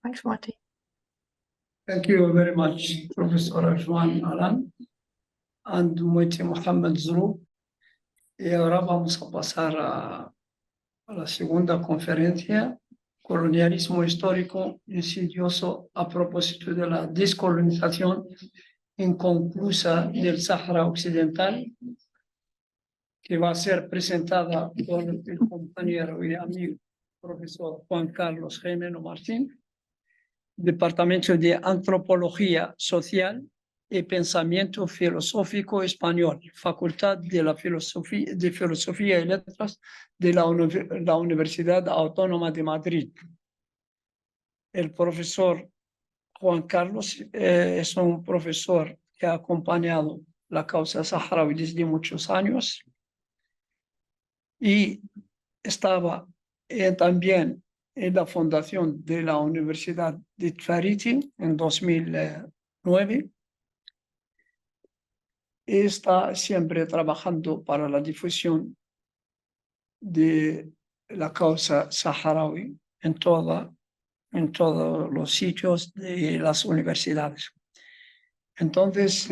Thanks, Marty. Thank you very much, Professor Ajwan Alan and Moiti Mohammed Zuru. Y ahora vamos a pasar a la segunda conferencia, Colonialismo Histórico Insidioso a propósito de la descolonización inconclusa del Sahara Occidental, que va a ser presentada por el compañero y amigo profesor Juan Carlos Gimeno Martín, Departamento de Antropología Social y Pensamiento Filosófico Español, Facultad de Filosofía y Letras de la Universidad Autónoma de Madrid. El profesor Juan Carlos es un profesor que ha acompañado la causa saharaui desde muchos años y estaba también en la fundación de la Universidad de Tfariti en 2009. Está siempre trabajando para la difusión de la causa saharaui en todos los sitios de las universidades. Entonces,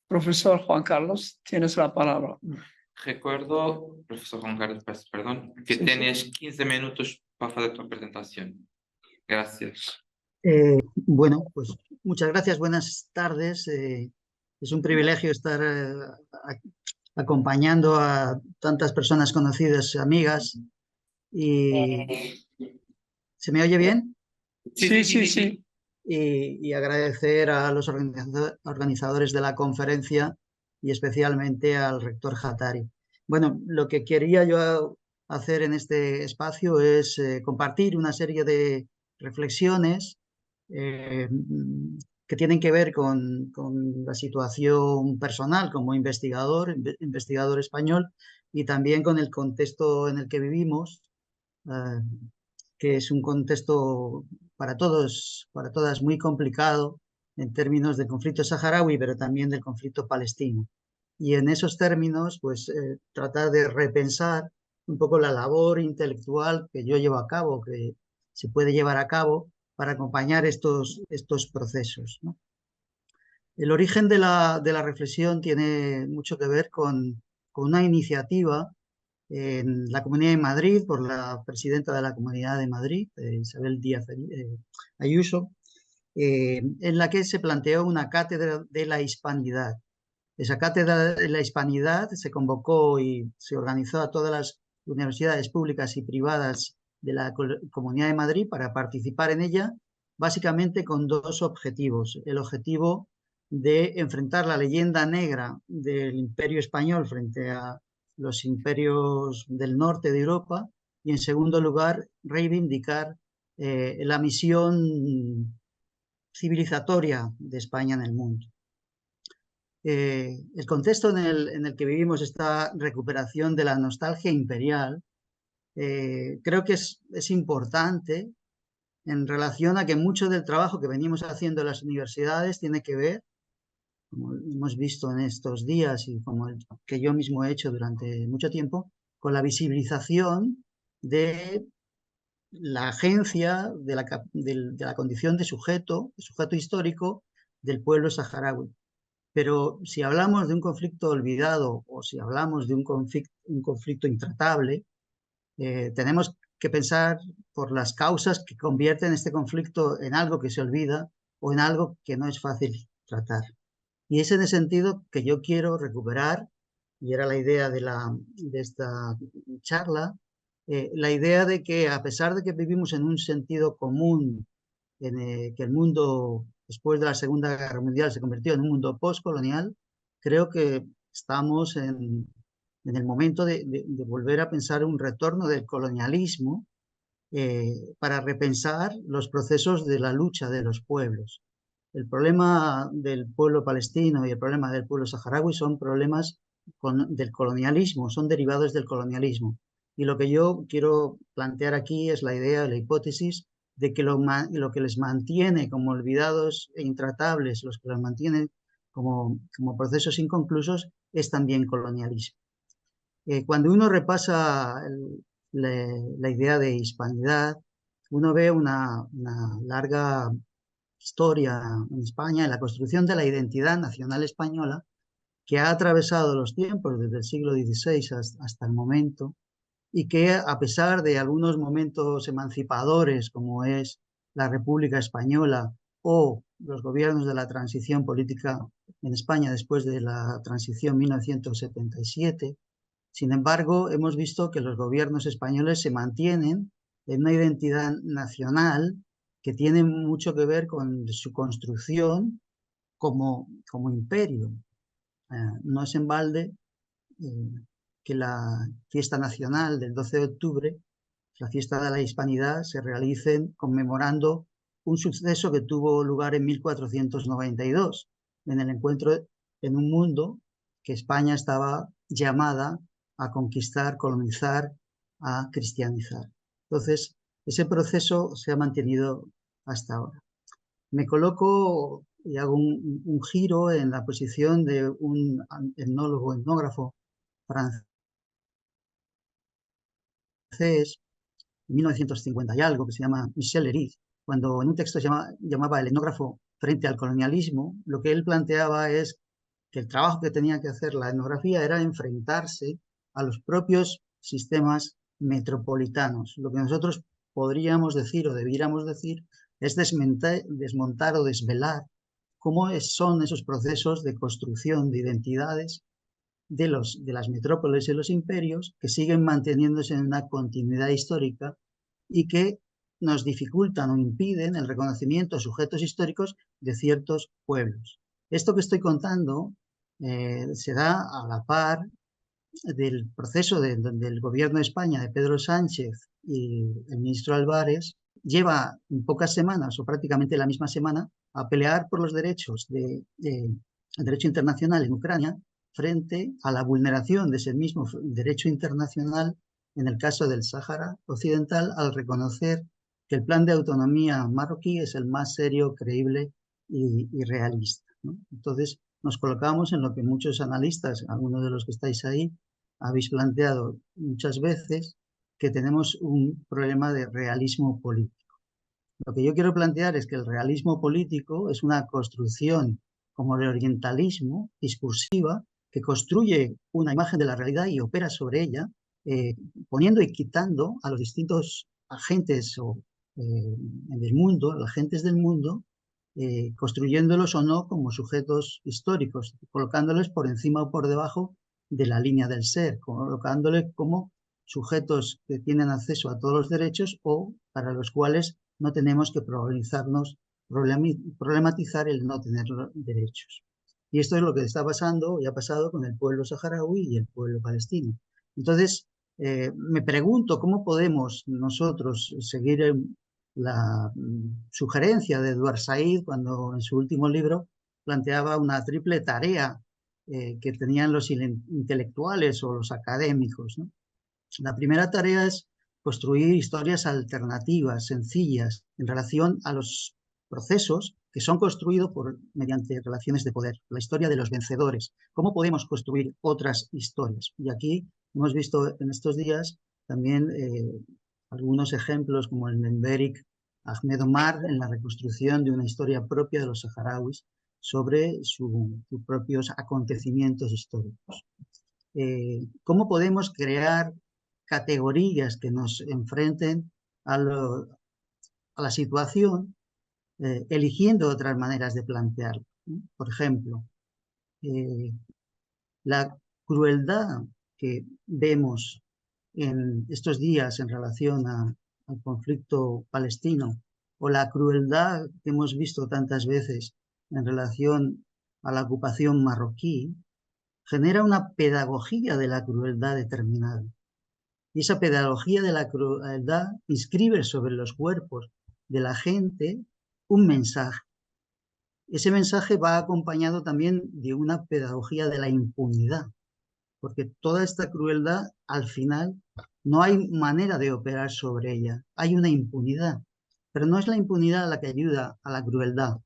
profesor Juan Carlos, tienes la palabra. Recuerdo, profesor Juan Carlos, perdón, que Sí, sí. tienes 15 minutos para hacer tu presentación. Gracias. Bueno, pues muchas gracias, buenas tardes. Es un privilegio estar acompañando a tantas personas conocidas, amigas. Y ¿se me oye bien? Sí. Y agradecer a los organizadores de la conferencia y especialmente al rector Hattari. Bueno, lo que quería yo hacer en este espacio es compartir una serie de reflexiones que tienen que ver con la situación personal como investigador español, y también con el contexto en el que vivimos, eh, que es un contexto para todos, para todas muy complicado en términos del conflicto saharaui, pero también del conflicto palestino. Y en esos términos, pues tratar de repensar un poco la labor intelectual que yo llevo a cabo, que se puede llevar a cabo para acompañar estos procesos, ¿no? El origen de la reflexión tiene mucho que ver con una iniciativa en la Comunidad de Madrid por la presidenta de la Comunidad de Madrid, Isabel Díaz Ayuso, en la que se planteó una cátedra de la hispanidad. Esa cátedra de la hispanidad se convocó y se organizó a todas las universidades públicas y privadas de la Comunidad de Madrid para participar en ella, básicamente con dos objetivos. El objetivo de enfrentar la leyenda negra del Imperio Español frente a los imperios del norte de Europa, y en segundo lugar reivindicar la misión civilizatoria de España en el mundo. El contexto en el que vivimos, esta recuperación de la nostalgia imperial, creo que es importante en relación a que mucho del trabajo que venimos haciendo en las universidades tiene que ver, como hemos visto en estos días y como el que yo mismo he hecho durante mucho tiempo, con la visibilización de la agencia de la condición de sujeto histórico del pueblo saharaui. Pero si hablamos de un conflicto olvidado o si hablamos de un conflicto intratable, tenemos que pensar por las causas que convierten este conflicto en algo que se olvida o en algo que no es fácil tratar. Y es en ese sentido que yo quiero recuperar, y era la idea de esta charla, la idea de que a pesar de que vivimos en un sentido común, que el mundo después de la Segunda Guerra Mundial se convirtió en un mundo postcolonial, creo que estamos en el momento de volver a pensar un retorno del colonialismo, para repensar los procesos de la lucha de los pueblos. El problema del pueblo palestino y el problema del pueblo saharaui son problemas del colonialismo, son derivados del colonialismo. Y lo que yo quiero plantear aquí es la idea, la hipótesis de que lo que les mantiene como olvidados e intratables, los que los mantienen como procesos inconclusos, es también colonialismo. Cuando uno repasa la idea de hispanidad, uno ve una larga historia en España, en la construcción de la identidad nacional española, que ha atravesado los tiempos desde el siglo XVI hasta el momento, y que a pesar de algunos momentos emancipadores, como es la República Española o los gobiernos de la transición política en España después de la transición 1977, sin embargo, hemos visto que los gobiernos españoles se mantienen en una identidad nacional que tiene mucho que ver con su construcción como imperio. No es en balde que la fiesta nacional del 12 de octubre, la fiesta de la Hispanidad, se realice conmemorando un suceso que tuvo lugar en 1492, en el encuentro en un mundo que España estaba llamada a conquistar, colonizar, a cristianizar. Entonces, ese proceso se ha mantenido hasta ahora. Me coloco y hago un giro en la posición de un etnólogo, etnógrafo francés, en 1950 y algo, que se llama Michel Lerid, cuando en un texto llamaba El etnógrafo frente al colonialismo, lo que él planteaba es que el trabajo que tenía que hacer la etnografía era enfrentarse a los propios sistemas metropolitanos. Lo que nosotros podríamos decir o debiéramos decir es desmontar o desvelar cómo son esos procesos de construcción de identidades de las metrópolis y los imperios que siguen manteniéndose en una continuidad histórica y que nos dificultan o impiden el reconocimiento de sujetos históricos de ciertos pueblos. Esto que estoy contando se da a la par del proceso del gobierno de España de Pedro Sánchez y el ministro Álvarez. Lleva en pocas semanas o prácticamente la misma semana a pelear por los derechos del derecho internacional en Ucrania frente a la vulneración de ese mismo derecho internacional en el caso del Sáhara Occidental, al reconocer que el plan de autonomía marroquí es el más serio, creíble y realista, ¿no? Entonces nos colocamos en lo que muchos analistas, algunos de los que estáis ahí, habéis planteado muchas veces, que tenemos un problema de realismo político. Lo que yo quiero plantear es que el realismo político es una construcción como el orientalismo, discursiva, que construye una imagen de la realidad y opera sobre ella, poniendo y quitando a los distintos agentes del mundo, los agentes del mundo, construyéndolos o no como sujetos históricos, colocándoles por encima o por debajo de la línea del ser, colocándoles como sujetos que tienen acceso a todos los derechos o para los cuales no tenemos que problematizar el no tener derechos. Y esto es lo que está pasando y ha pasado con el pueblo saharaui y el pueblo palestino. Entonces, me pregunto cómo podemos nosotros seguir la sugerencia de Edward Said cuando en su último libro planteaba una triple tarea que tenían los intelectuales o los académicos, ¿no? La primera tarea es construir historias alternativas, sencillas, en relación a los procesos que son construidos mediante relaciones de poder, la historia de los vencedores. ¿Cómo podemos construir otras historias? Y aquí hemos visto en estos días también algunos ejemplos como el Memberic Ahmed Omar en la reconstrucción de una historia propia de los saharauis sobre sus propios acontecimientos históricos. ¿Cómo podemos crear categorías que nos enfrenten a la situación, eligiendo otras maneras de plantearlo, ¿no? Por ejemplo, la crueldad que vemos en estos días en relación al conflicto palestino, o la crueldad que hemos visto tantas veces en relación a la ocupación marroquí, genera una pedagogía de la crueldad determinada. Y esa pedagogía de la crueldad inscribe sobre los cuerpos de la gente un mensaje. Ese mensaje va acompañado también de una pedagogía de la impunidad, porque toda esta crueldad, al final, no hay manera de operar sobre ella. Hay una impunidad, pero no es la impunidad la que ayuda a la crueldad,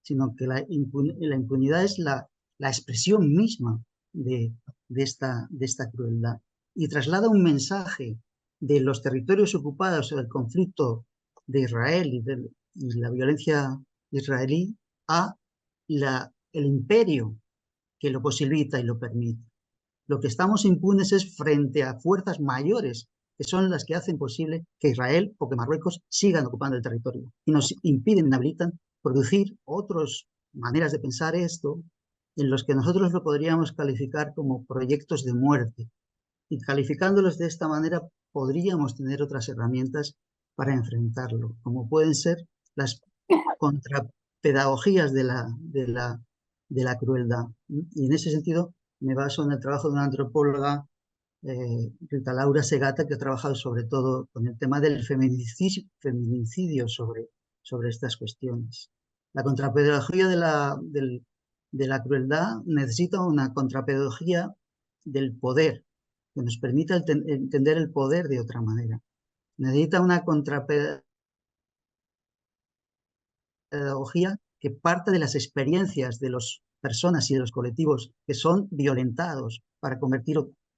sino que la impunidad es la expresión misma de esta crueldad. Y traslada un mensaje de los territorios ocupados o del conflicto de Israel y la violencia israelí a el imperio que lo posibilita y lo permite. Lo que estamos impunes es frente a fuerzas mayores, que son las que hacen posible que Israel o que Marruecos sigan ocupando el territorio y nos impiden, inhabilitan producir otras maneras de pensar esto en los que nosotros lo podríamos calificar como proyectos de muerte. Y calificándolos de esta manera podríamos tener otras herramientas para enfrentarlo, como pueden ser las contrapedagogías de la crueldad. Y en ese sentido me baso en el trabajo de una antropóloga, Rita Laura Segata, que ha trabajado sobre todo con el tema del feminicidio sobre estas cuestiones. La contrapedagogía de la crueldad necesita una contrapedagogía del poder, que nos permita entender el poder de otra manera. Necesita una contrapedagogía que parte de las experiencias de las personas y de los colectivos que son violentados para convertir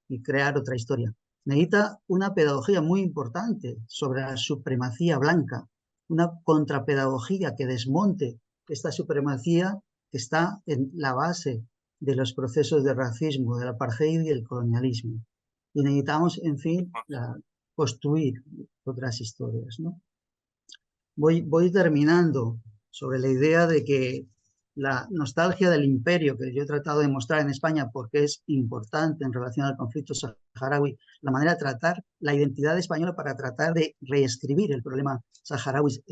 y crear otra historia. necesita una pedagogía muy importante sobre la supremacía blanca, una contrapedagogía que desmonte esta supremacía que está en la base de los procesos de racismo, del apartheid y el colonialismo. Y necesitamos, en fin, construir otras historias, ¿no? Voy terminando sobre la idea de que la nostalgia del imperio, que yo he tratado de mostrar en España porque es importante en relación al conflicto saharaui, la manera de tratar la identidad española para tratar de reescribir el problema saharaui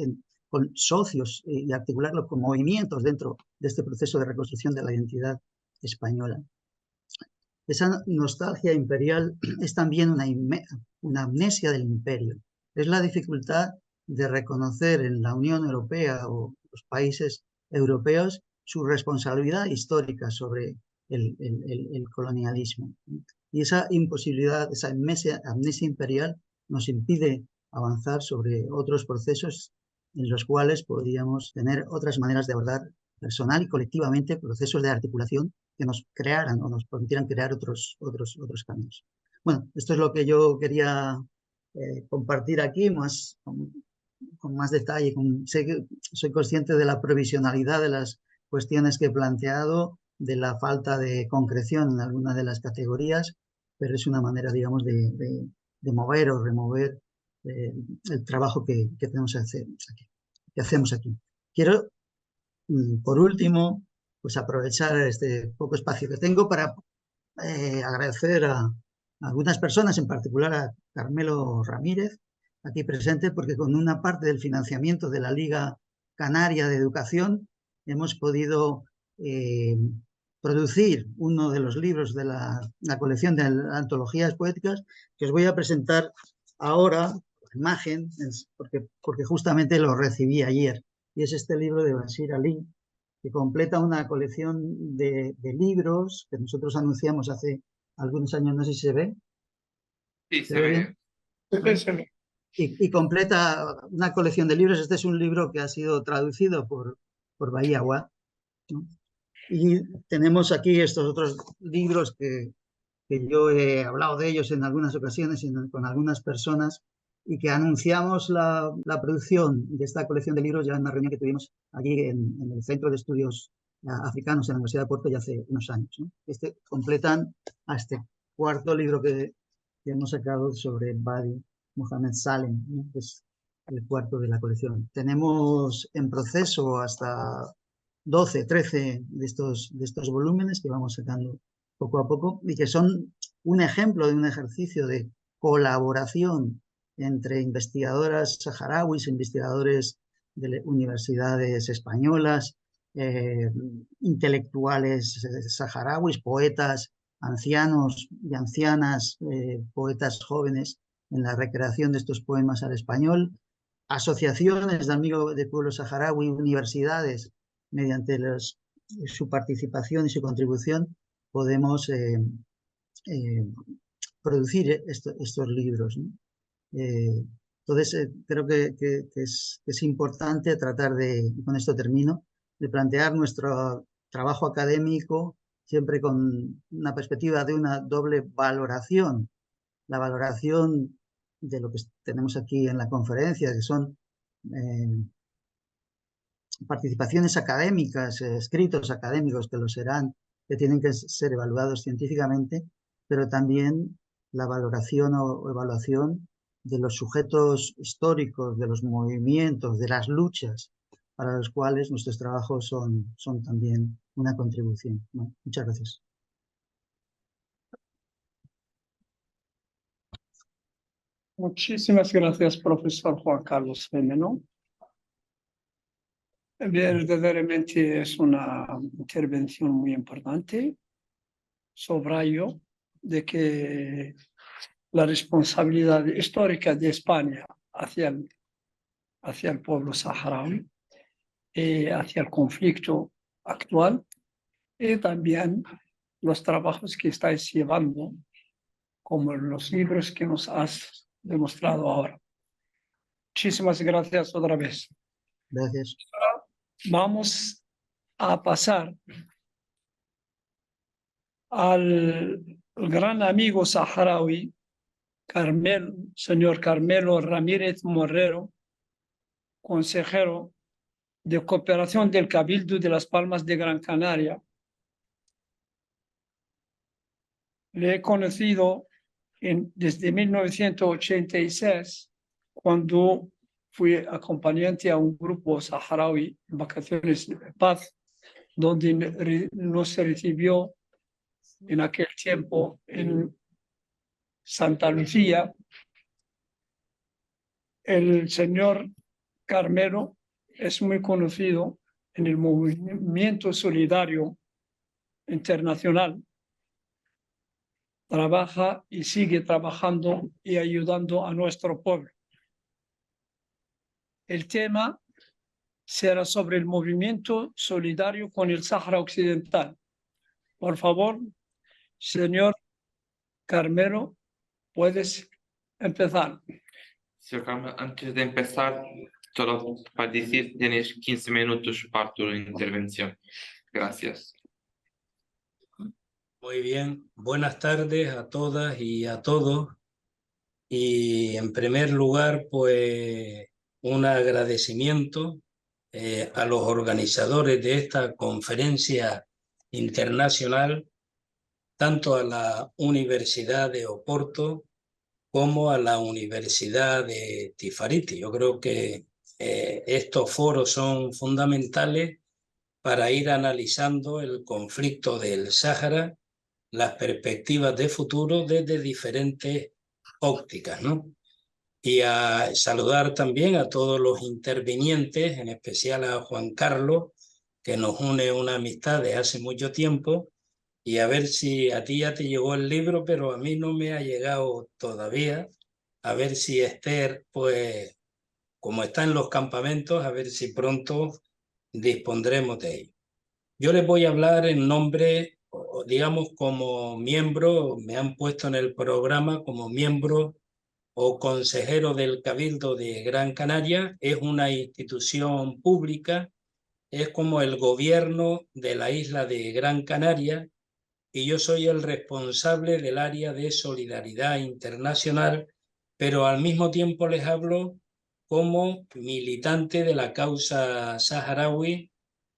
con socios y articularlo con movimientos dentro de este proceso de reconstrucción de la identidad española. Esa nostalgia imperial es también una amnesia del imperio. Es la dificultad de reconocer en la Unión Europea o los países europeos su responsabilidad histórica sobre el colonialismo. Y esa imposibilidad, esa amnesia imperial nos impide avanzar sobre otros procesos en los cuales podríamos tener otras maneras de abordar personal y colectivamente procesos de articulación que nos crearan o nos permitieran crear otros caminos. Bueno, esto es lo que yo quería compartir aquí con más detalle. Sé que soy consciente de la provisionalidad de las cuestiones que he planteado, de la falta de concreción en alguna de las categorías, pero es una manera, digamos, de mover o remover el trabajo que tenemos que hacer aquí, que hacemos aquí. Quiero, por último, pues aprovechar este poco espacio que tengo para agradecer a algunas personas, en particular a Carmelo Ramírez, aquí presente, porque con una parte del financiamiento de la Liga Canaria de Educación hemos podido producir uno de los libros de la colección de antologías poéticas que os voy a presentar ahora, imagen, porque justamente lo recibí ayer, y es este libro de Bashir Ali, que completa una colección de libros que nosotros anunciamos hace algunos años, no sé si se ve. Sí, se ve. Y completa una colección de libros. Este es un libro que ha sido traducido por Bahía Wa, ¿no? Y tenemos aquí estos otros libros que yo he hablado de ellos en algunas ocasiones con algunas personas y que anunciamos la producción de esta colección de libros ya en una reunión que tuvimos aquí en el Centro de Estudios Africanos en la Universidad de Puerto ya hace unos años, ¿no? Completan a este cuarto libro que hemos sacado sobre Badi Mohamed Salem, ¿no? Que es el cuarto de la colección. Tenemos en proceso hasta 12, 13 de estos volúmenes que vamos sacando poco a poco y que son un ejemplo de un ejercicio de colaboración entre investigadoras saharauis, investigadores de universidades españolas, intelectuales saharauis, poetas, ancianos y ancianas, poetas jóvenes en la recreación de estos poemas al español, asociaciones de amigos de pueblo saharaui, universidades, mediante su participación y su contribución podemos producir estos libros, ¿no? Entonces, creo que es importante tratar de, y con esto termino, de plantear nuestro trabajo académico siempre con una perspectiva de una doble valoración. La valoración de lo que tenemos aquí en la conferencia, que son participaciones académicas, escritos académicos que lo serán, que tienen que ser evaluados científicamente, pero también la valoración o evaluación de los sujetos históricos, de los movimientos, de las luchas, para los cuales nuestros trabajos son también una contribución. Bueno, muchas gracias. Muchísimas gracias, profesor Juan Carlos Femeno. Verdaderamente es una intervención muy importante. Subrayo de que la responsabilidad histórica de España hacia el pueblo saharaui, hacia el conflicto actual, y también los trabajos que estáis llevando, como los libros que nos has demostrado ahora. Muchísimas gracias otra vez. Gracias. Vamos a pasar al gran amigo saharaui señor Carmelo Ramírez Morrero, consejero de cooperación del Cabildo de Las Palmas de Gran Canaria. Le he conocido desde 1986, cuando fui acompañante a un grupo saharaui en vacaciones de paz, donde nos recibió en aquel tiempo en Santa Lucía. El señor Carmelo es muy conocido en el movimiento solidario internacional. Trabaja y sigue trabajando y ayudando a nuestro pueblo. El tema será sobre el movimiento solidario con el Sáhara Occidental. Por favor, señor Carmelo, puedes empezar. Señor Carmen, antes de empezar, solo para decir, tienes 15 minutos para tu intervención. Gracias. Muy bien, buenas tardes a todas y a todos. Y en primer lugar, pues un agradecimiento a los organizadores de esta conferencia internacional, tanto a la Universidad de Oporto como a la Universidad de Tifariti. Yo creo que estos foros son fundamentales para ir analizando el conflicto del Sáhara, las perspectivas de futuro desde diferentes ópticas, ¿no? Y a saludar también a todos los intervinientes, en especial a Juan Carlos, que nos une una amistad de hace mucho tiempo, y a ver si a ti ya te llegó el libro, pero a mí no me ha llegado todavía. A ver si Esther, pues, como está en los campamentos, a ver si pronto dispondremos de ello. Yo les voy a hablar en nombre, digamos, como miembro, me han puesto en el programa como miembro o consejero del Cabildo de Gran Canaria. Es una institución pública, es como el gobierno de la isla de Gran Canaria, y yo soy el responsable del área de solidaridad internacional, pero al mismo tiempo les hablo como militante de la causa saharaui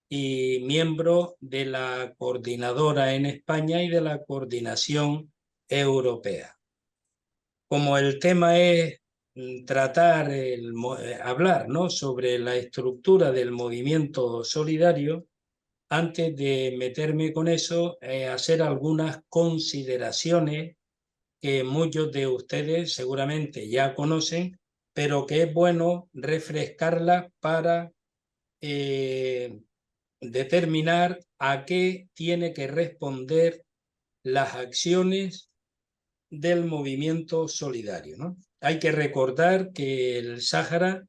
y miembro de la coordinadora en España y de la coordinación europea. Como el tema es hablar, ¿no?, sobre la estructura del movimiento solidario, antes de meterme con eso, hacer algunas consideraciones que muchos de ustedes seguramente ya conocen, pero que es bueno refrescarlas para determinar a qué tiene que responder las acciones del movimiento solidario, ¿no? Hay que recordar que el Sáhara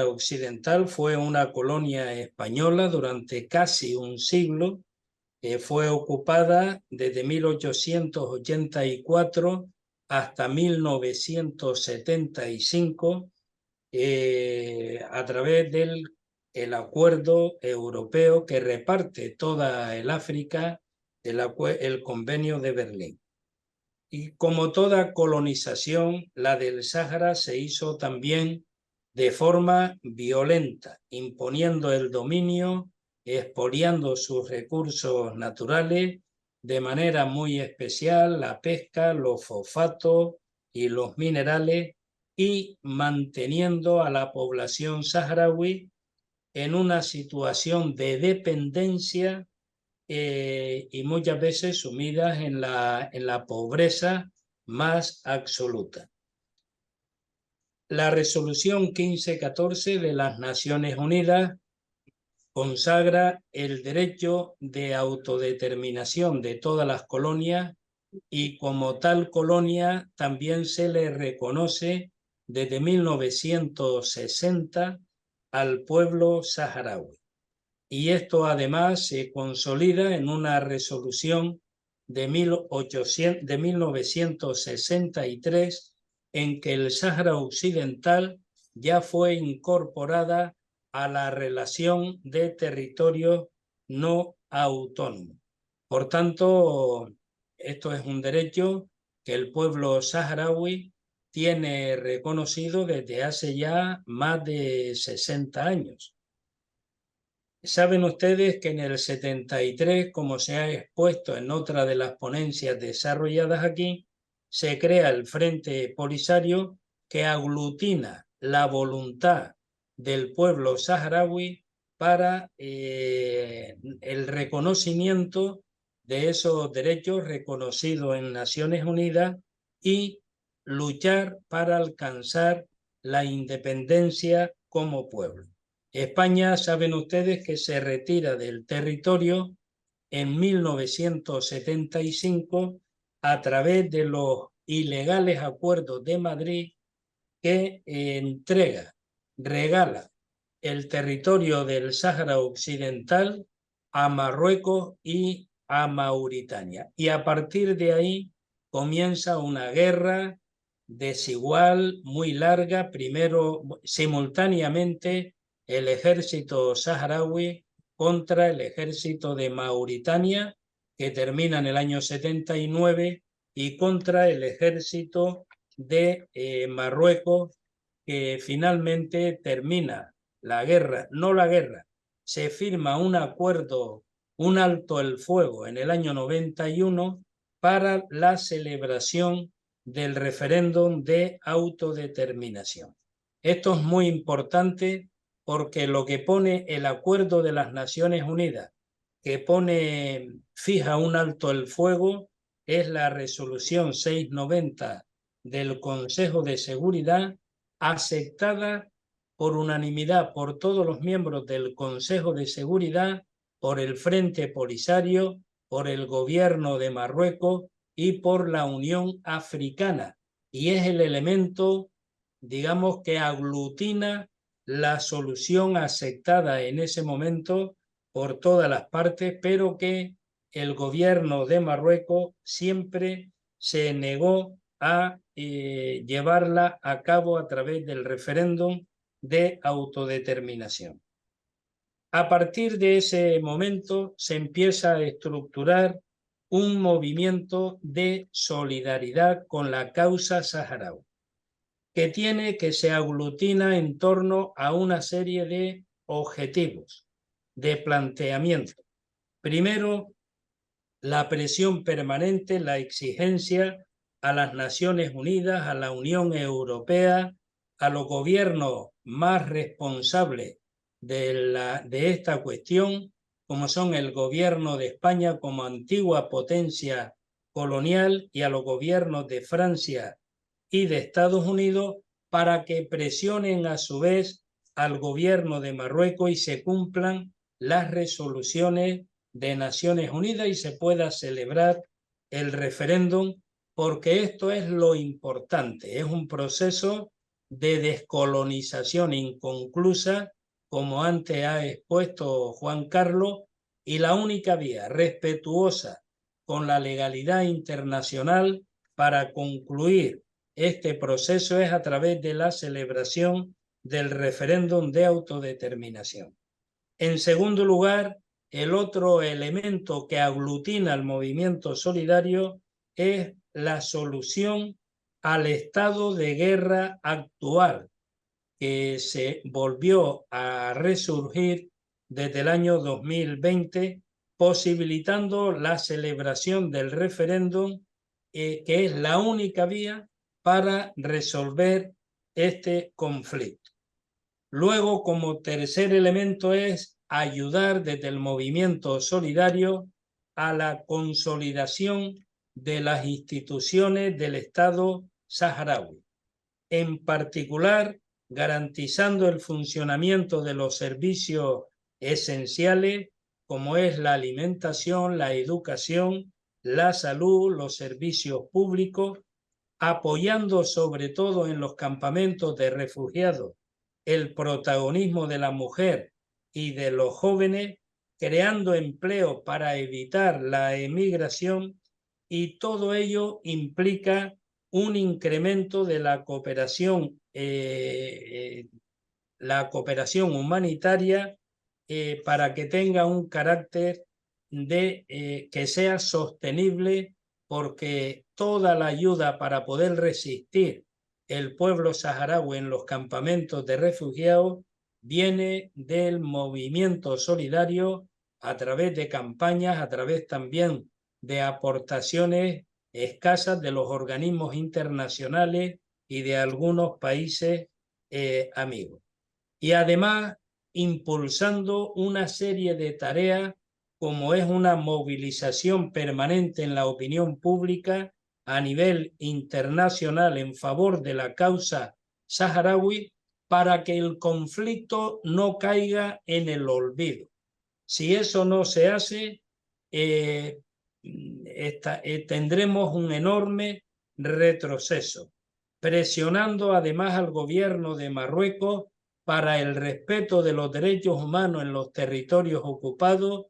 Occidental fue una colonia española durante casi un siglo. Fue ocupada desde 1884 hasta 1975 a través del acuerdo europeo que reparte toda el África, el Convenio de Berlín. Y como toda colonización, la del Sáhara se hizo también de forma violenta, imponiendo el dominio, expoliando sus recursos naturales, de manera muy especial la pesca, los fosfatos y los minerales, y manteniendo a la población saharaui en una situación de dependencia y muchas veces sumidas en la pobreza más absoluta. La resolución 1514 de las Naciones Unidas consagra el derecho de autodeterminación de todas las colonias, y como tal colonia también se le reconoce desde 1960 al pueblo saharaui. Y esto además se consolida en una resolución de 1963 en que el Sáhara Occidental ya fue incorporada a la relación de territorio no autónomo. Por tanto, esto es un derecho que el pueblo saharaui tiene reconocido desde hace ya más de 60 años. Saben ustedes que en el 73, como se ha expuesto en otra de las ponencias desarrolladas aquí, se crea el Frente Polisario que aglutina la voluntad del pueblo saharaui para el reconocimiento de esos derechos reconocidos en Naciones Unidas y luchar para alcanzar la independencia como pueblo. España, saben ustedes que se retira del territorio en 1975 a través de los ilegales acuerdos de Madrid que regala el territorio del Sáhara Occidental a Marruecos y a Mauritania. Y a partir de ahí comienza una guerra desigual, muy larga, primero simultáneamente el ejército saharaui contra el ejército de Mauritania, que termina en el año 79, y contra el ejército de Marruecos, que finalmente termina la guerra, no la guerra, se firma un acuerdo, un alto el fuego en el año 91 para la celebración del referéndum de autodeterminación. Esto es muy importante porque lo que pone el Acuerdo de las Naciones Unidas, que fija un alto el fuego, es la resolución 690 del Consejo de Seguridad, aceptada por unanimidad por todos los miembros del Consejo de Seguridad, por el Frente Polisario, por el gobierno de Marruecos y por la Unión Africana. Y es el elemento, digamos, que aglutina la solución aceptada en ese momento por todas las partes, pero que el gobierno de Marruecos siempre se negó a llevarla a cabo a través del referéndum de autodeterminación. A partir de ese momento se empieza a estructurar un movimiento de solidaridad con la causa saharaui, que se aglutina en torno a una serie de objetivos, de planteamientos. Primero, la presión permanente, la exigencia a las Naciones Unidas, a la Unión Europea, a los gobiernos más responsables de esta cuestión, como son el gobierno de España como antigua potencia colonial y a los gobiernos de Francia y de Estados Unidos, para que presionen a su vez al gobierno de Marruecos y se cumplan las resoluciones de Naciones Unidas y se pueda celebrar el referéndum, porque esto es lo importante, es un proceso de descolonización inconclusa, como antes ha expuesto Juan Carlos, y la única vía respetuosa con la legalidad internacional para concluir este proceso es a través de la celebración del referéndum de autodeterminación. En segundo lugar, el otro elemento que aglutina al movimiento solidario es la solución al estado de guerra actual, que se volvió a resurgir desde el año 2020, posibilitando la celebración del referéndum, que es la única vía para resolver este conflicto. Luego, como tercer elemento, es ayudar desde el movimiento solidario a la consolidación de las instituciones del Estado saharaui, en particular garantizando el funcionamiento de los servicios esenciales como es la alimentación, la educación, la salud, los servicios públicos, apoyando sobre todo en los campamentos de refugiados el protagonismo de la mujer y de los jóvenes, creando empleo para evitar la emigración, y todo ello implica un incremento de la cooperación humanitaria para que tenga un carácter de que sea sostenible porque toda la ayuda para poder resistir el pueblo saharaui en los campamentos de refugiados viene del movimiento solidario a través de campañas, a través también de aportaciones escasas de los organismos internacionales y de algunos países amigos. Y además impulsando una serie de tareas como es una movilización permanente en la opinión pública a nivel internacional en favor de la causa saharaui para que el conflicto no caiga en el olvido. Si eso no se hace, tendremos un enorme retroceso, presionando además al gobierno de Marruecos para el respeto de los derechos humanos en los territorios ocupados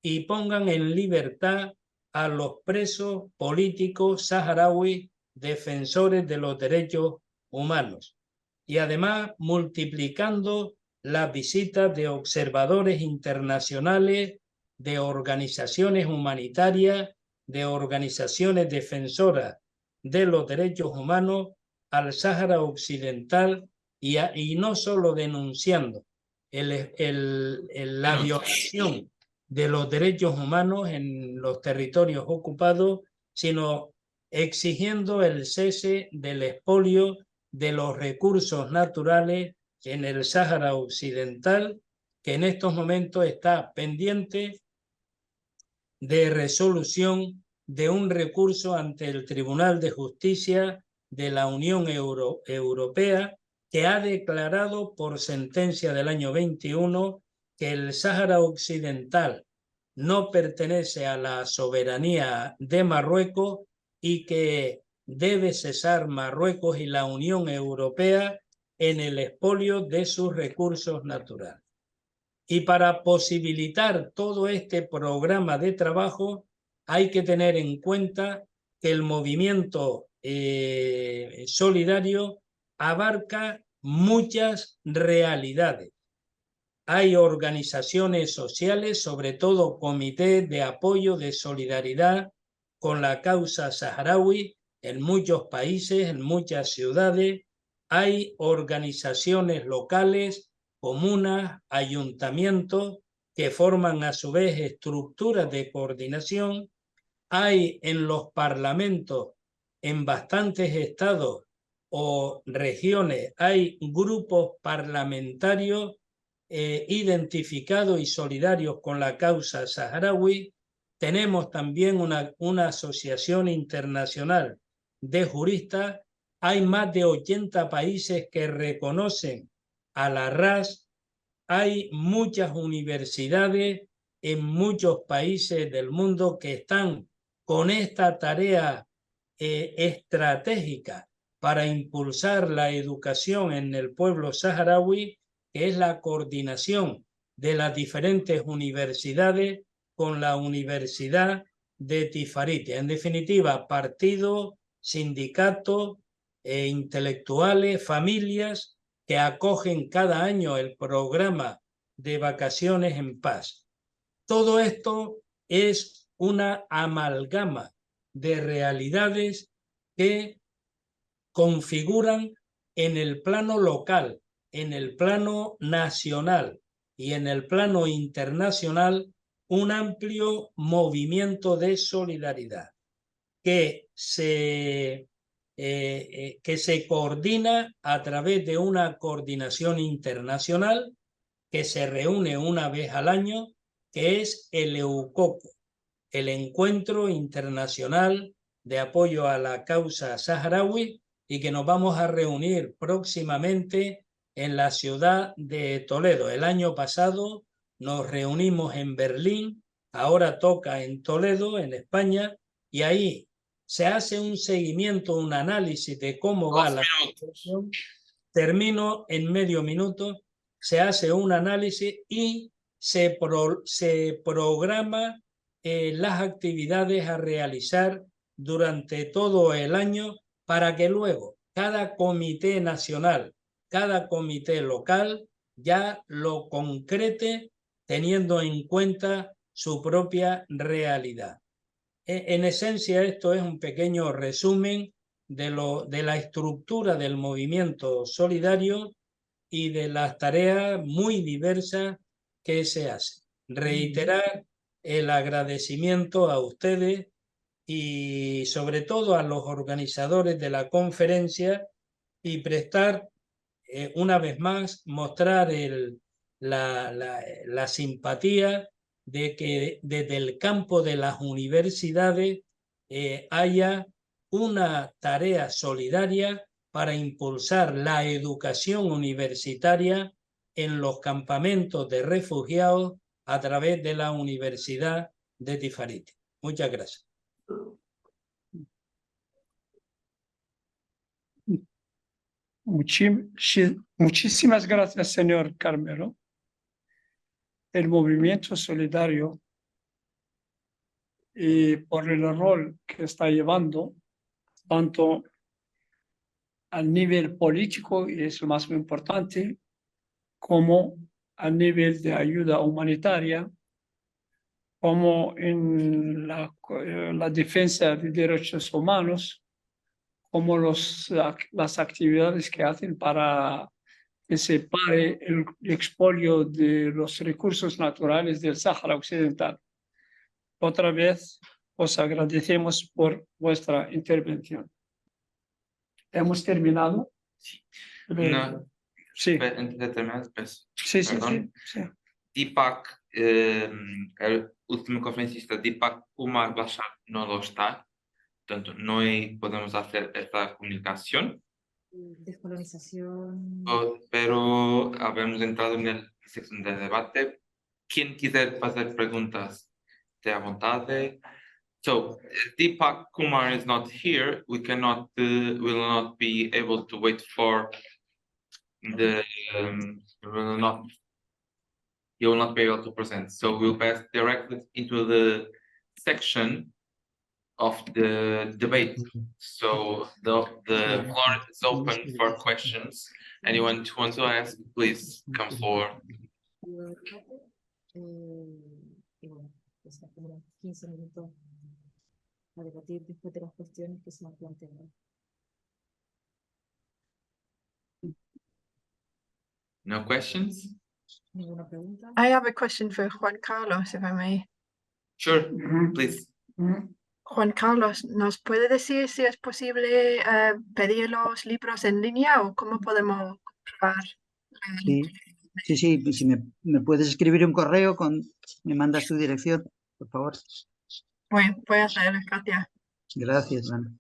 y pongan en libertad a los presos políticos saharauis defensores de los derechos humanos. Y además multiplicando las visitas de observadores internacionales, de organizaciones humanitarias, de organizaciones defensoras de los derechos humanos al Sáhara Occidental y no solo denunciando la violación de los derechos humanos en los territorios ocupados, sino exigiendo el cese del expolio de los recursos naturales en el Sáhara Occidental, que en estos momentos está pendiente de resolución de un recurso ante el Tribunal de Justicia de la Unión Europea, que ha declarado por sentencia del año 21 que el Sáhara Occidental no pertenece a la soberanía de Marruecos y que debe cesar Marruecos y la Unión Europea en el expolio de sus recursos naturales. Y para posibilitar todo este programa de trabajo hay que tener en cuenta que el movimiento solidario abarca muchas realidades. Hay organizaciones sociales, sobre todo comités de apoyo de solidaridad con la causa saharaui en muchos países, en muchas ciudades. Hay organizaciones locales, comunas, ayuntamientos que forman a su vez estructuras de coordinación. Hay en los parlamentos, en bastantes estados o regiones, hay grupos parlamentarios identificados y solidarios con la causa saharaui. Tenemos también una asociación internacional de juristas. Hay más de 80 países que reconocen a la RAS. Hay muchas universidades en muchos países del mundo que están con esta tarea estratégica para impulsar la educación en el pueblo saharaui, que es la coordinación de las diferentes universidades con la Universidad de Tifariti. En definitiva, partidos, sindicatos, intelectuales, familias que acogen cada año el programa de vacaciones en paz. Todo esto es una amalgama de realidades que configuran en el plano local, en el plano nacional y en el plano internacional un amplio movimiento de solidaridad que se coordina a través de una coordinación internacional que se reúne una vez al año, que es el EUCOP, el Encuentro Internacional de Apoyo a la Causa Saharaui, y que nos vamos a reunir próximamente en la ciudad de Toledo. El año pasado nos reunimos en Berlín, ahora toca en Toledo, en España, y ahí se hace un seguimiento, un análisis de cómo va la situación. Termino en medio minuto. Se hace un análisis y se programa las actividades a realizar durante todo el año para que luego cada comité nacional, cada comité local ya lo concrete teniendo en cuenta su propia realidad. En esencia, esto es un pequeño resumen de la estructura del movimiento solidario y de las tareas muy diversas que se hacen. Reiterar el agradecimiento a ustedes y sobre todo a los organizadores de la conferencia y prestar una vez más, mostrar la simpatía de que desde el campo de las universidades haya una tarea solidaria para impulsar la educación universitaria en los campamentos de refugiados a través de la Universidad de Tifariti. Muchas gracias. Muchísimas gracias, señor Carmelo. El movimiento solidario y por el rol que está llevando, tanto al nivel político, y es lo más importante, como a nivel de ayuda humanitaria, como en la defensa de derechos humanos, como las actividades que hacen para que se pare el expolio de los recursos naturales del Sáhara Occidental. Otra vez, os agradecemos por vuestra intervención. ¿Hemos terminado? No. Sí. Antes de terminar, pues, Sí. Deepak, el último conferencista, Deepak Kumar Bashar, no lo está. Portanto, no podemos hacer esta comunicación. Descolonización. Pero habíamos entrado en la sección de debate. Quien quiser hacer preguntas, esté a vontade. So, Deepak Kumar is not here. We cannot, will not be able to wait for the, he will not be able to present. So we'll pass directly into the section of the debate. So the floor is open for questions. Anyone who wants to ask, please come forward. Y bueno, pues como 15 minutos a debatir después de las cuestiones que se han planteado. No questions? ¿Ninguna pregunta? I have a question for Juan Carlos, if I may. Sure, please. Juan Carlos, ¿nos puede decir si es posible pedir los libros en línea o cómo podemos comprobar? Sí, si me puedes escribir un correo, me mandas tu dirección, por favor. Bueno, voy a hacerlo, gracias. Gracias, Ana.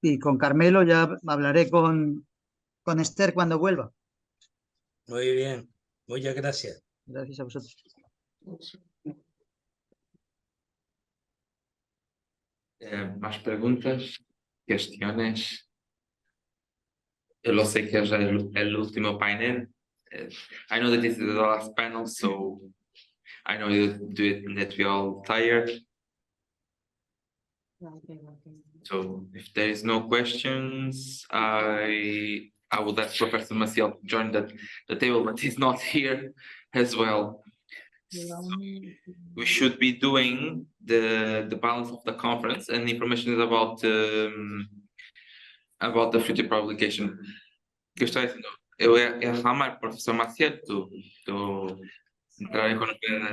Y con Carmelo ya hablaré con Esther cuando vuelva. Muy bien, muchas gracias. Gracias a vosotros. Más preguntas, cuestiones. Yo lo sé que es el último panel. I know that this is the last panel, so I know that we all tired. So if there is no questions, I would ask Professor Maciel to join the table, but he's not here as well. So we should be doing the balance of the conference, and the information is about the future publication. Que eu estou dizendo, eu ia chamar o professor Maciel do entrar en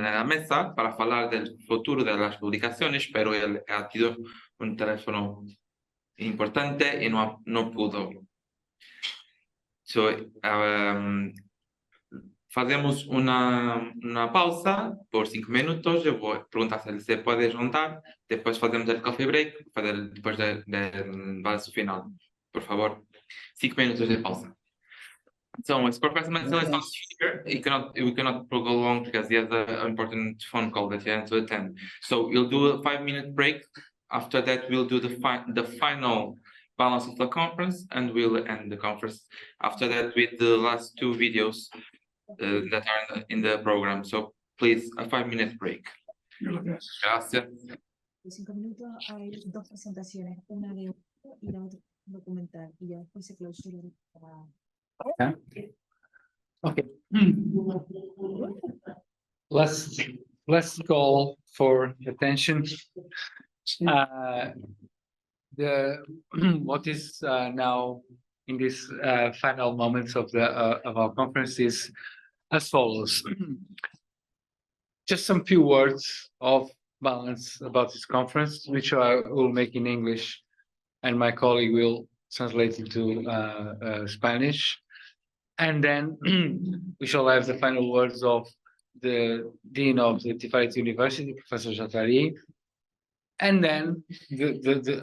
la mesa para hablar del futuro de las publicaciones, pero él ha tenido un teléfono importante y no pudo. So, fazemos una pausa por 5 minutos. Yo voy a preguntar si se puede juntar. Después fazemos el coffee break, después del balance final. Por favor, 5 minutos de pausa. So, as Professor Mansell is not here, we cannot go long because he has an important phone call that he has to attend. So we'll do a 5-minute break. After that, we'll do the final balance of the conference, and we'll end the conference after that with the last 2 videos that are in the program. So please, a 5-minute break. Gracias. En 5 minutos hay 2 presentaciones, una de y la otra documental, y ya después se clausura para... Okay. Let's last call for attention. The what is now in these final moments of our conference is as follows. Just some few words of balance about this conference, which I will make in English, and my colleague will translate into Spanish. And then we shall have the final words of the Dean of the Tifariti University, Professor Jatari. And then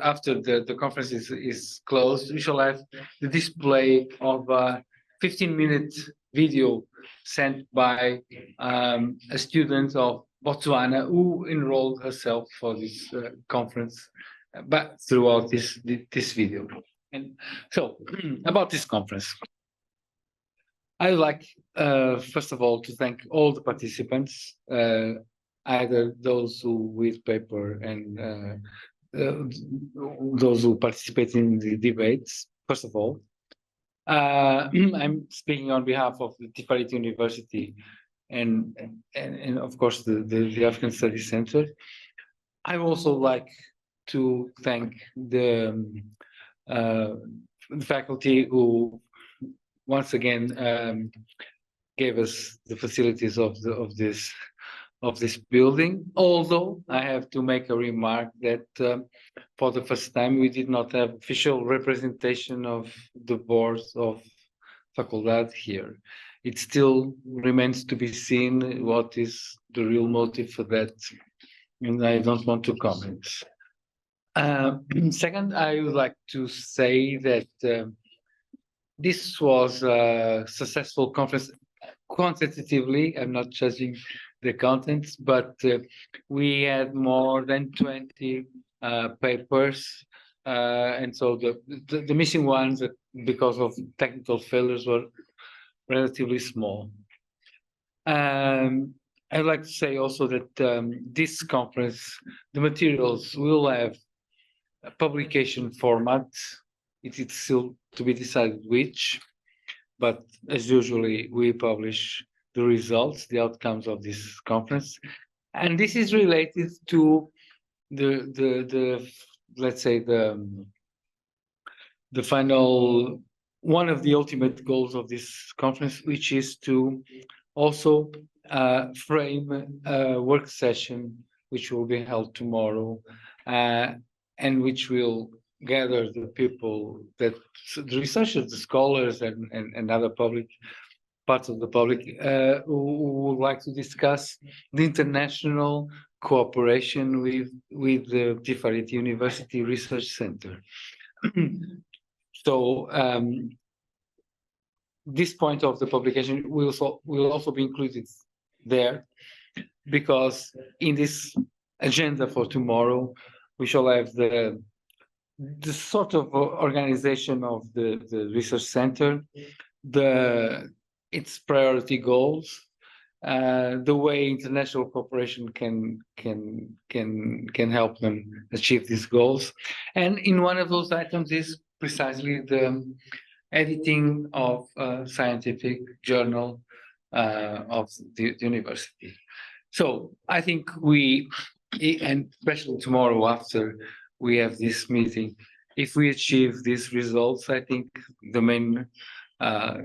after the conference is closed, we shall have the display of a 15-minute video sent by a student of Botswana who enrolled herself for this conference, but throughout this video. And so about this conference, I would like, first of all, to thank all the participants, either those who with paper and those who participate in the debates, first of all. I'm speaking on behalf of the Tifariti University and of course the African Studies Center. I would also like to thank the faculty who once again gave us the facilities of this building. Although I have to make a remark that for the first time we did not have official representation of the boards of Faculdade here. It still remains to be seen what is the real motive for that, and I don't want to comment. Second, I would like to say that this was a successful conference quantitatively. I'm not judging the contents, but we had more than 20 papers, and so the missing ones, because of technical failures, were relatively small. I'd like to say also that this conference, the materials will have a publication format. It's still to be decided which, but as usually we publish the results, the outcomes of this conference, and this is related to the let's say the final, one of the ultimate goals of this conference, which is to also frame a work session which will be held tomorrow, and which will gather the people, that the researchers, the scholars, and other public parts of the public who would like to discuss the international cooperation with the Tifariti University Research Center. So this point of the publication will also be included there, because in this agenda for tomorrow we shall have the sort of organization of the research center, its priority goals, the way international cooperation can help them achieve these goals, and in one of those items is precisely the editing of a scientific journal of the university. So I think we, and especially tomorrow after we have this meeting, if we achieve these results, I think the main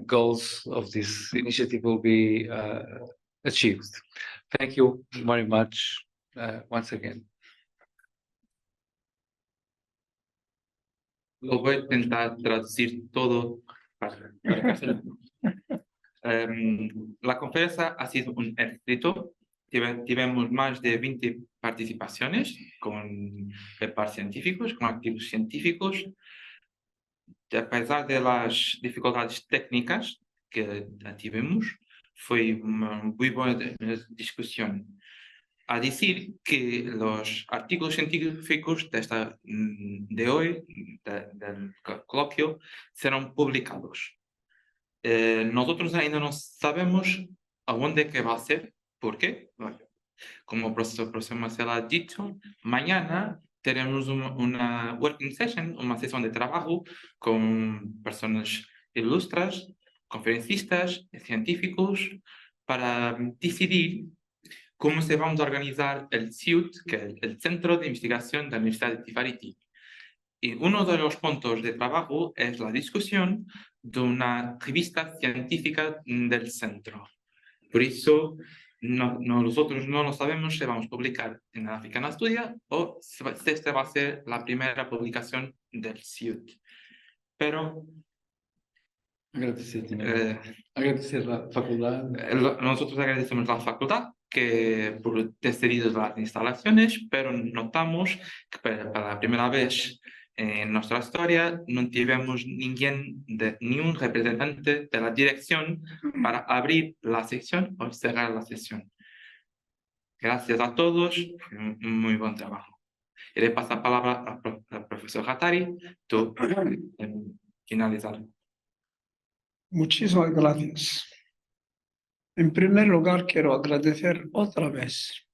goals of this initiative will be achieved. Thank you very much once again. Lo voy a intentar traducir todo la conferencia ha sido un éxito. Tivemos más de 20 participaciones con pares científicos, con artigos científicos. Apesar das dificuldades técnicas que tivemos, foi uma muy buena discusión. A decir que los artículos científicos de hoy, del coloquio, serán publicados. Nosotros ainda no sabemos a dónde que va a ser. ¿Por qué? Como el profesor Marcelo ha dicho, mañana teremos una working session, una sesión de trabajo con personas ilustres, conferencistas, científicos, para decidir cómo se vamos a organizar el CEAUP, que es el Centro de Investigación de la Universidad de Tifariti. Y uno de los puntos de trabajo es la discusión de una revista científica del centro. Por eso, nosotros no lo sabemos si vamos a publicar en Africana Studia o si esta va a ser la primera publicación del CEAUP. Pero agradecer la facultad. Nosotros agradecemos a la facultad por ter cedido las instalaciones, pero notamos que para la primera vez en nuestra historia no tivemos ni un representante de la dirección para abrir la sección o cerrar la sesión. Gracias a todos, fue un muy buen trabajo. Y le paso la palabra al profesor Hatari, tú finalizar. Muchísimas gracias. En primer lugar, quiero agradecer otra vez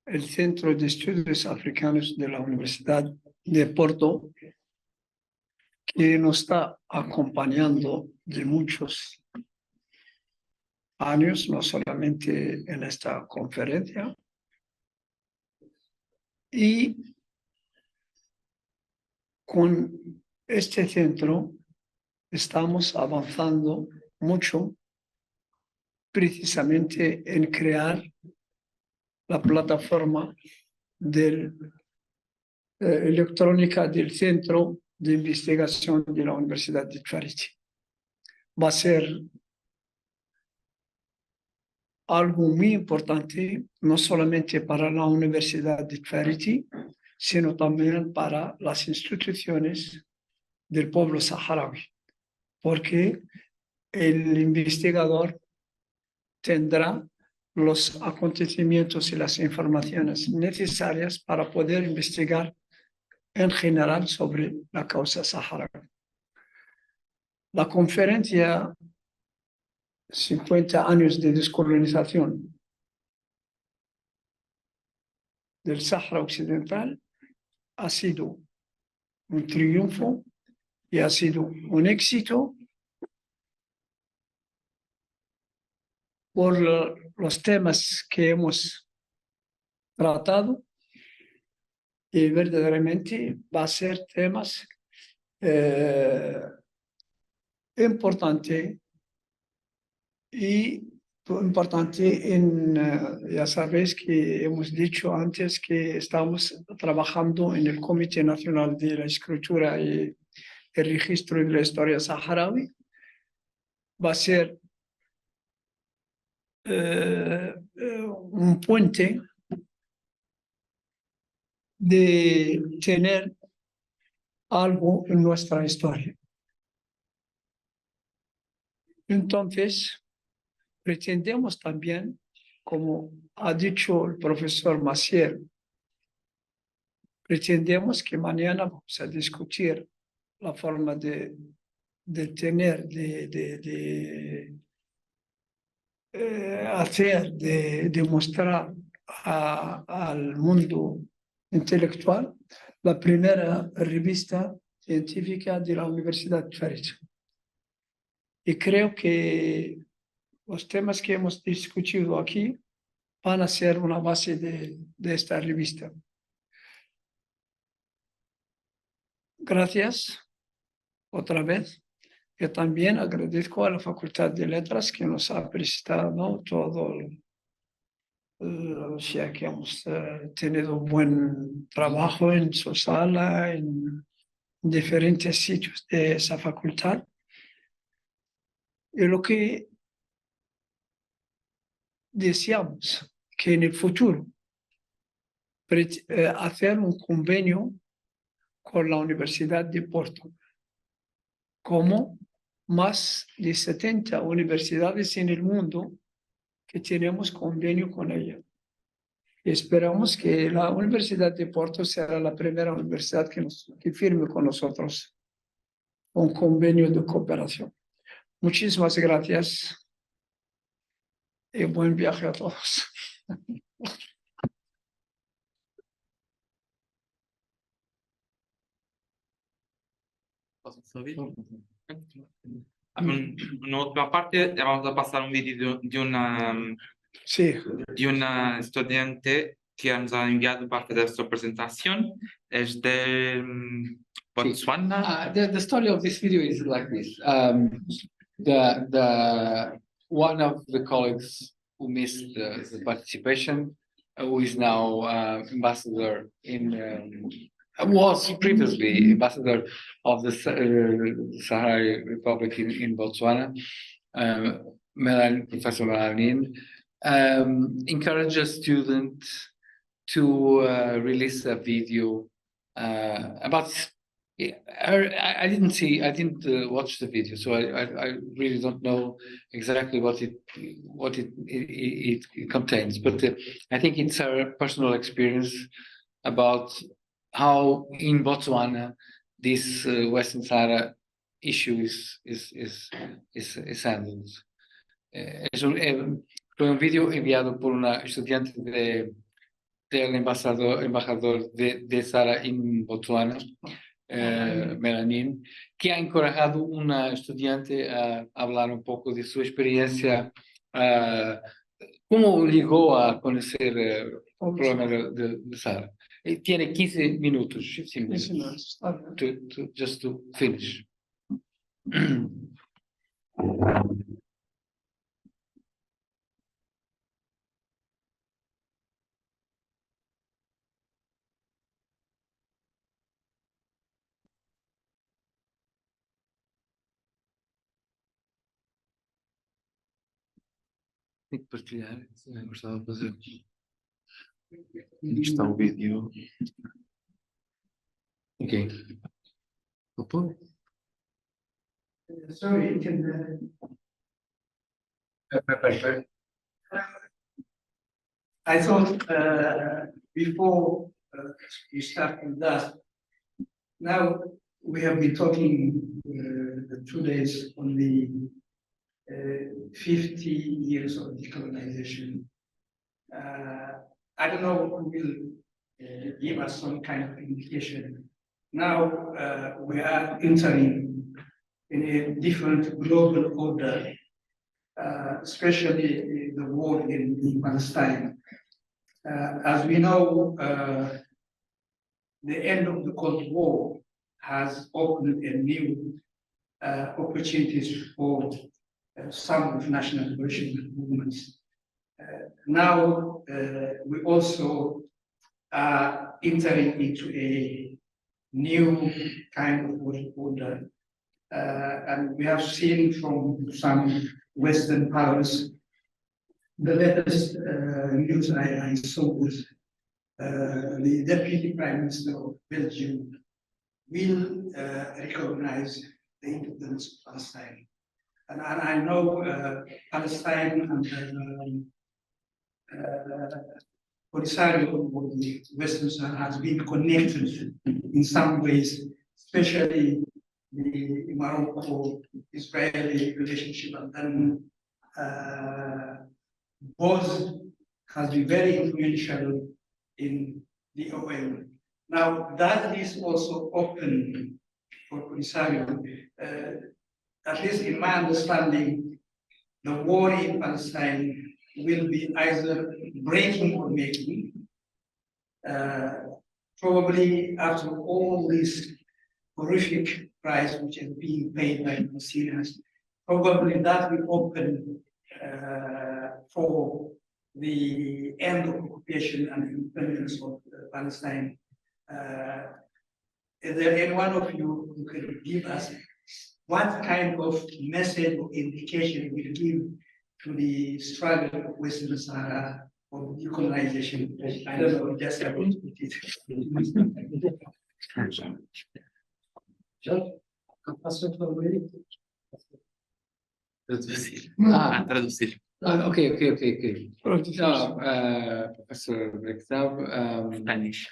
el Centro de Estudios Africanos de la Universidad de Porto, que nos está acompañando de muchos años, no solamente en esta conferencia. Y con este centro estamos avanzando mucho precisamente en crear la plataforma electrónica del Centro de Investigación de la Universidad de Tifariti. Va a ser algo muy importante, no solamente para la Universidad de Tifariti, sino también para las instituciones del pueblo saharaui, porque el investigador tendrá los acontecimientos y las informaciones necesarias para poder investigar en general sobre la causa saharaui. La conferencia 50 años de descolonización del Sahara Occidental ha sido un triunfo y ha sido un éxito por los temas que hemos tratado, y verdaderamente va a ser temas importantes ya sabéis que hemos dicho antes que estamos trabajando en el Comité Nacional de la Escritura y el Registro de la Historia Saharaui. Va a ser un puente de tener algo en nuestra historia. Entonces, pretendemos también, como ha dicho el profesor Maciel, pretendemos que mañana vamos a discutir la forma de demostrar al mundo intelectual la primera revista científica de la Universidad de Tifariti. Y creo que los temas que hemos discutido aquí van a ser una base de esta revista. Gracias otra vez. Yo también agradezco a la Facultad de Letras que nos ha prestado todo, o sea que hemos tenido buen trabajo en su sala, en diferentes sitios de esa facultad. Y lo que deseamos que en el futuro hacer un convenio con la Universidad de Porto, como más de 70 universidades en el mundo que tenemos convenio con ella. Y esperamos que la Universidad de Porto será la primera universidad que firme con nosotros un convenio de cooperación. Muchísimas gracias y buen viaje a todos. En una última parte, vamos a pasar un vídeo de una Sí. Y una estudiante que nos ha enviado para hacer su presentación es de Botswana. The story of this video is like this. One of the colleagues who missed the participation, who is now ambassador was previously ambassador of the Sahara Republic in Botswana, Professor Melanin, encouraged a student to release a video about. I didn't watch the video, so I really don't know exactly what it contains. But I think it's a personal experience about how in Botswana this Western Sahara issue is handled. Fue un vídeo enviado por una estudiante del embajador de Sahara en Botswana, Melanin, que ha encorajado una estudiante a hablar un poco de su experiencia, cómo llegó a conocer el problema de Sahara. Tiene 15 minutos, 15 minutes, just to finish. Tem que partilhar, gostava de fazer. Aqui está o vídeo. Ok. Opa. Sorry, can I thought before you start with that, now we have been talking 2 days on the 50 years of decolonization. I don't know who will give us some kind of indication. Now we are entering in a different global order, especially the war in Palestine. As we know, the end of the Cold War has opened a new opportunities for some of national liberation movements. Now we also are entering into a new kind of world order. And we have seen from some Western powers, the latest news I saw was the Deputy Prime Minister of Belgium will recognize the independence of Palestine. And I know Palestine and Polisario, the Western Sahara, has been connected in some ways, especially the Morocco-Israeli relationship, and then both has been very influential in the OL. Now, that is also open for Polisario. At least in my understanding, the war in Palestine will be either breaking or making. Probably after all this horrific price which is being paid by Palestinians, probably that will open for the end of occupation and independence of Palestine. Is there any one of you who can give us what kind of message or indication will give to the struggle of Western Sahara for decolonization? I don't know, just about it. Traduzir. Ah. Traduzir. Ok. No, Professor Bektav. Spanish.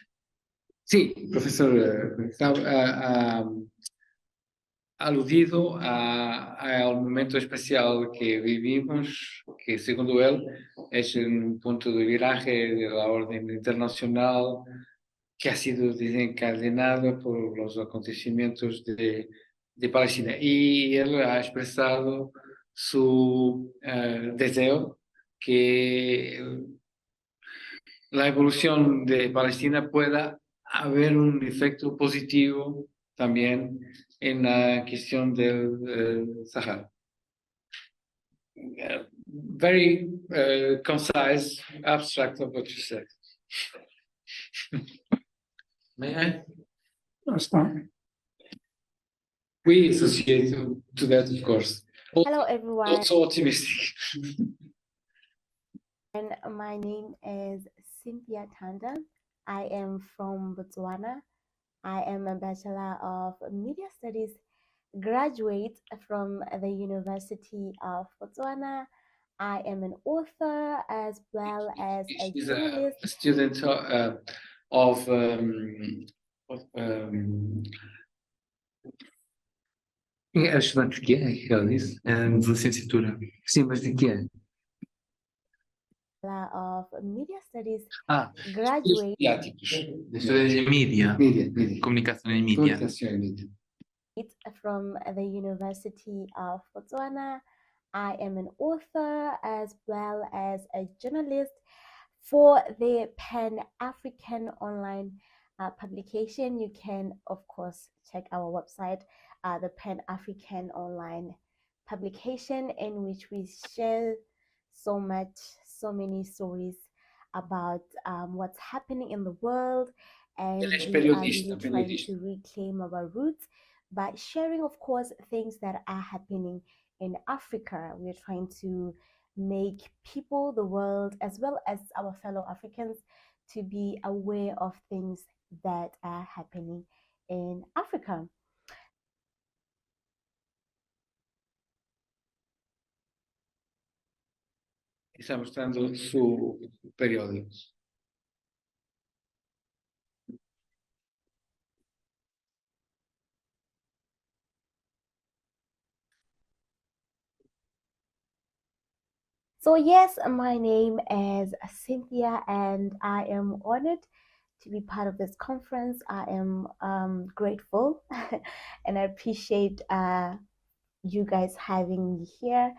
Sí, profesor Bektav aludido ao momento especial que vivimos, que segundo él es un punto de viraje de la orden internacional que ha sido desencadenado por los acontecimientos de Palestina. Y él ha expresado su deseo que la evolución de Palestina pueda haber un efecto positivo también en la cuestión del Sahara. Very concise, abstract of what you said. May I? That's fine. We associate to that, of course. Hello, everyone. Also optimistic. And my name is Cynthia Tanda. I am from Botswana. I am a Bachelor of Media Studies graduate from the University of Botswana. I am an author as well as a She's journalist. a student of é estudante de quê? Que ela disse? De licenciatura. Sim, mas de quê? Of Media Studies Graduate. Mediáticos. Estudos de mídia. Mídia. Comunicação em mídia. Comunicação em mídia. From the University of Botswana. I am an author as well as a journalist for the Pan-African online publication. You can, of course, check our website, the Pan-African online publication, in which we share so many stories about what's happening in the world, and we are really trying to reclaim our roots by sharing, of course, things that are happening in Africa. We are trying to make people, the world, as well as our fellow Africans, to be aware of things that are happening in Africa. Está mostrando su periódico. So yes, my name is Cynthia, and I am honored to be part of this conference. I am grateful and I appreciate you guys having me here.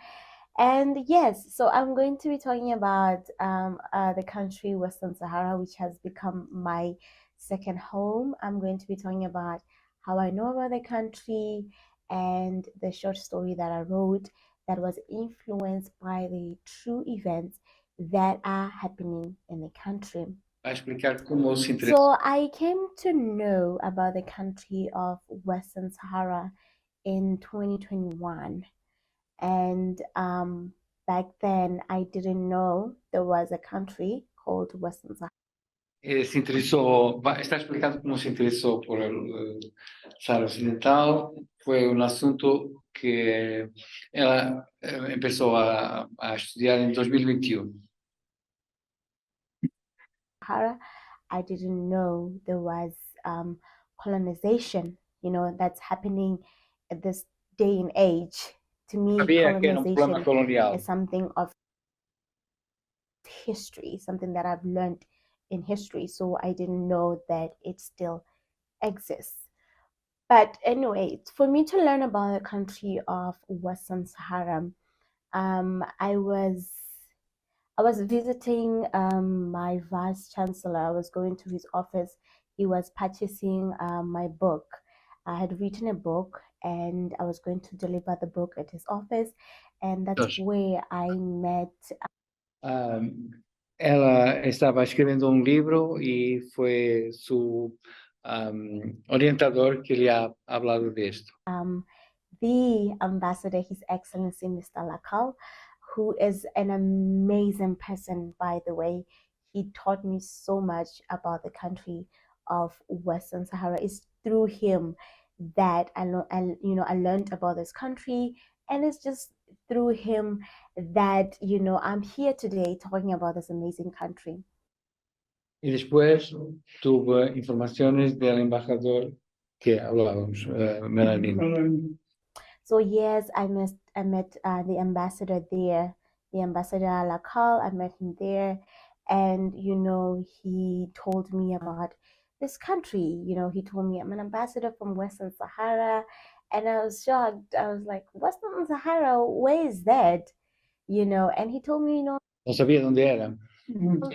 And yes, so I'm going to be talking about the country Western Sahara, which has become my second home. I'm going to be talking about how I know about the country and the short story that I wrote that was influenced by the true events that are happening in the country. So I came to know about the country of Western Sahara in 2021. And back then, I didn't know there was a country called Western Sahara. Se interesó, está explicando cómo se interesó por el Sahara Occidental. Fue un asunto que ela empezó a estudiar en 2021. I didn't know there was colonization, that's happening at this day and age. To me, colonization is something of history, something that I've learned in history. So I didn't know that it still exists. But anyway, for me to learn about the country of Western Sahara, I was visiting my vice chancellor. I was going to his office. He was purchasing my book. I had written a book and I was going to deliver the book at his office, and that's where I met. Ela estaba escribiendo un libro y fue su orientador que le ha hablado de esto. The ambassador, His Excellency Mr. Lakal, who is an amazing person, by the way. He taught me so much about the country of Western Sahara. It's through him that I learned about this country, and it's just through him that I'm here today talking about this amazing country. Y después tuve informaciones del embajador que hablábamos, Melanie. So yes, I met the ambassador there, the ambassador Lakal. I met him there, and he told me about this country. He told me I'm an ambassador from Western Sahara, and I was shocked. I was like, Western Sahara, where is that? And he told me, No sabía dónde era.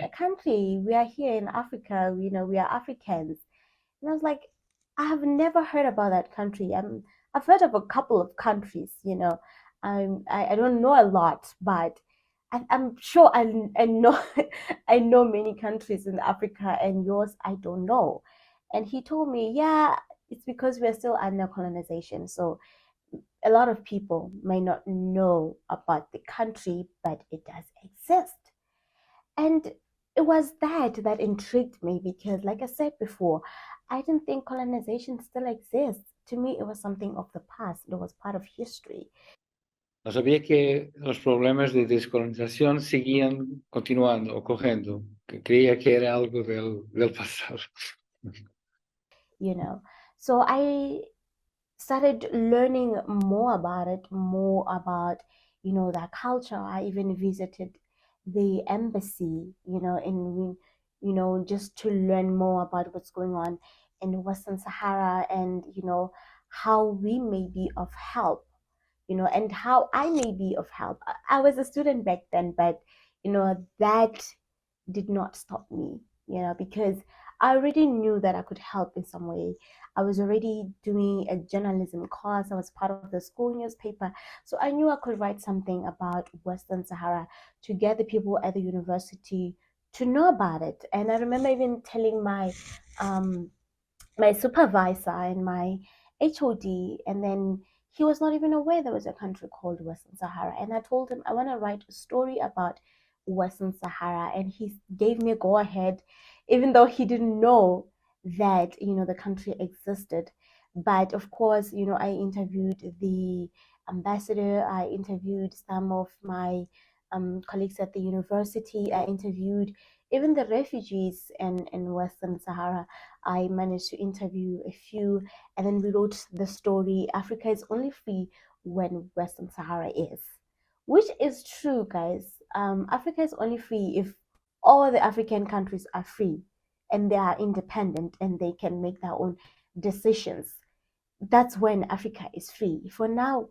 A country. We are here in Africa. We are Africans. And I was like, I have never heard about that country. I've heard of a couple of countries. I don't know a lot, but I'm sure I know I know many countries in Africa, and yours I don't know. And he told me, yeah, it's because we're still under colonization. So a lot of people may not know about the country, but it does exist. And it was that intrigued me because, like I said before, I didn't think colonization still exists. To me, it was something of the past. It was part of history. No sabía que los problemas de descolonización seguían continuando, ocorrendo. Creía que era algo del pasado. So I started learning more about it, their culture. I even visited the embassy, just to learn more about what's going on in Western Sahara, and how we may be of help, and how I may be of help. I was a student back then, but that did not stop me, because I already knew that I could help in some way. I was already doing a journalism course. I was part of the school newspaper. So I knew I could write something about Western Sahara to get the people at the university to know about it. And I remember even telling my my supervisor and my HOD, and then he was not even aware there was a country called Western Sahara. And I told him I want to write a story about Western Sahara, and he gave me a go ahead, even though he didn't know that the country existed. But of course, I interviewed the ambassador, I interviewed some of my colleagues at the university, I interviewed even the refugees in Western Sahara. I managed to interview a few, and then we wrote the story, Africa is only free when Western Sahara is, which is true, guys. Africa is only free if all the African countries are free and they are independent and they can make their own decisions. That's when Africa is free. For now,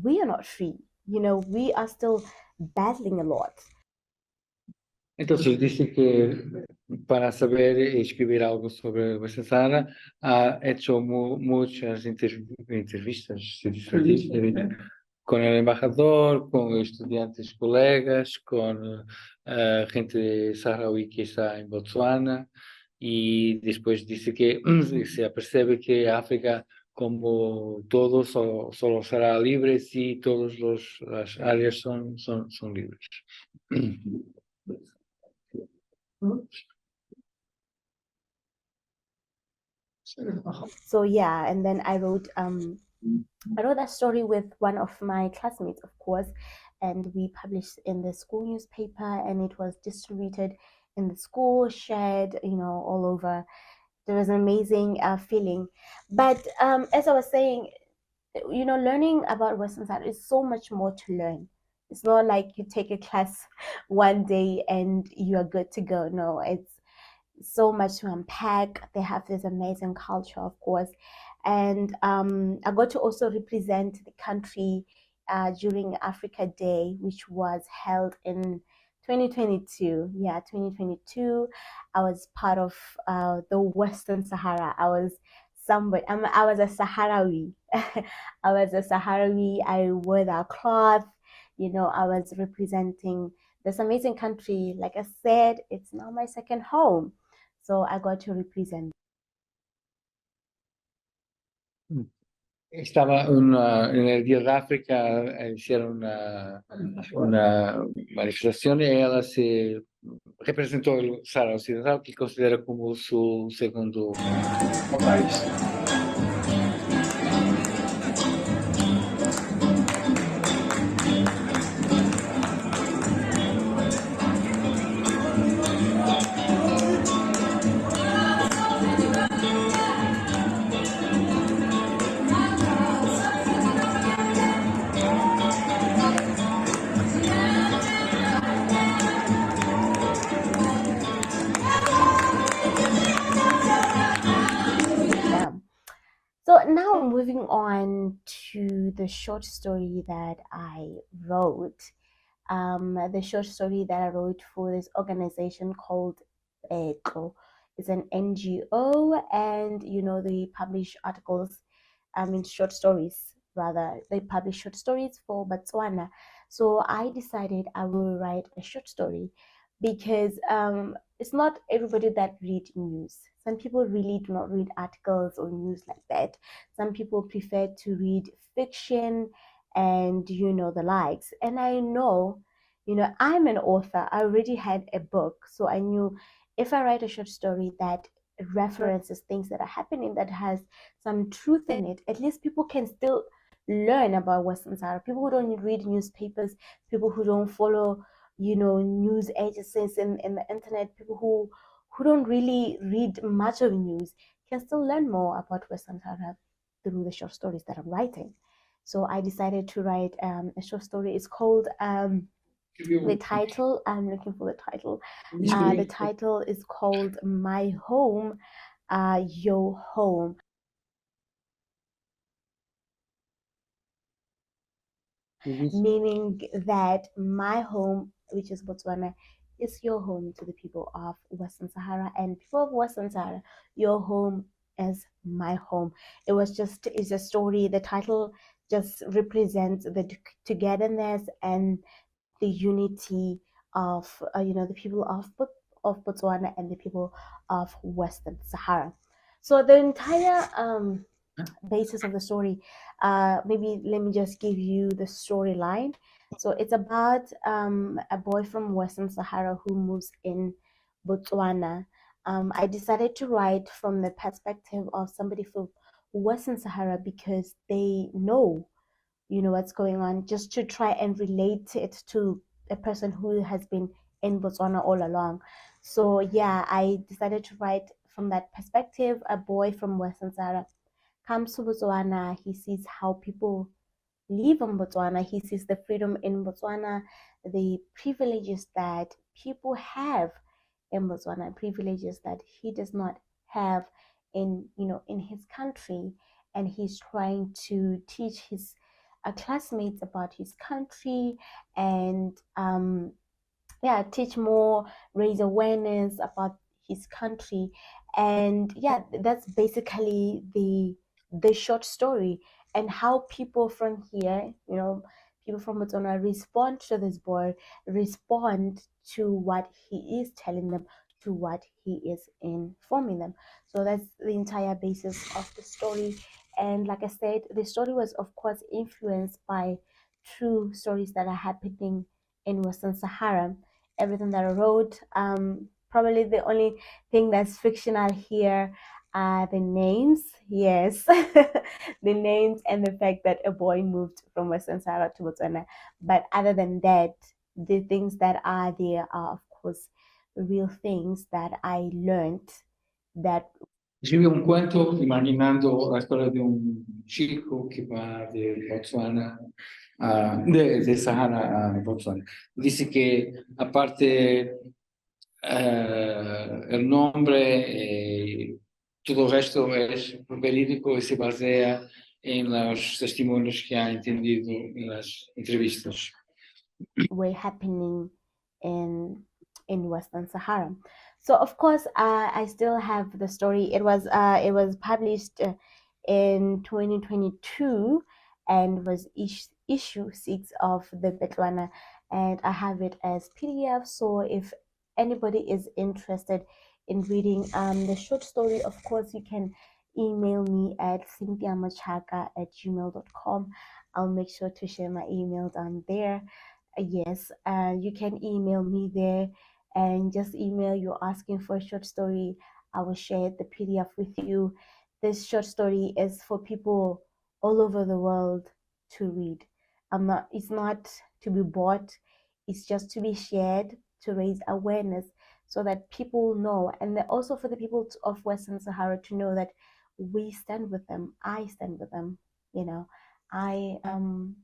we are not free. We are still battling a lot. Entonces dice que para saber escribir algo sobre Western Sahara ha hecho muchas entrevistas, se dice así, con el embajador, con estudiantes colegas, con gente saharaui que está en Botsuana, y después dice que se apercebe que África, como todo, solo será libre si todas las áreas son libres. So yeah, and then I wrote that story with one of my classmates, of course, and we published in the school newspaper, and it was distributed in the school, shared, all over. There was an amazing feeling. But as I was saying, learning about Western Sahara is so much more to learn. It's not like you take a class one day and you're good to go. No, it's so much to unpack. They have this amazing culture, of course. And I got to also represent the country during Africa Day, which was held in 2022. Yeah, 2022. I was part of the Western Sahara. I was a Sahrawi. I was a Sahrawi. I wore that cloth. I was representing this amazing country. Like I said, it's now my second home. So I got to represent. Estaba en el Día de África, hicieron una manifestación y ella se representó el Sahara Occidental, que considera como su segundo país. So now moving on to the short story that I wrote. the short story that I wrote for this organization called ECO. It's an NGO, and they publish articles, short stories rather. They publish short stories for Botswana. So I decided I will write a short story because it's not everybody that read news. Some people really do not read articles or news like that. Some people prefer to read fiction and the likes. And I know, I'm an author. I already had a book, so I knew if I write a short story that references things that are happening, that has some truth in it, at least people can still learn about Western Sahara. People who don't read newspapers, people who don't follow news agencies in the internet, people who don't really read much of news can still learn more about Western Sahara through the short stories that I'm writing. So I decided to write a short story. It's called the title, I'm looking for the title. The title is called My Home, Your Home. Meaning that my home, which is Botswana, is your home to the people of Western Sahara, and people of Western Sahara, your home is my home. It's a story. The title just represents the togetherness and the unity of the people of Botswana and the people of Western Sahara. So the entire basis of the story, maybe let me just give you the storyline. So it's about a boy from Western Sahara who moves in Botswana. I decided to write from the perspective of somebody from Western Sahara because they know what's going on, just to try and relate it to a person who has been in Botswana all along. So yeah, I decided to write from that perspective. A boy from Western Sahara comes to Botswana. He sees how people live in Botswana. He sees the freedom in Botswana, the privileges that people have in Botswana, privileges that he does not have in his country. And he's trying to teach his classmates about his country and teach more, raise awareness about his country. And yeah, that's basically the short story, and how people from here, people from Botswana respond to this boy, respond to what he is telling them, to what he is informing them. So that's the entire basis of the story. And like I said, the story was of course influenced by true stories that are happening in Western Sahara. Everything that I wrote, probably the only thing that's fictional here are the names. Yes, the names and the fact that a boy moved from Western Sahara to Botswana. But other than that, the things that are there are of course real things that I learned that. Escribí un cuento imaginando la historia de un chico que va de Botswana, de Sahara a Botswana. Dice que aparte el nombre, todo el resto es verídico y se basea en los testimonios que ha entendido en las entrevistas. Were happening in Western Sahara. So of course, I still have the story. It was published in 2022 and was issue 6 of the Botswana, and I have it as PDF. So if anybody is interested in reading the short story, of course you can email me at cynthiamachaka@gmail.com. I'll make sure to share my email down there. Yes, you can email me there, and just email you asking for a short story. I will share the PDF with you. This short story is for people all over the world to read. It's not to be bought. It's just to be shared, to raise awareness so that people know, and also for the people of Western Sahara to know that we stand with them. I stand with them. I am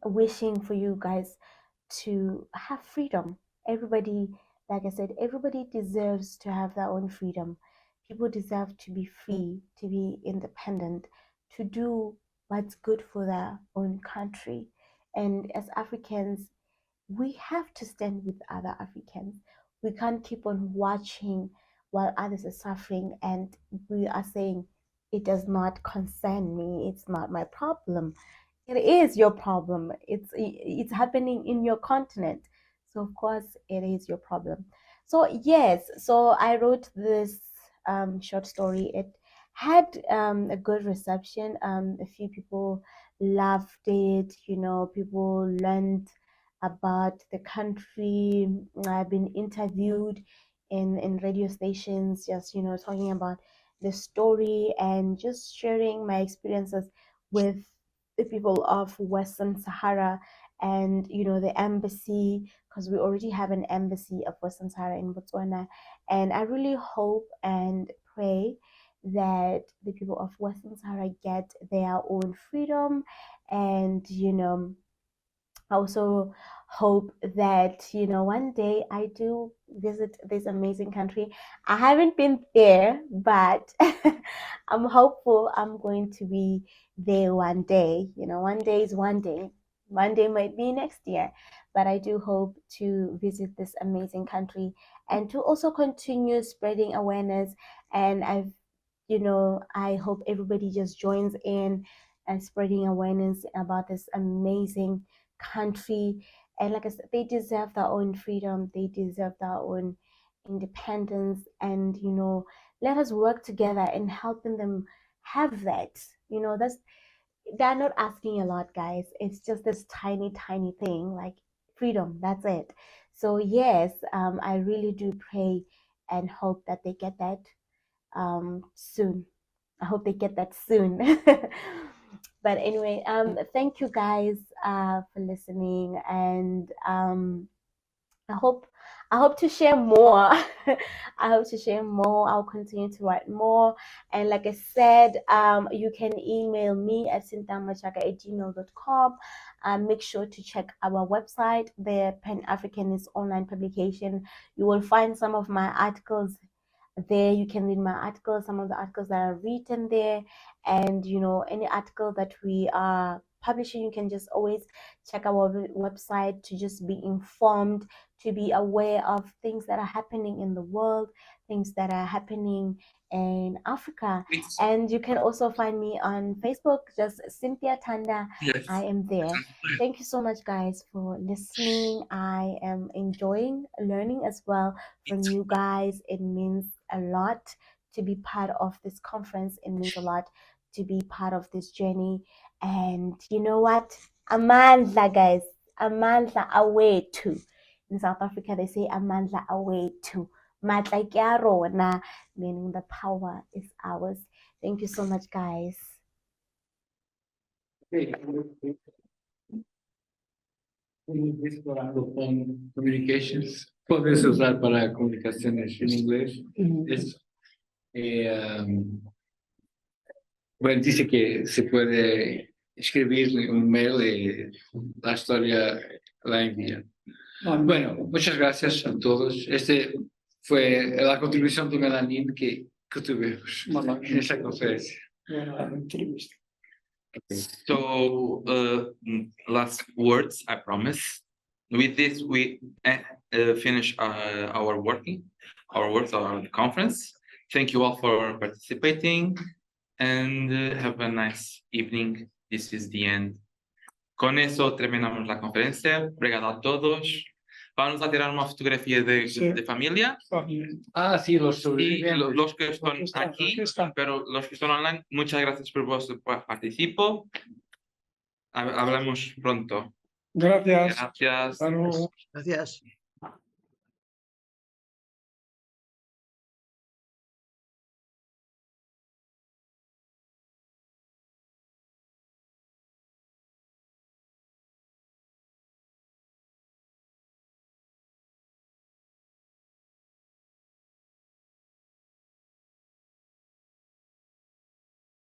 wishing for you guys to have freedom. Everybody, like I said, everybody deserves to have their own freedom. People deserve to be free, to be independent, to do what's good for their own country. And as Africans, we have to stand with other Africans. We can't keep on watching while others are suffering and we are saying, it does not concern me, it's not my problem. It is your problem. It's happening in your continent. So of course it is your problem. So yes, so I wrote this short story. It had a good reception. A few people loved it, you know, people learned about the country. I've been interviewed in radio stations, just, you know, talking about the story and just sharing my experiences with the people of Western Sahara and, you know, the embassy, because we already have an embassy of Western Sahara in Botswana. And I really hope and pray that the people of Western Sahara get their own freedom. And, you know, I also hope that, you know, one day I do visit this amazing country. I haven't been there, but I'm hopeful I'm going to be there one day. You know, one day is one day. One day might be next year, but I do hope to visit this amazing country and to also continue spreading awareness. And you know, I hope everybody just joins in and spreading awareness about this amazing country. And like I said, they deserve their own freedom, they deserve their own independence. And, you know, let us work together in helping them have that. You know, they're not asking a lot, guys. It's just this tiny thing, like freedom. That's it. So yes, I really do pray and hope that they get that soon. I hope they get that soon. But anyway, thank you guys for listening, and I hope to share more. I hope to share more. I'll continue to write more. And like I said, you can email me at cynthia.machaka@gmail.com. Make sure to check our website, the Pan-Africanist online publication. You will find some of my articles there. You can read my articles, some of the articles that are written there, and, you know, any article that we are publishing, you can just always check our website to just be informed, to be aware of things that are happening in the world, things that are happening in Africa. And you can also find me on Facebook, just Cynthia Tanda. Yes. I am there. Thank you so much, guys, for listening. I am enjoying learning as well from you guys. It means a lot to be part of this conference. It means a lot to be part of this journey. And you know what? Amandla, guys. Amandla away too. In South Africa, they say Amandla away too. Matla kya rona, meaning the power is ours. Thank you so much, guys. Communications. Puedes usar para comunicaciones en inglés. Bueno, dice que se puede escribir un mail y la historia la envía. Bueno, muchas gracias a todos. Este fue la contribución de Melanin que tuvimos en esta conferencia. So, last words, I promise. With this, we finish our works, our conference. Thank you all for participating, and have a nice evening. This is the end. Con eso terminamos la conferencia. Obrigado a todos. Vamos a tirar una fotografía de familia. Sí, los sobrevivientes. Los que están aquí, pero los que están online, muchas gracias por vuestro participo. Hablamos pronto. Gracias. Gracias. Gracias.